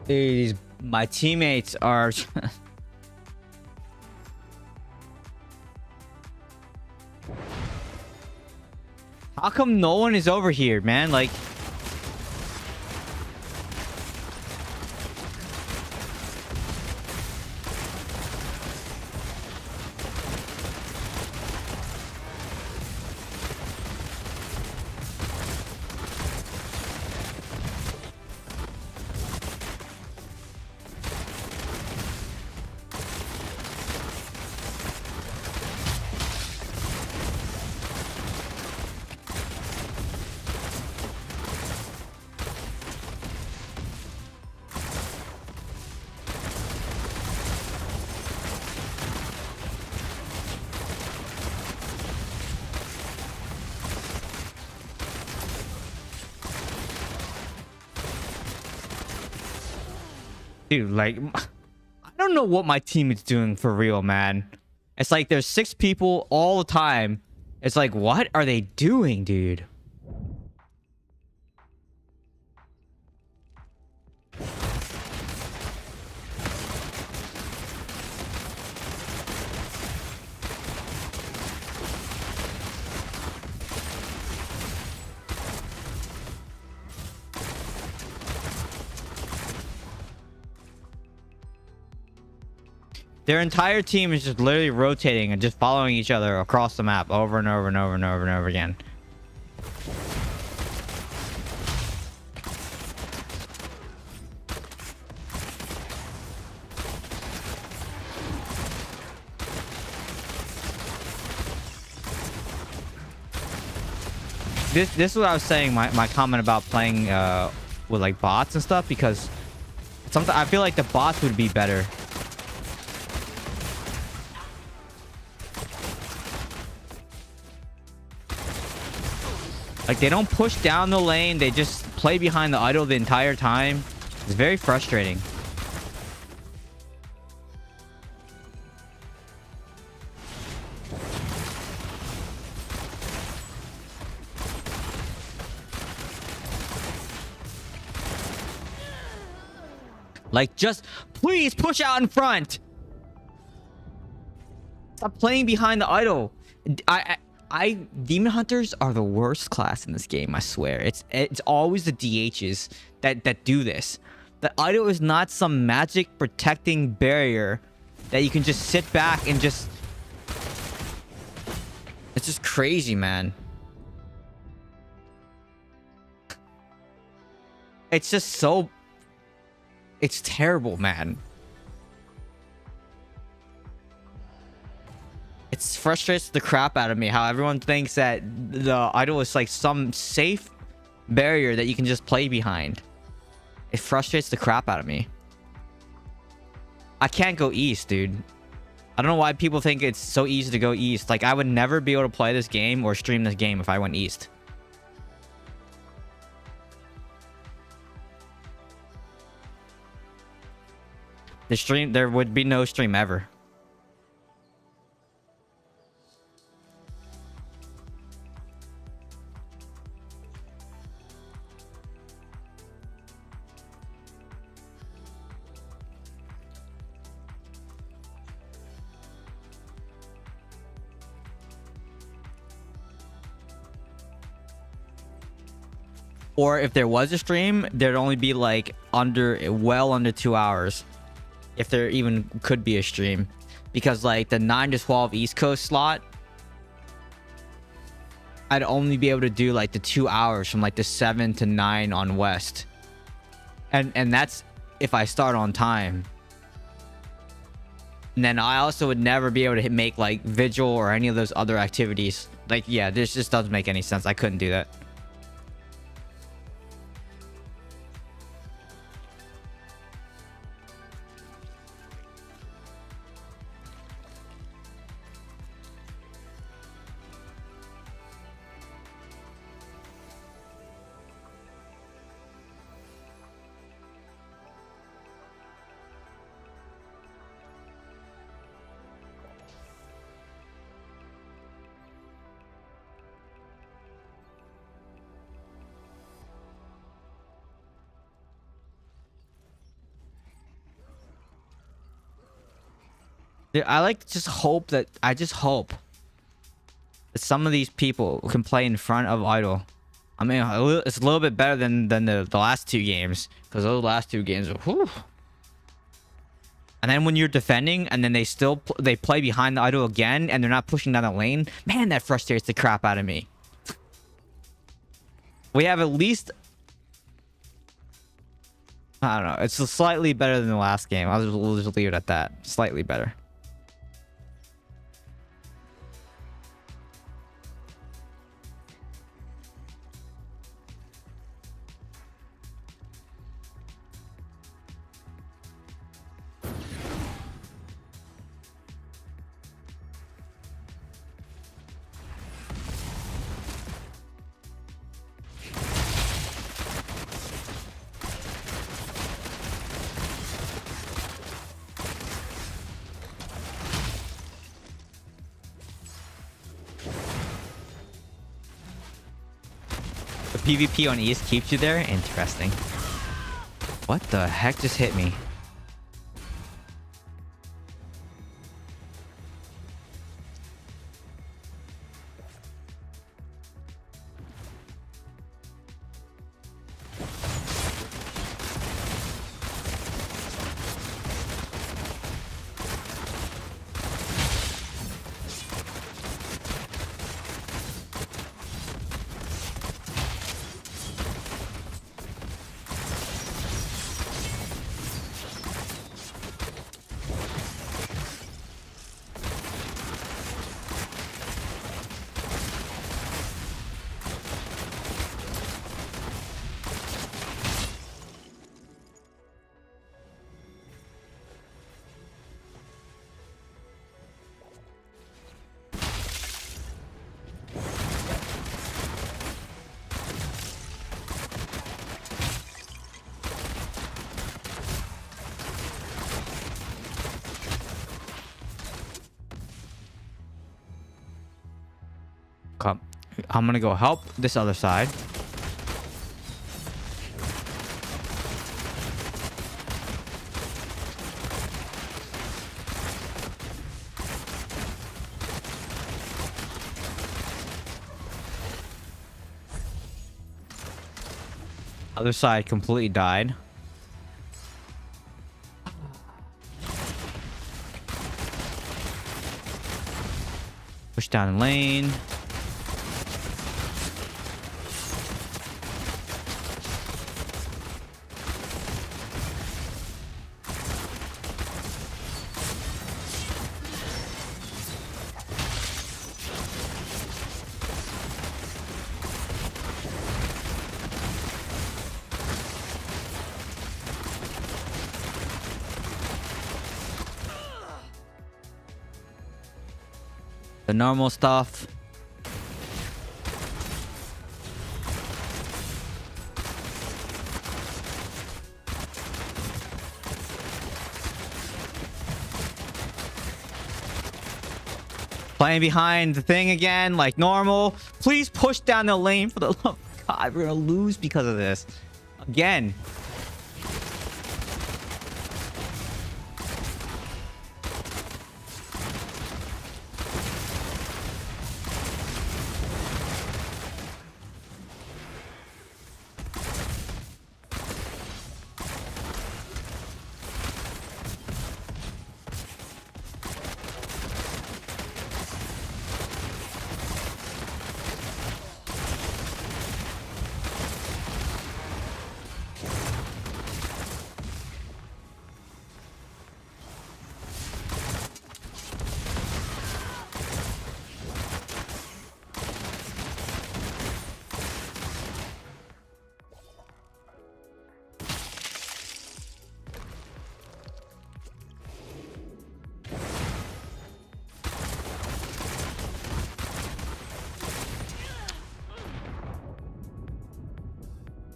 Dude, my teammates are how come no one is over here, man? Like, Dude, like, I don't know what my team is doing for real, man. It's like there's 6 people all the time. It's like, what are they doing, dude? Their entire team is just literally rotating and just following each other across the map over and over and over and over and over again. This is what I was saying, my comment about playing with like bots and stuff, because sometimes I feel like the bots would be better. Like, they don't push down the lane, they just play behind the idol the entire time. It's very frustrating. Like, just please push out in front. Stop playing behind the idol. Demon Hunters are the worst class in this game, I swear. It's always the DHs that do this. The idol is not some magic protecting barrier that you can just sit back and just... It's just crazy, man. It's just so... It's terrible, man. It frustrates the crap out of me how everyone thinks that the idol is like some safe barrier that you can just play behind. It frustrates the crap out of me. I can't go east, dude. I don't know why people think it's so easy to go east. Like, I would never be able to play this game or stream this game if I went east. There would be no stream ever. Or if there was a stream, there'd only be like well under 2 hours. If there even could be a stream. Because like the 9 to 12 East Coast slot, I'd only be able to do like the 2 hours from like the 7 to 9 on West. And that's if I start on time. And then I also would never be able to make like Vigil or any of those other activities. Like, yeah, this just doesn't make any sense. I couldn't do that. Dude, I just hope that some of these people can play in front of idol. I mean, it's a little bit better than the last 2 games, because those last 2 games are whew. And then when you're defending and then they play behind the idol again and they're not pushing down the lane, man, that frustrates the crap out of me. We have at least, I don't know, it's slightly better than the last game. We'll just leave it at that. Slightly better. PvP on East keeps you there? Interesting. What the heck just hit me? Come. I'm gonna go help this other side. Other side completely died. Push down the lane. The normal stuff. Playing behind the thing again, like normal. Please push down the lane for the love of God. We're gonna lose because of this. Again.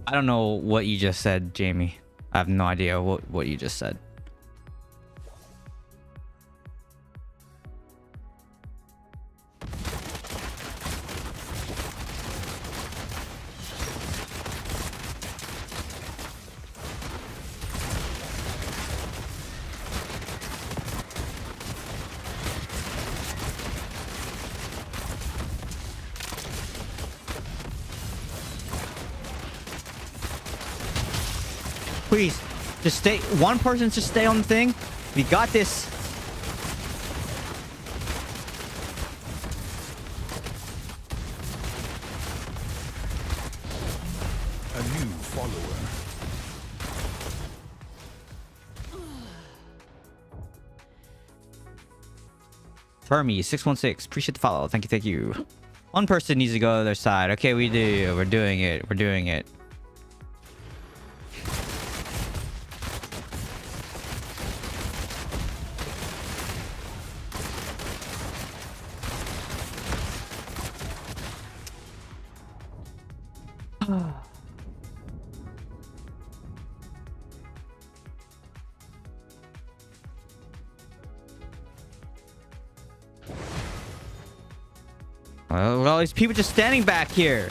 I don't know what you just said, Jamie. I have no idea what you just said. Please, just stay. One person just stay on the thing. We got this. A new follower. Fermi 616. Appreciate the follow. Thank you. Thank you. One person needs to go to their side. Okay, we do. We're doing it. We're doing it. Well, these people just standing back here.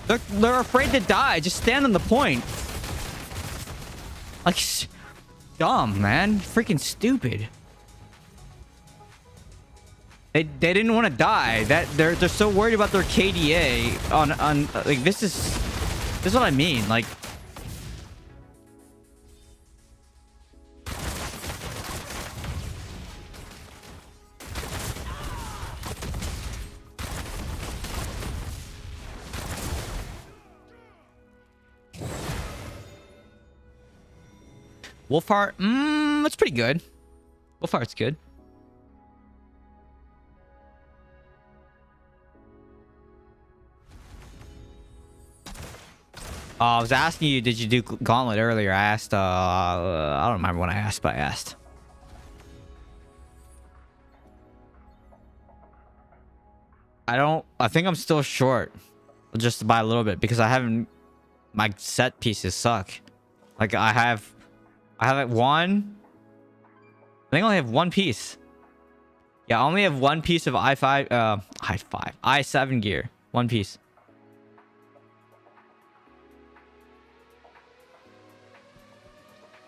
They're afraid to die. Just stand on the point. Like, dumb, man. Freaking stupid. They didn't want to die. That they're so worried about their KDA on like this is what I mean. Like, Wolfheart, that's pretty good. Wolfheart's good. I was asking you, did you do Gauntlet earlier? I asked, I don't remember when I asked, but I asked. I think I'm still short. Just by a little bit, because I haven't, my set pieces suck. Like, I have like one, I think I only have one piece. Yeah, I only have one piece of i7 gear. One piece.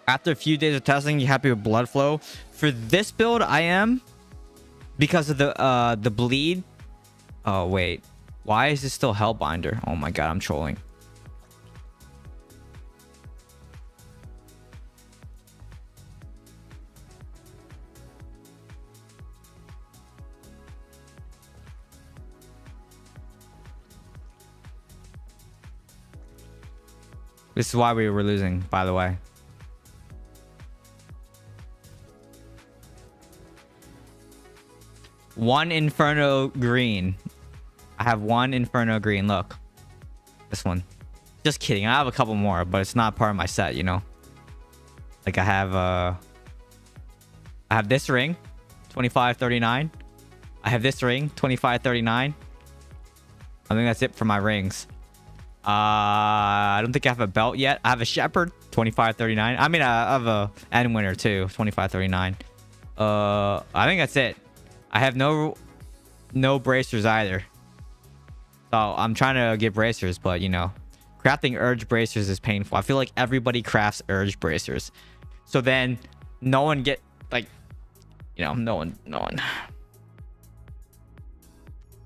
After a few days of testing, you happy with blood flow? For this build, I am. Because of the bleed. Oh, wait. Why is this still Hellbinder? Oh my god, I'm trolling. This is why we were losing, by the way. One Inferno green. I have one Inferno green. Look. This one. Just kidding. I have a couple more, but it's not part of my set, you know? Like, I have this ring. 2539. I have this ring. 2539. I think that's it for my rings. I don't think I have a belt yet. I have a Shepherd. 2539. I mean, I have a End Winner too. 2539. I think that's it. I have no bracers either. So I'm trying to get bracers, but you know, crafting urge bracers is painful. I feel like everybody crafts urge bracers. So then no one get, like, you know, no one.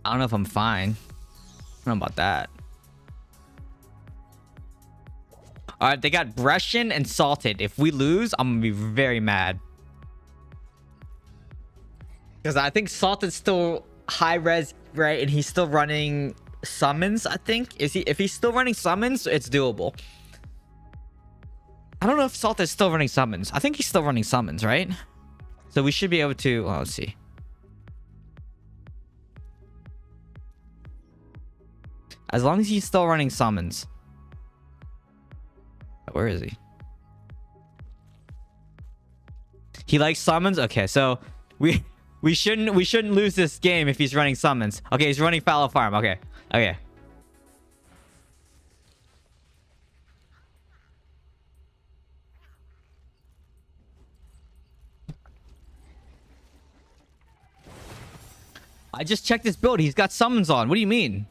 I don't know if I'm fine. I don't know about that. All right, they got Brescian and Salted. If we lose, I'm gonna be very mad. Because I think Salted's still high res, right? And he's still running summons, I think. Is he? If he's still running summons, it's doable. I don't know if Salted's still running summons. I think he's still running summons, right? So we should be able to... Oh, let's see. As long as he's still running summons. Where is he? He likes summons? Okay, so we shouldn't lose this game if he's running summons. Okay, he's running Fallow Farm. Okay. I just checked his build. He's got summons on. What do you mean?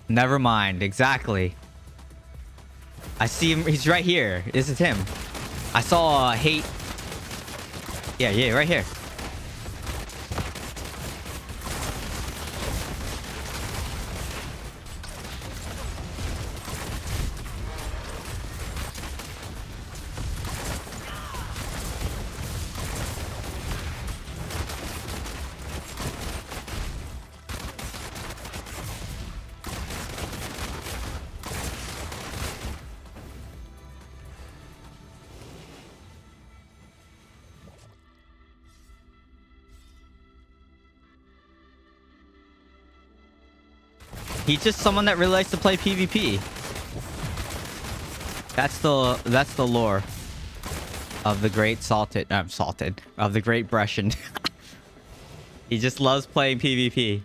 Never mind. Exactly. I see him. He's right here. This is him. I saw hate. Yeah, right here. He's just someone that really likes to play PvP. That's the lore of the great salted of the great Brescian. He just loves playing PvP.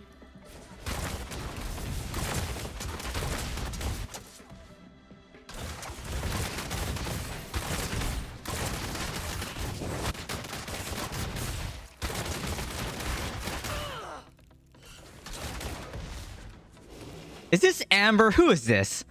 Is this Amber? Who is this?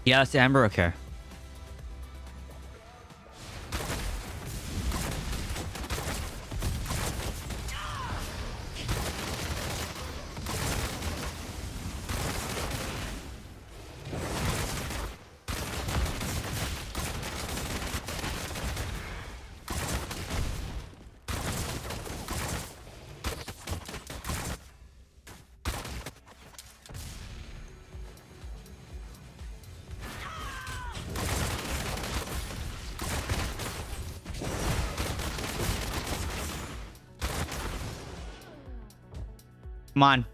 Yes, Amber. Okay. Come on.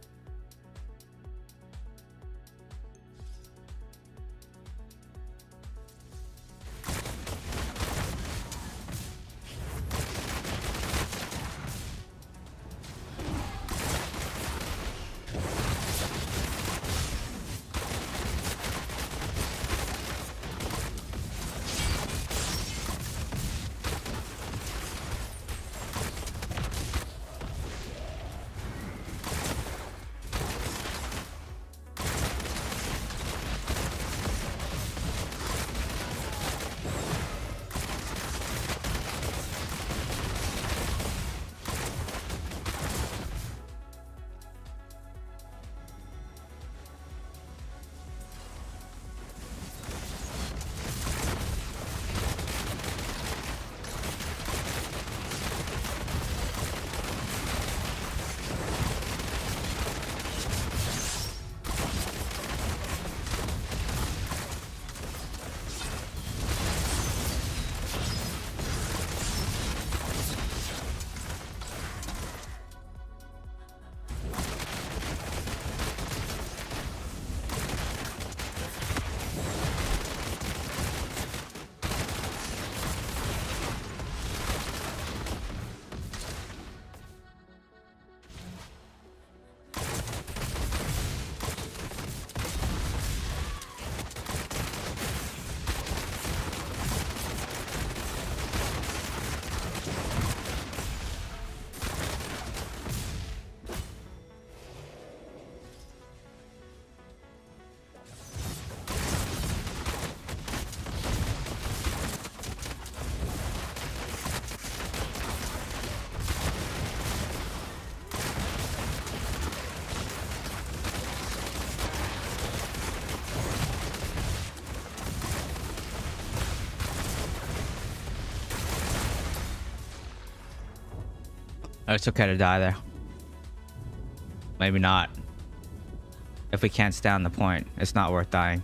Oh, it's okay to die there. Maybe not. If we can't stand the point, it's not worth dying.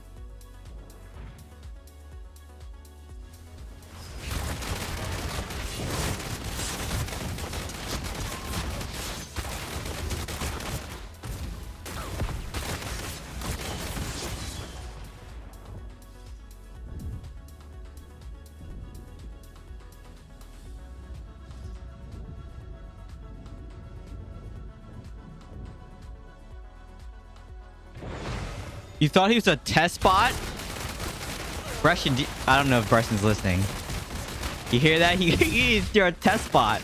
You thought he was a test bot? Brescian, I don't know if Brescian's listening. You hear that? He's your test spot.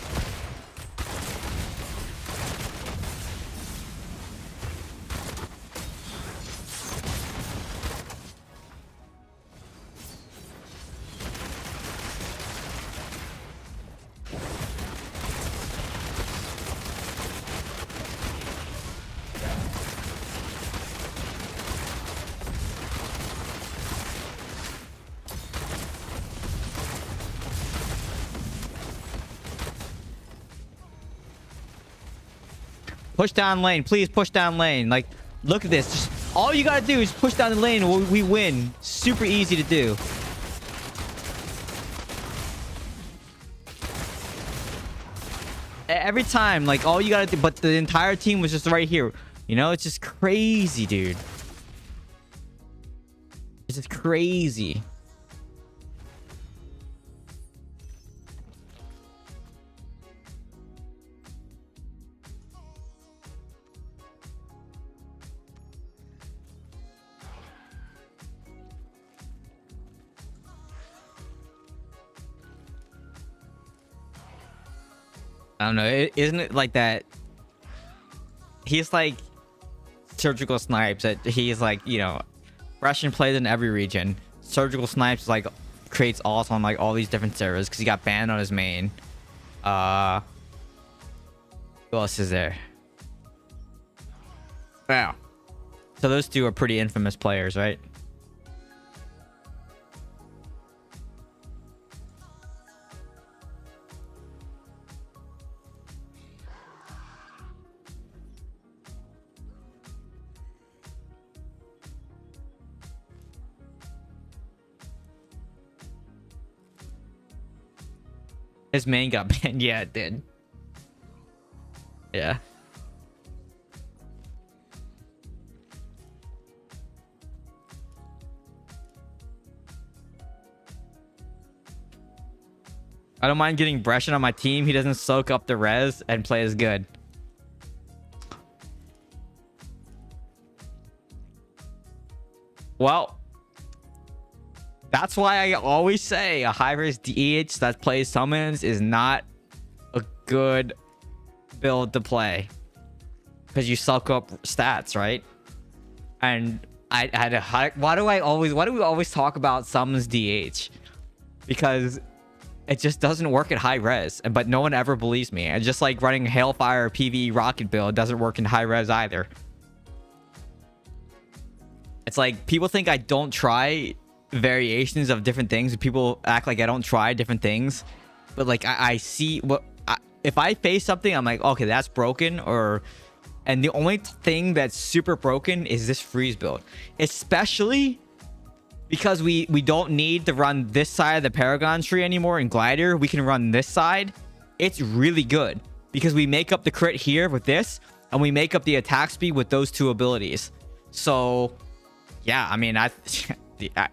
Push down lane. Please push down lane. Like, look at this. Just all you gotta do is push down the lane and we win. Super easy to do. Every time, like, all you gotta do, but the entire team was just right here. You know, it's just crazy, dude. It's just crazy. I don't know. Isn't it like that? He's like surgical snipes. That he's like, you know, Russian plays in every region. Surgical snipes like creates ults on like all these different servers because he got banned on his main. Who else is there? Wow. So those two are pretty infamous players, right? His main got banned. Yeah, it did. Yeah. I don't mind getting Brescian on my team. He doesn't soak up the res and play as good. Well, that's why I always say a high-risk DH that plays summons is not a good build to play. Because you suck up stats, right? And I had a high... Why do we always talk about summons DH? Because it just doesn't work at high res. But no one ever believes me. And just like running Hailfire PvE rocket build doesn't work in high res either. It's like people think I don't try variations of different things. People act like I don't try different things. But like I see what... if I face something, I'm like, okay, that's broken. And the only thing that's super broken is this freeze build. Especially because we don't need to run this side of the Paragon tree anymore in Glider. We can run this side. It's really good. Because we make up the crit here with this. And we make up the attack speed with those two abilities. So, yeah, I mean,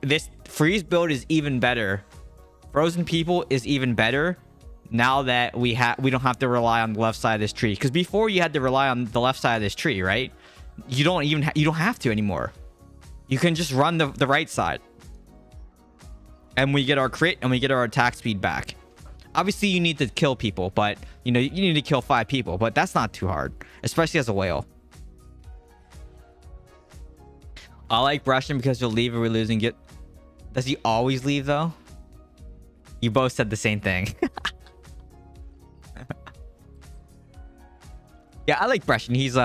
this freeze build is even better. Frozen People is even better. Now that we don't have to rely on the left side of this tree, because before you had to rely on the left side of this tree, right? You don't have to anymore. You can just run the right side, and we get our crit and we get our attack speed back. Obviously, you need to kill people, but you know you need to kill 5 people, but that's not too hard, especially as a whale. I like Brescian because he'll leave if we're losing. Does he always leave though? You both said the same thing. Yeah, I like Brescian. He's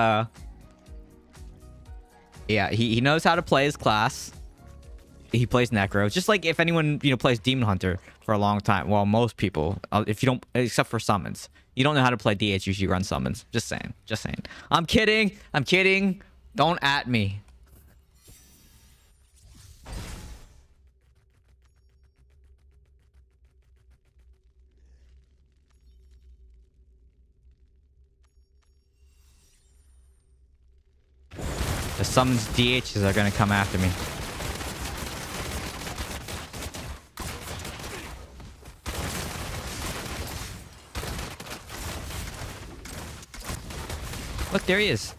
yeah, he knows how to play his class. He plays Necro. Just like if anyone, you know, plays Demon Hunter for a long time. Well, most people, if you don't, except for summons. You don't know how to play DH, you should run summons. Just saying. Just saying. I'm kidding. I'm kidding. Don't at me. The summons DHs are gonna come after me. Look, there he is.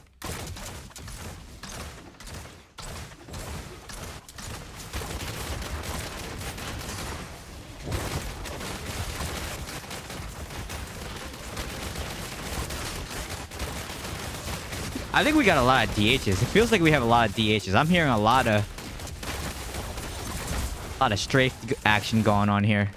I think we got a lot of DHs. It feels like we have a lot of DHs. I'm hearing a lot of strafe action going on here.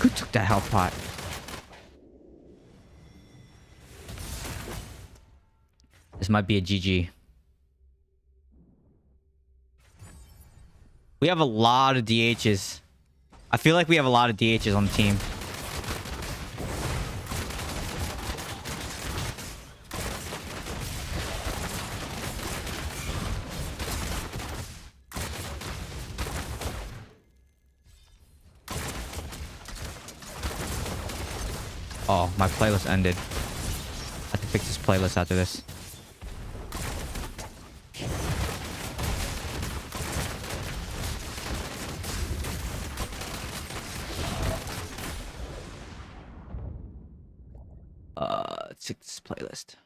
Who took that health pot? This might be a GG. We have a lot of DHs. I feel like we have a lot of DHs on the team. Oh, my playlist ended. I have to fix this playlist after this. Let's fix this playlist.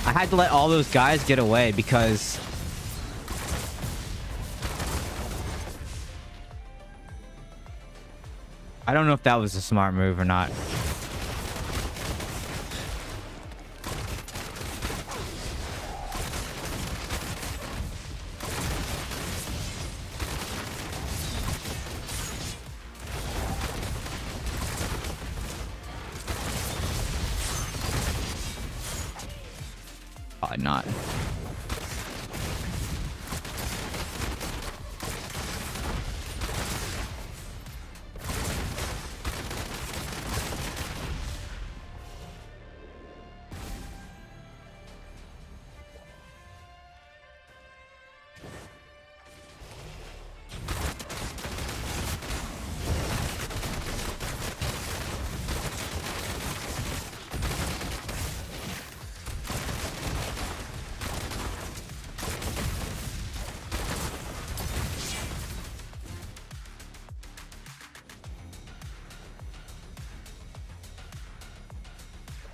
I had to let all those guys get away because I don't know if that was a smart move or not. Probably not.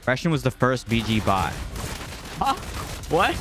Russian was the first BG bot. Huh? What?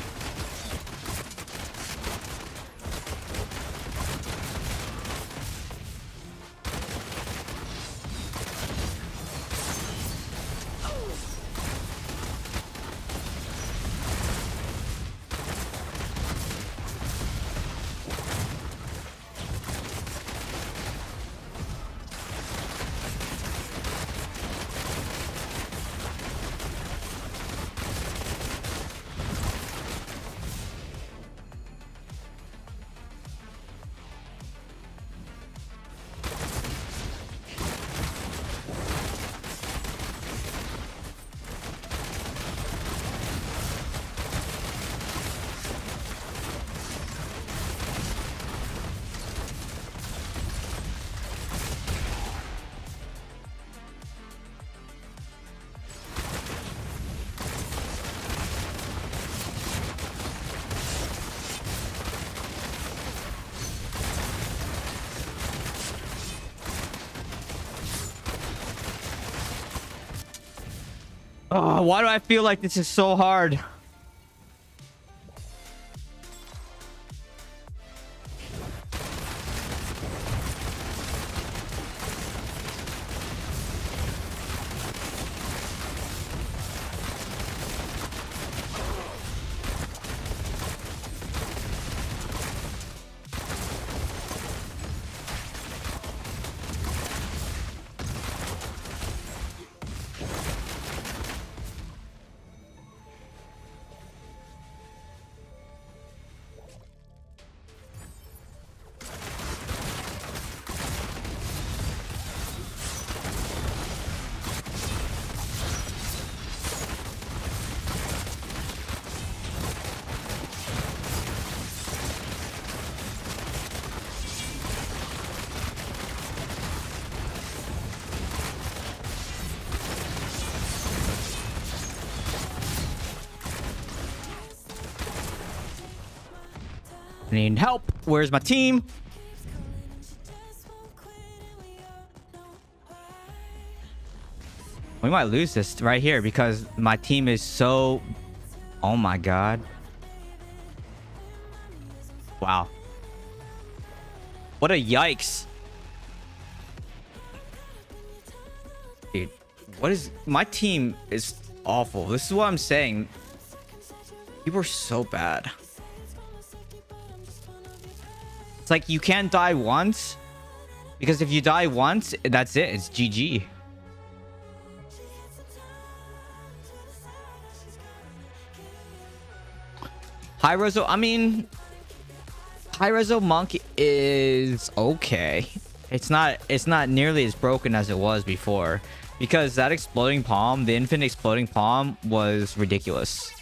Oh, why do I feel like this is so hard? need help. Where's my team? We might lose this right here because my team is so... Oh my god. Wow. What a yikes. Dude, what is... My team is awful. This is what I'm saying. You were so bad. It's like you can't die once. Because if you die once, that's it. It's GG. High Rezo, I mean, High Rezo Monk is okay. It's not nearly as broken as it was before, because that exploding palm, the infinite exploding palm, was ridiculous.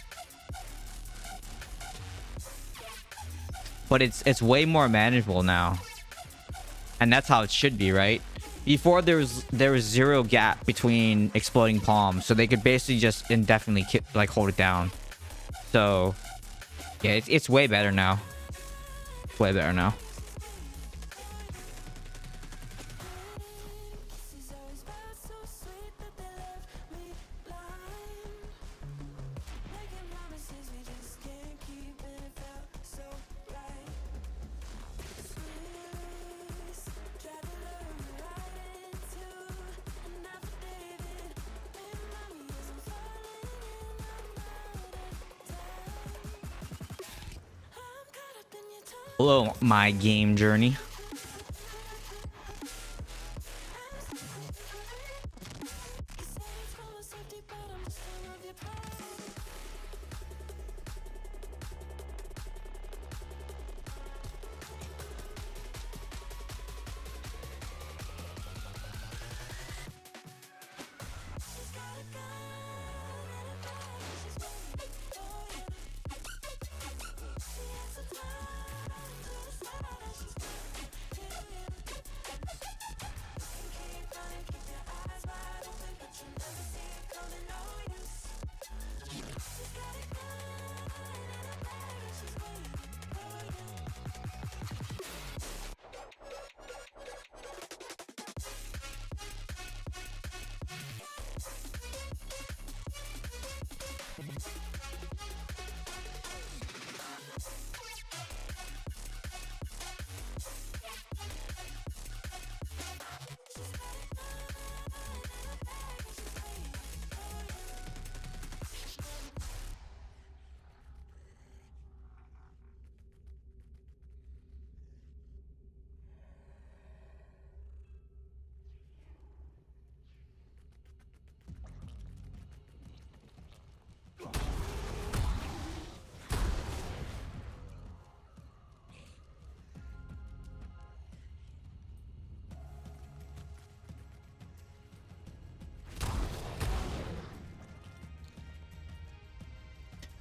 But it's way more manageable now, and that's how it should be, right? Before there was zero gap between exploding palms, so they could basically just indefinitely like hold it down. So. Yeah, it's way better now. Way better now. Hello, my game journey.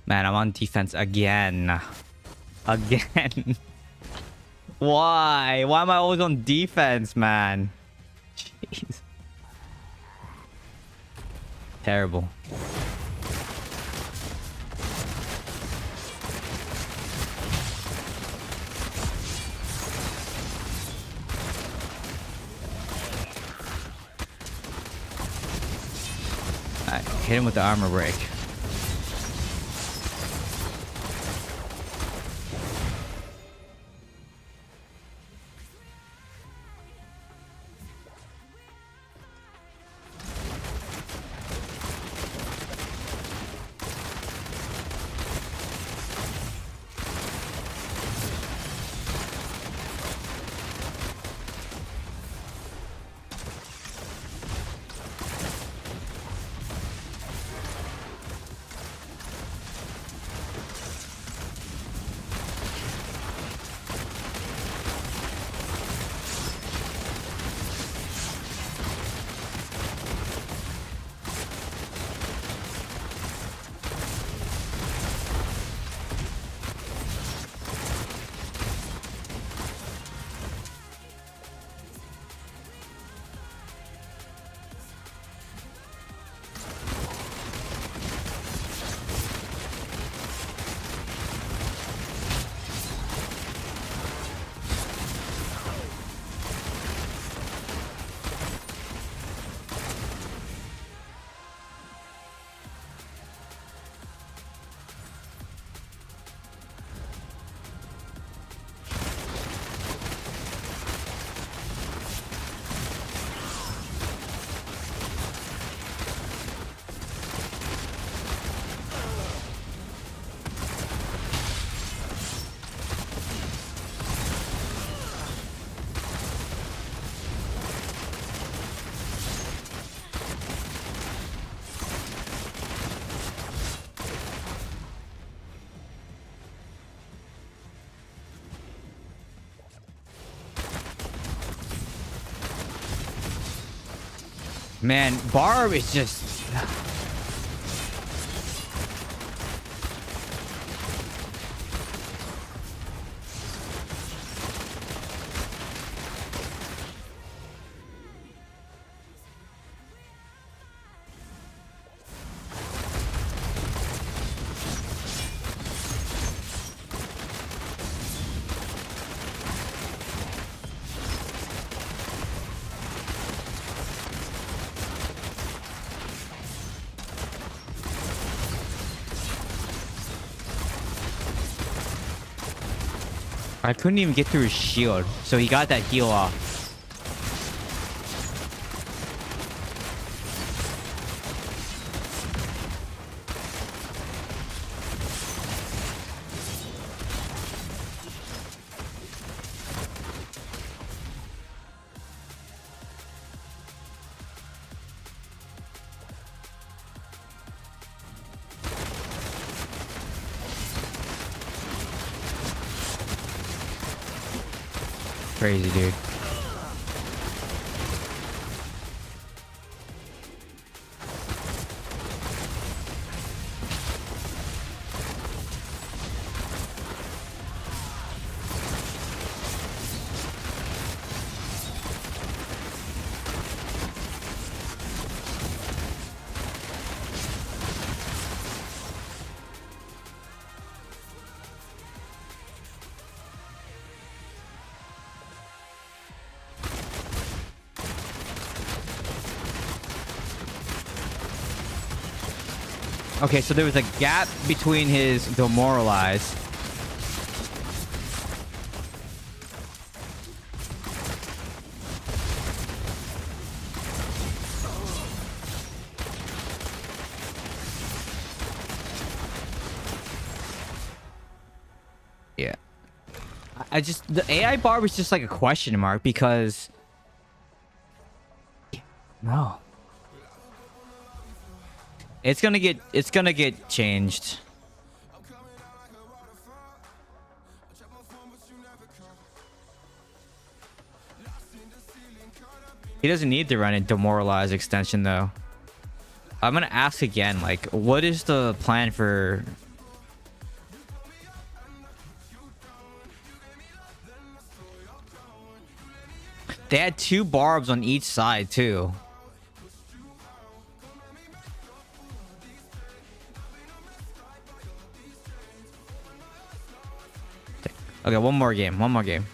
Man, I'm on defense again. Again. Why? Why am I always on defense, man? Jeez. Terrible. Alright, hit him with the armor break. Man, Barb is just... I couldn't even get through his shield, so he got that heal off. Crazy, dude. Okay, so there was a gap between his demoralize. Yeah. I just... The AI bar was just like a question mark because... No. It's gonna get changed. He doesn't need to run a demoralize extension though. I'm gonna ask again, like, what is the plan for... They had 2 barbs on each side too. Okay, one more game.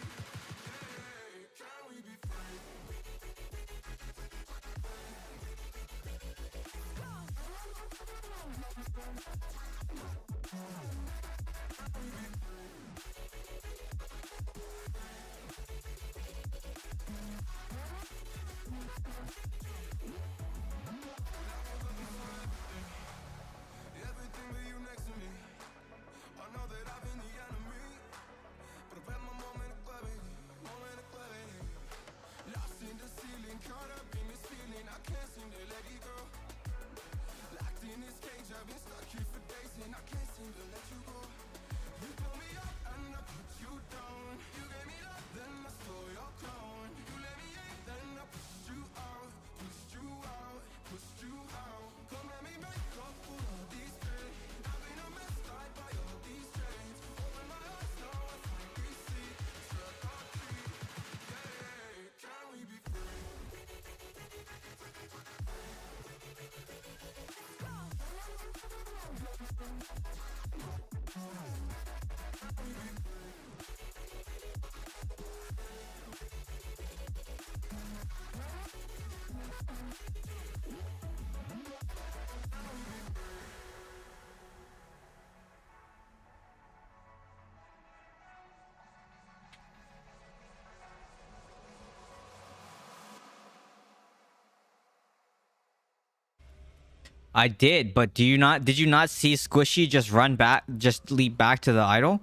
I did, but did you not see Squishy just run back, just leap back to the idol?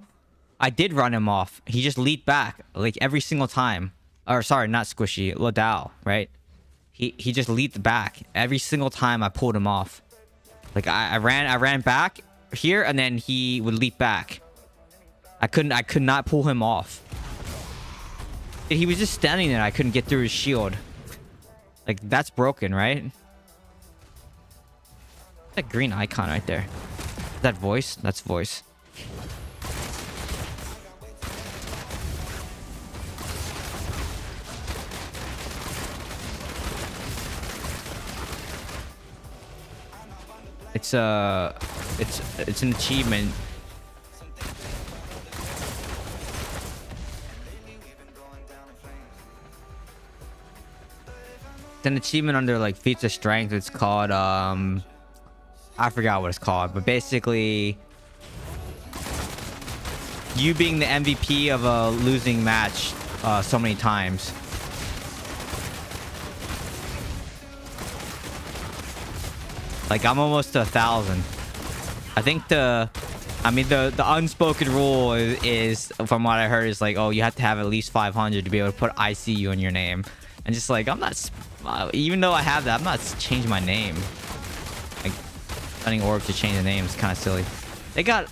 I did run him off. He just leaped back like every single time. Or sorry, not Squishy, Ladao, right? He just leaped back every single time I pulled him off. Like I ran back here and then he would leap back. I could not pull him off. He was just standing there. I couldn't get through his shield. Like, that's broken, right? That green icon right there. Is that voice? That's voice. It's an achievement. It's an achievement under like feats of strength. It's called I forgot what it's called, but basically you being the MVP of a losing match so many times. Like, I'm almost to 1,000. I think the unspoken rule is, from what I heard, is like, oh, you have to have at least 500 to be able to put ICU in your name. And just like, I'm not, even though I have that, I'm not changing my name. Like, spending orbs to change the name is kind of silly. They got...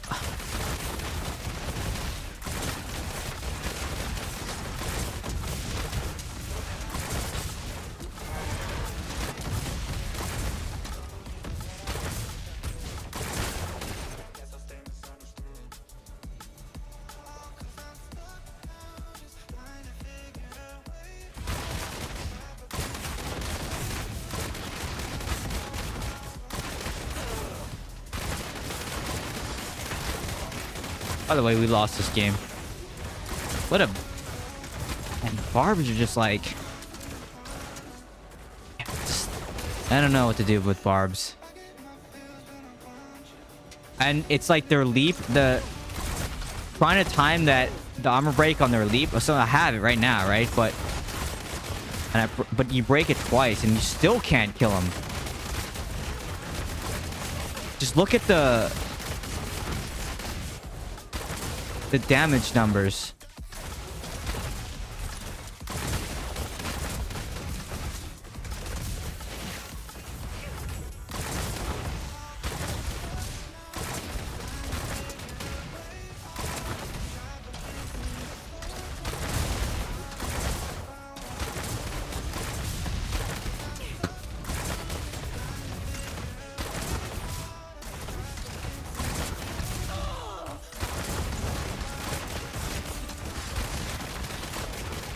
By the way, we lost this game. What a... And barbs are just like... I don't know what to do with barbs. And it's like their leap, trying to time the armor break on their leap. So I have it right now, right? But you break it twice and you still can't kill them. Just look at the damage numbers.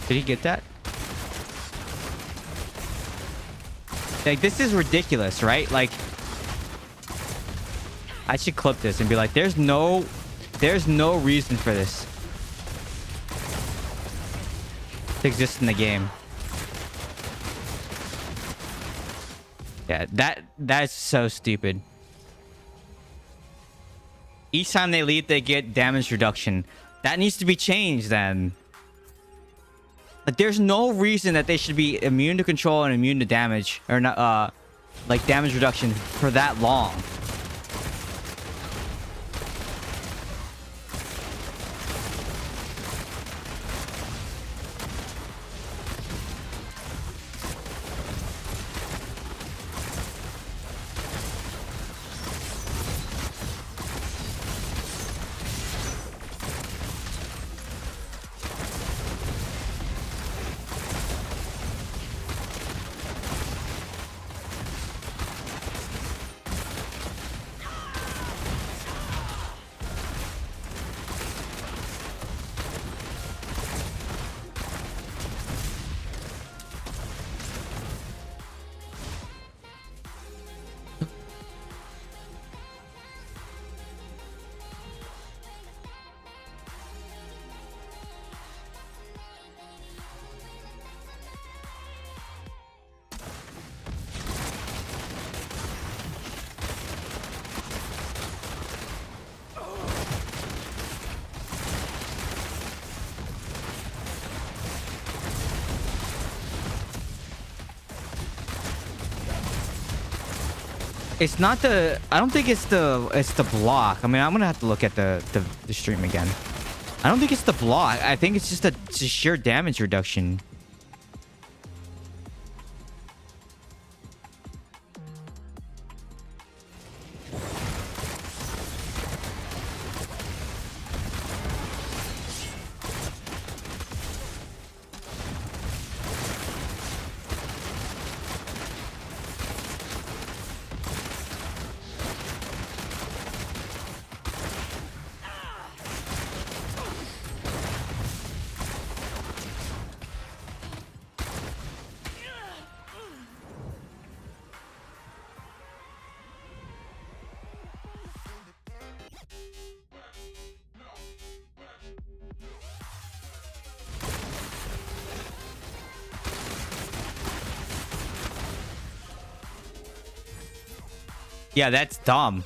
Did he get that? Like, this is ridiculous, right? Like, I should clip this and be like, there's no reason for this to exist in the game. Yeah, that's so stupid. Each time they leap, they get damage reduction. That needs to be changed then. Like, there's no reason that they should be immune to control and immune to damage, or not, like damage reduction for that long. It's not the... I don't think it's the block. I mean, I'm gonna have to look at the stream again. I don't think it's the block. I think it's just a sheer damage reduction. Yeah, that's dumb.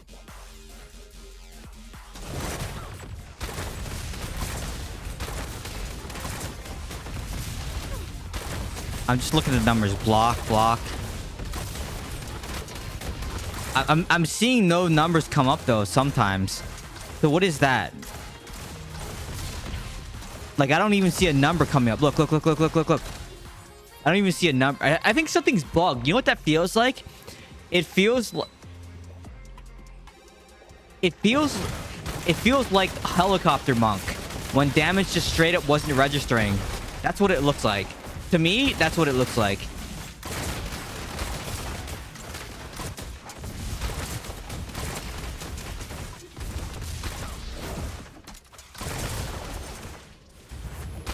I'm just looking at the numbers. Block, block. I'm seeing no numbers come up though sometimes. So what is that? Like I don't even see a number coming up. Look, look, look, look, look, look, look. I don't even see a number. I think something's bugged. You know what that feels like? It feels like it feels like Helicopter Monk when damage just straight up wasn't registering. That's what it looks like. To me, that's what it looks like.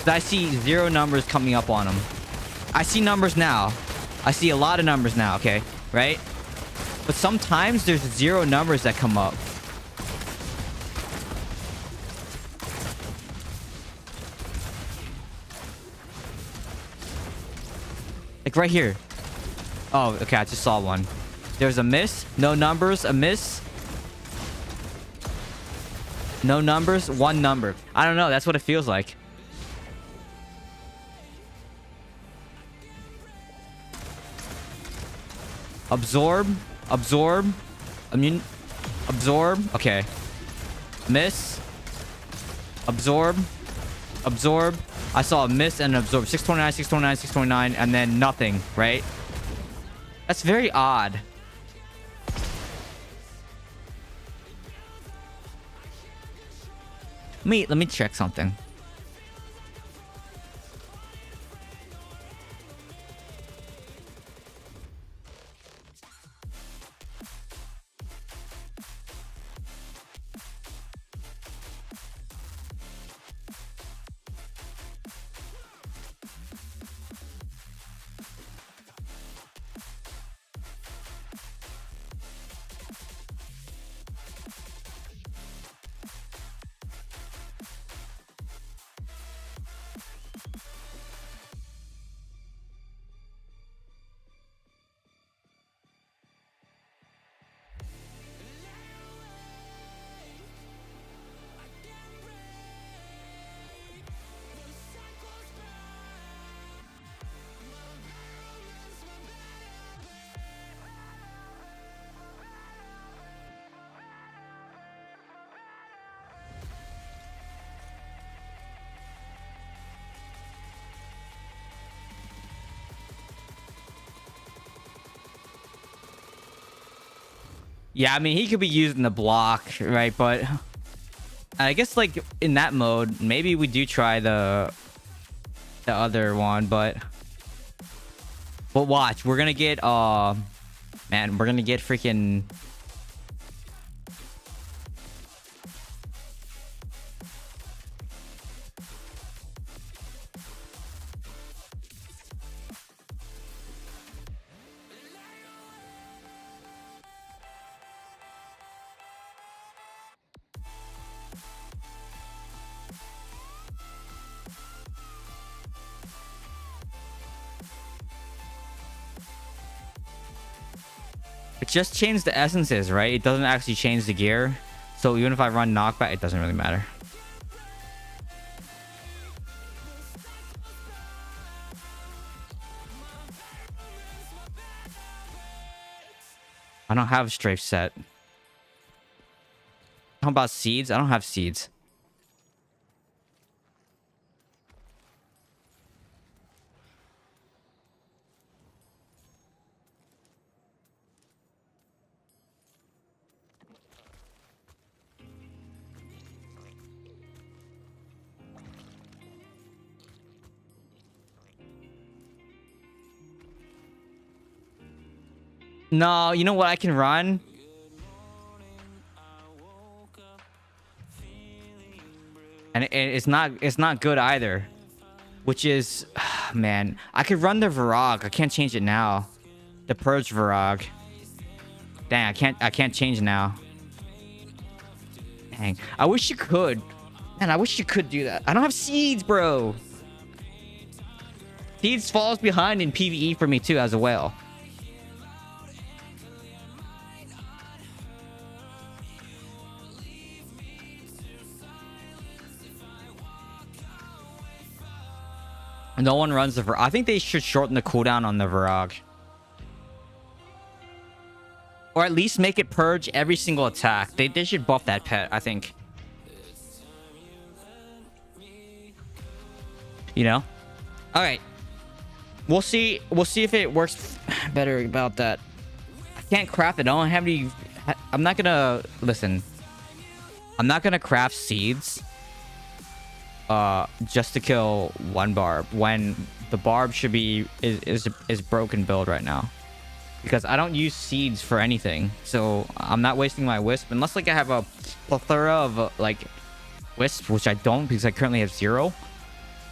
I see 0 numbers coming up on them. I see numbers now. I see a lot of numbers now, okay? Right? But sometimes there's 0 numbers that come up. Like right here. Oh, okay, I just saw one. There's a miss. No numbers. A miss. No numbers. 1 number. I don't know. That's what it feels like. Absorb. Absorb. Immune. Absorb. Okay. Miss. Absorb. Absorb. I saw a miss and an absorb. 629, 629, 629, and then nothing, right? That's very odd. Let me check something. Yeah, I mean, he could be using the block, right? But I guess, like, in that mode, maybe we do try the other one, but watch. We're gonna get, man, we're gonna get freaking... It just changed the essences, right? It doesn't actually change the gear. So even if I run knockback, it doesn't really matter. I don't have strafe set. How about seeds? I don't have seeds. No, you know what I can run? And it's not good either. Which is, man, I could run the Varag. I can't change it now. The Purge Varag. Dang, I can't change now. Dang, I wish you could. Man, I wish you could do that. I don't have seeds, bro. Seeds falls behind in PvE for me too as well. No one runs the I think they should shorten the cooldown on the Virag. Or at least make it purge every single attack. They should buff that pet, I think. You know? Alright. We'll see if it works better about that. I can't craft it. I don't have any... I'm not gonna... Listen. I'm not gonna craft seeds. Just to kill one barb. When the barb should be... Is broken build right now. Because I don't use seeds for anything. So I'm not wasting my wisp. Unless like I have a plethora of like wisps. Which I don't because I currently have 0.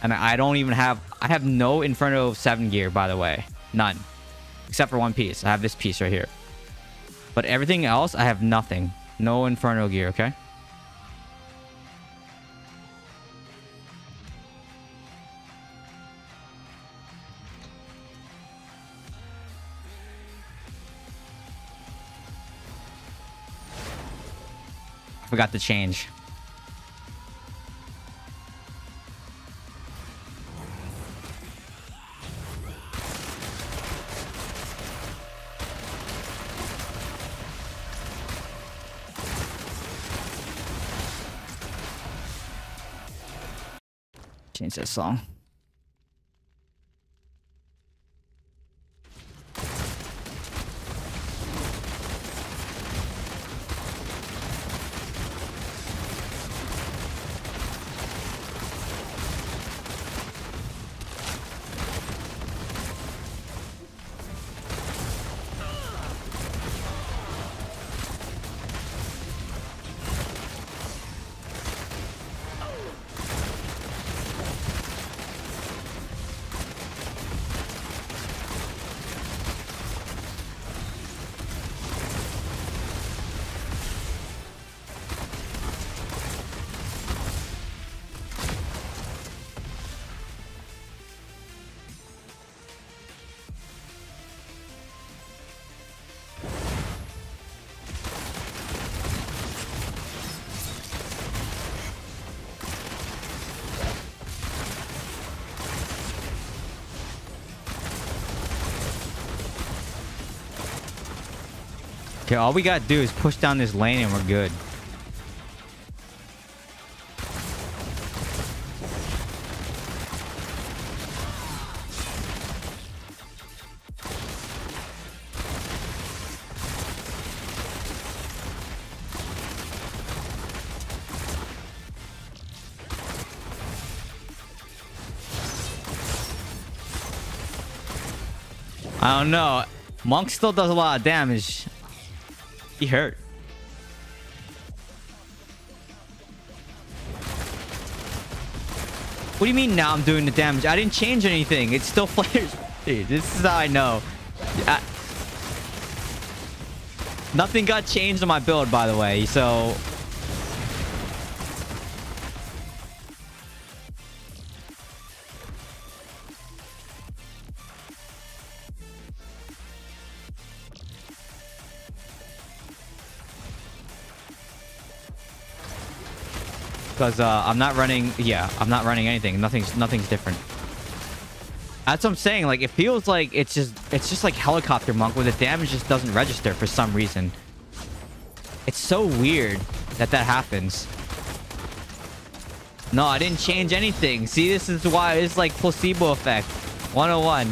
And I don't even have... I have no Inferno 7 gear, by the way. None. Except for one piece. I have this piece right here. But everything else, I have nothing. No Inferno gear, okay? I forgot to change. Change that song. Okay, all we gotta do is push down this lane and we're good. I don't know. Monk still does a lot of damage. He hurt. What do you mean now I'm doing the damage? I didn't change anything. It still flares. Dude, this is how I know. Nothing got changed on my build, by the way, so... Because I'm not running... Yeah, I'm not running anything. Nothing's different. That's what I'm saying. Like, it feels like it's just like Helicopter Monk where the damage just doesn't register for some reason. It's so weird that happens. No, I didn't change anything. See, this is why it's like placebo effect. 101.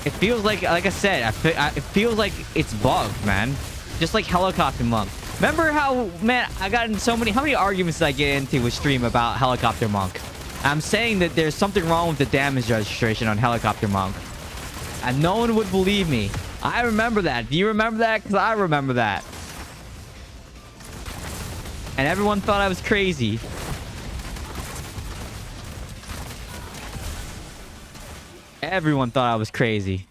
It feels like I said, it feels like it's bugged, man. Just like Helicopter Monk. Remember how, man, I got in so many... How many arguments did I get into with stream about Helicopter Monk? I'm saying that there's something wrong with the damage registration on Helicopter Monk. And no one would believe me. I remember that. Do you remember that? Because I remember that. And everyone thought I was crazy. Everyone thought I was crazy.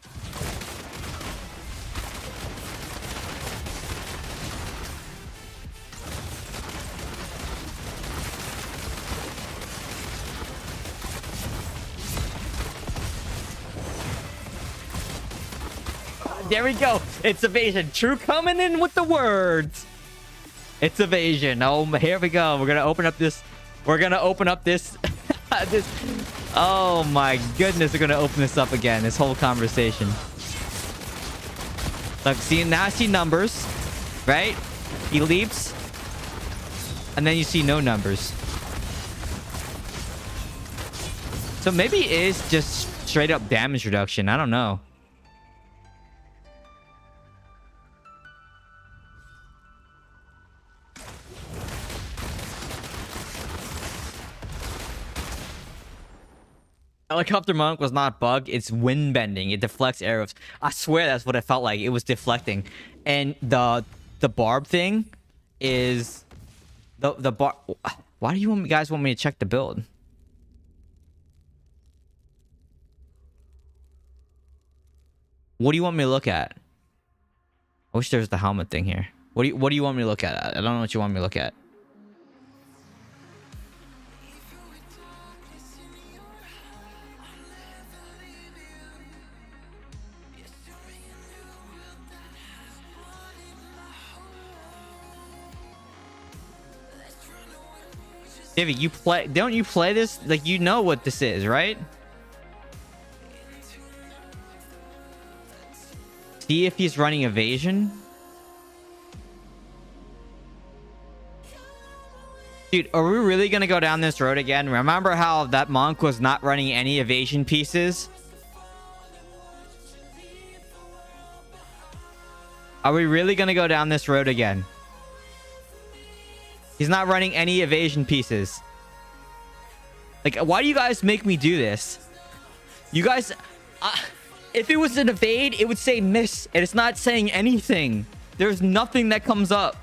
There we go. It's evasion. True coming in with the words. It's evasion. Oh, here we go. We're gonna open up this. We're gonna open up this. this. Oh my goodness, we're gonna open this up again. This whole conversation. Look, see now I see numbers, right? He leaps, and then you see no numbers. So maybe it is just straight up damage reduction. I don't know. Helicopter monk was not bug. It's wind bending. It deflects arrows. I swear that's what it felt like. It was deflecting, and the barb thing is the bar. Why do you guys want me to check the build? What do you want me to look at? I wish there was the helmet thing here. What do you want me to look at? I don't know what you want me to look at. David, don't you play this? Like, you know what this is, right? See if he's running evasion. Dude, are we really gonna go down this road again? Remember how that monk was not running any evasion pieces? Are we really gonna go down this road again? He's not running any evasion pieces. Like, why do you guys make me do this? You guys... if it was an evade, it would say miss. And it's not saying anything. There's nothing that comes up.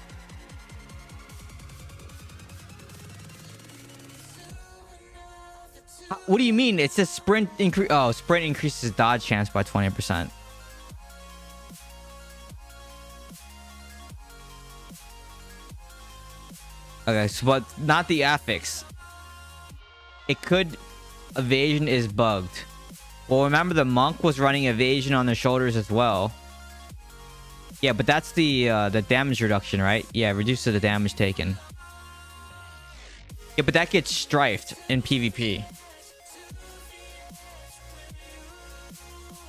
What do you mean? It says sprint increase... Oh, sprint increases dodge chance by 20%. Okay, so but not the affix. It could... Evasion is bugged. Well, remember the monk was running evasion on the shoulders as well. Yeah, but that's the damage reduction, right? Yeah, reduces the damage taken. Yeah, but that gets strifed in PvP.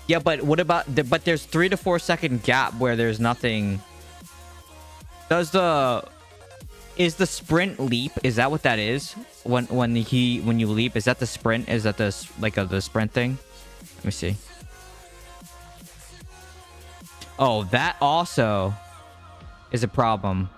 Yeah, but what about... But there's 3 to 4 second gap where there's nothing... Is the sprint leap? Is that what that is? When you leap, is that the sprint? Is that the sprint thing? Let me see. Oh, that also is a problem.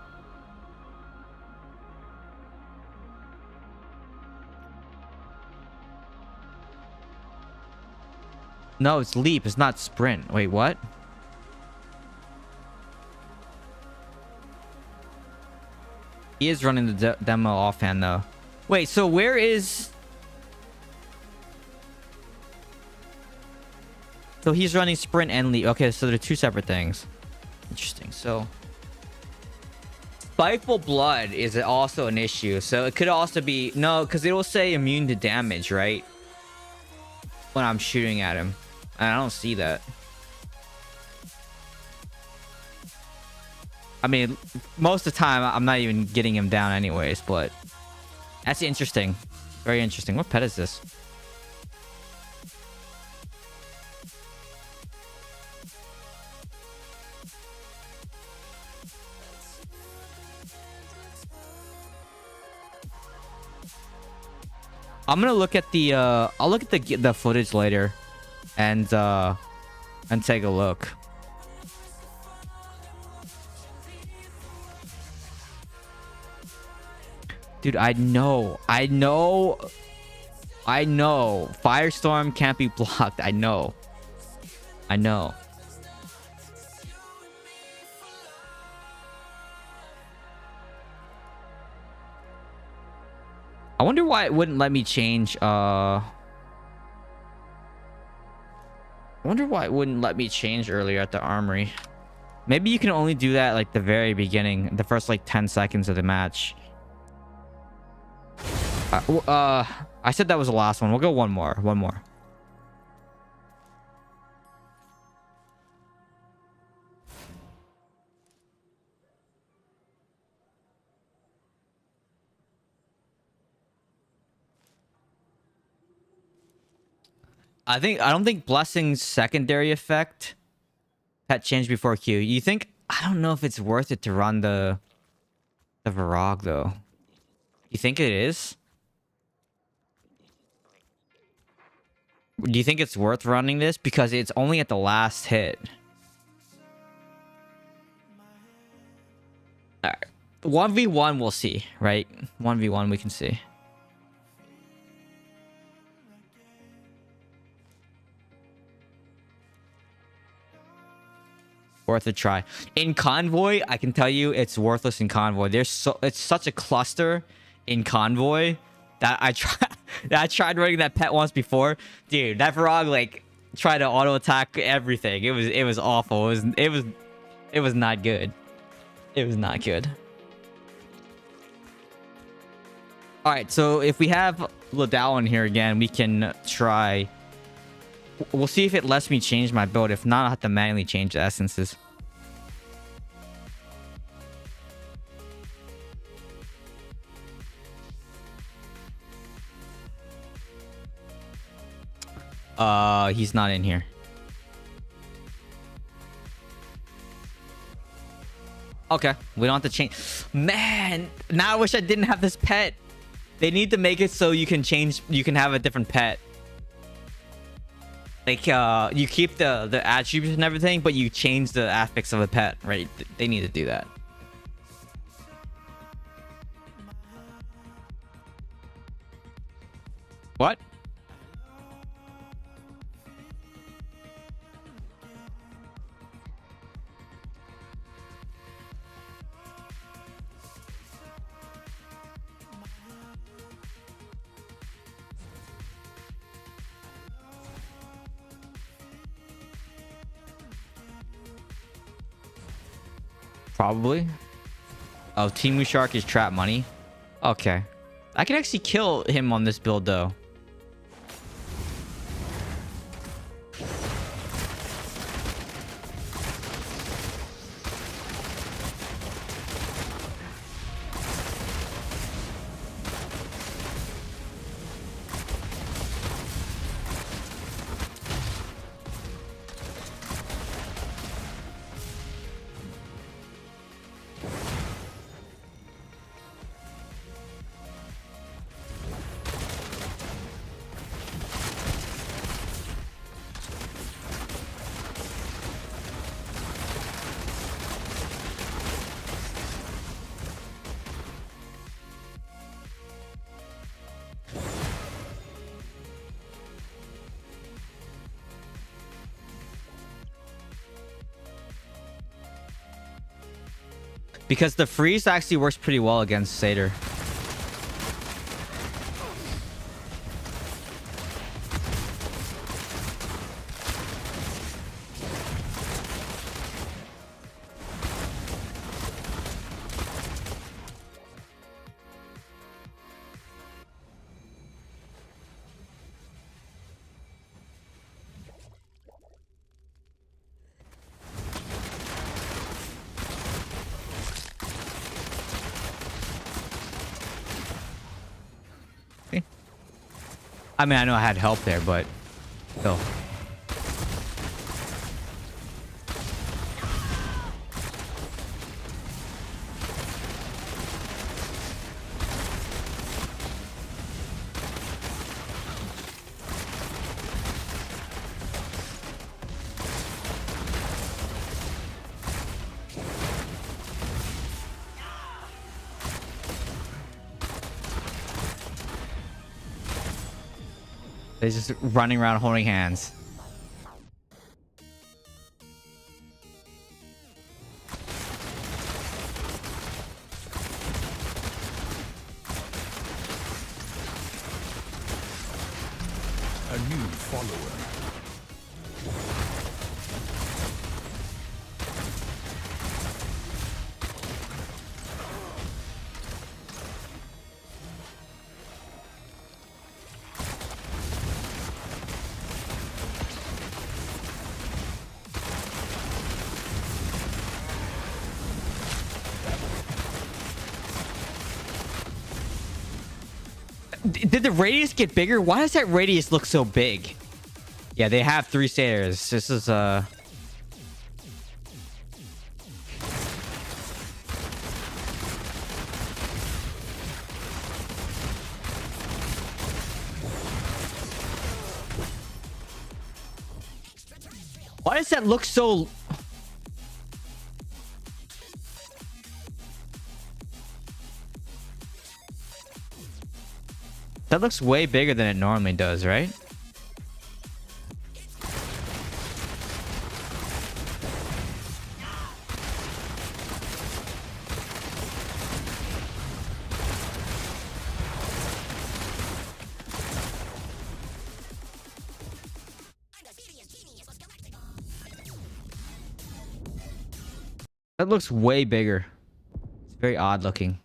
No, it's leap. It's not sprint. Wait, what? He is running the demo offhand, though. Wait, so where is... So he's running sprint and leap. Okay, so they're 2 separate things. Interesting. So... Spiteful Blood is also an issue. So it could also be... No, because it will say immune to damage, right? When I'm shooting at him. And I don't see that. I mean, most of the time, I'm not even getting him down anyways, but... That's interesting. Very interesting. What pet is this? I'm gonna look at the... I'll look at the footage later. And take a look. Dude, I know. Firestorm can't be blocked. I know. I wonder why it wouldn't let me change. I wonder why it wouldn't let me change earlier at the armory. Maybe you can only do that like the very beginning, the first like 10 seconds of the match. I said that was the last one. We'll go one more. I don't think blessing's secondary effect pet change before Q. You think? I don't know if it's worth it to run the Varog though. You think it is? Do you think it's worth running this because it's only at the last hit? All right. 1v1 we'll see, right? 1v1 we can see. Worth a try. In Convoy, I can tell you it's worthless in Convoy. It's such a cluster in Convoy that I tried running that pet once before. Dude, that frog like tried to auto attack everything. It was awful. It was not good. It was not good. All right, so if we have Ladao in here again, we can try. We'll see if it lets me change my build. If not, I'll have to manually change the essences. He's not in here. Okay, we don't have to change. Man, now I wish I didn't have this pet. They need to make it so you can change. You can have a different pet. Like, you keep the attributes and everything, but you change the affix of the pet, right? They need to do that. What? Probably. Oh, Timu Shark is trap money. Okay. I can actually kill him on this build though. Because the freeze actually works pretty well against Satyr. I mean, I know I had help there, but still. They're just running around holding hands. A new follower. Did the radius get bigger? Why does that radius look so big? Yeah, they have 3 stairs. This is why does that look so... That looks way bigger than it normally does, right? That looks way bigger. It's very odd looking.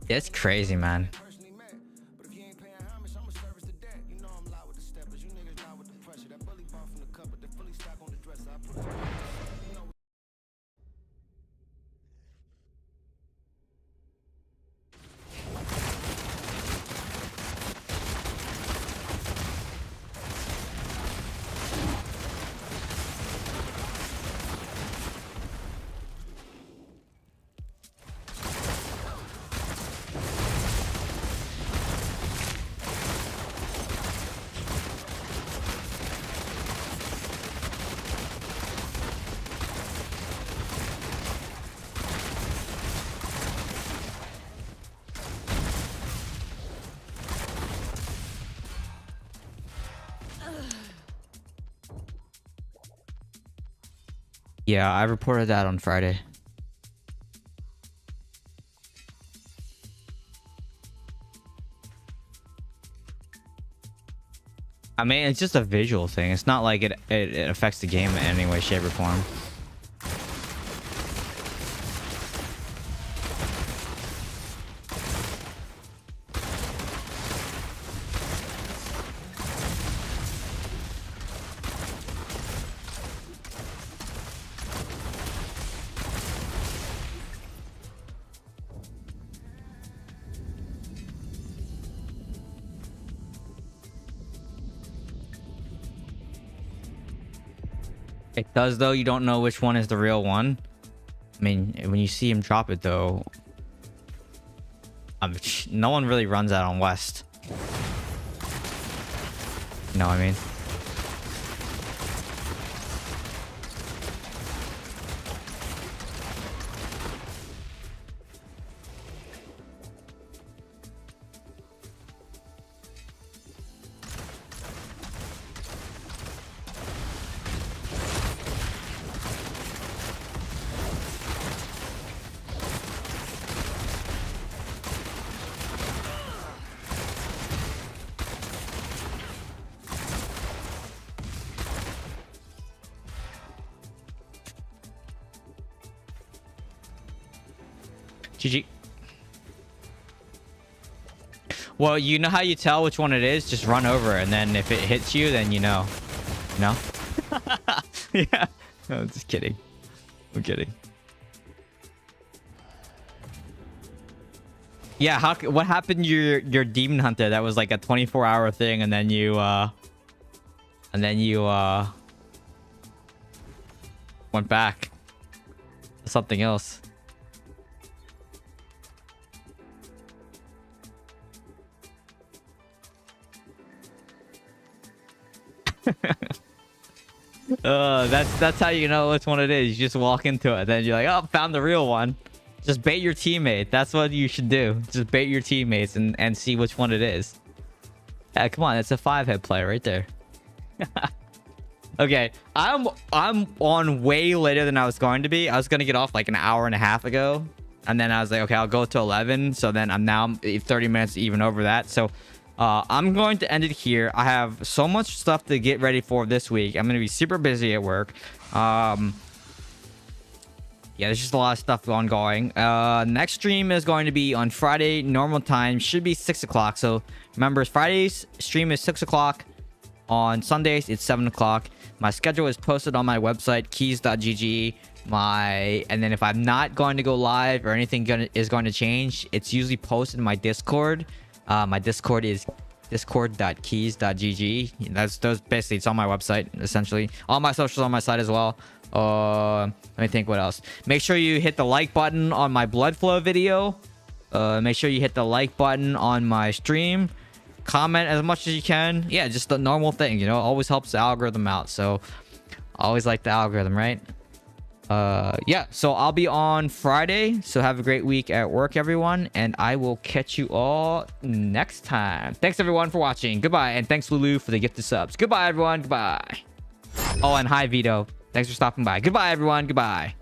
It's crazy, man. Yeah, I reported that on Friday. I mean, it's just a visual thing. It's not like it affects the game in any way, shape, or form. It does, though. You don't know which one is the real one. I mean, when you see him drop it, though, no one really runs that on West. You know what I mean? GG. Well, you know how you tell which one it is? Just run over, and then if it hits you, then you know. No? Yeah. No, just kidding. I'm kidding. Yeah, what happened to your demon hunter that was like a 24-hour thing, and then you went back to something else? That's how you know which one it is. You just walk into it, then you're like, oh, found the real one. Just bait your teammate. That's what you should do. Just bait your teammates and see which one it is. Yeah, come on, it's a 5-head play right there. Okay, I'm on way later than I was going to be. I was gonna get off like an hour and a half ago, And then I was like, okay, I'll go to 11. So then I'm now 30 minutes even over that. So I'm going to end it here. I have so much stuff to get ready for this week. I'm going to be super busy at work. Yeah, there's just a lot of stuff ongoing. Next stream is going to be on Friday, normal time. Should be 6 o'clock. So remember, Friday's stream is 6 o'clock. On Sundays, it's 7 o'clock. My schedule is posted on my website, keys.gg. And then if I'm not going to go live or anything is going to change, it's usually posted in my Discord. My Discord is discord.keys.gg. That's basically, it's on my website, essentially. All my socials on my site as well. Let me think what else. Make sure you hit the like button on my blood flow video. Make sure you hit the like button on my stream. Comment as much as you can. Yeah, just the normal thing, you know. Always helps the algorithm out. So I always like the algorithm, right? Yeah, so I'll be on Friday. So have a great week at work, everyone, and I will catch you all next time. Thanks everyone for watching. Goodbye, and thanks Lulu for the gifted subs. Goodbye everyone. Goodbye. Oh, and hi Vito. Thanks for stopping by. Goodbye everyone. Goodbye.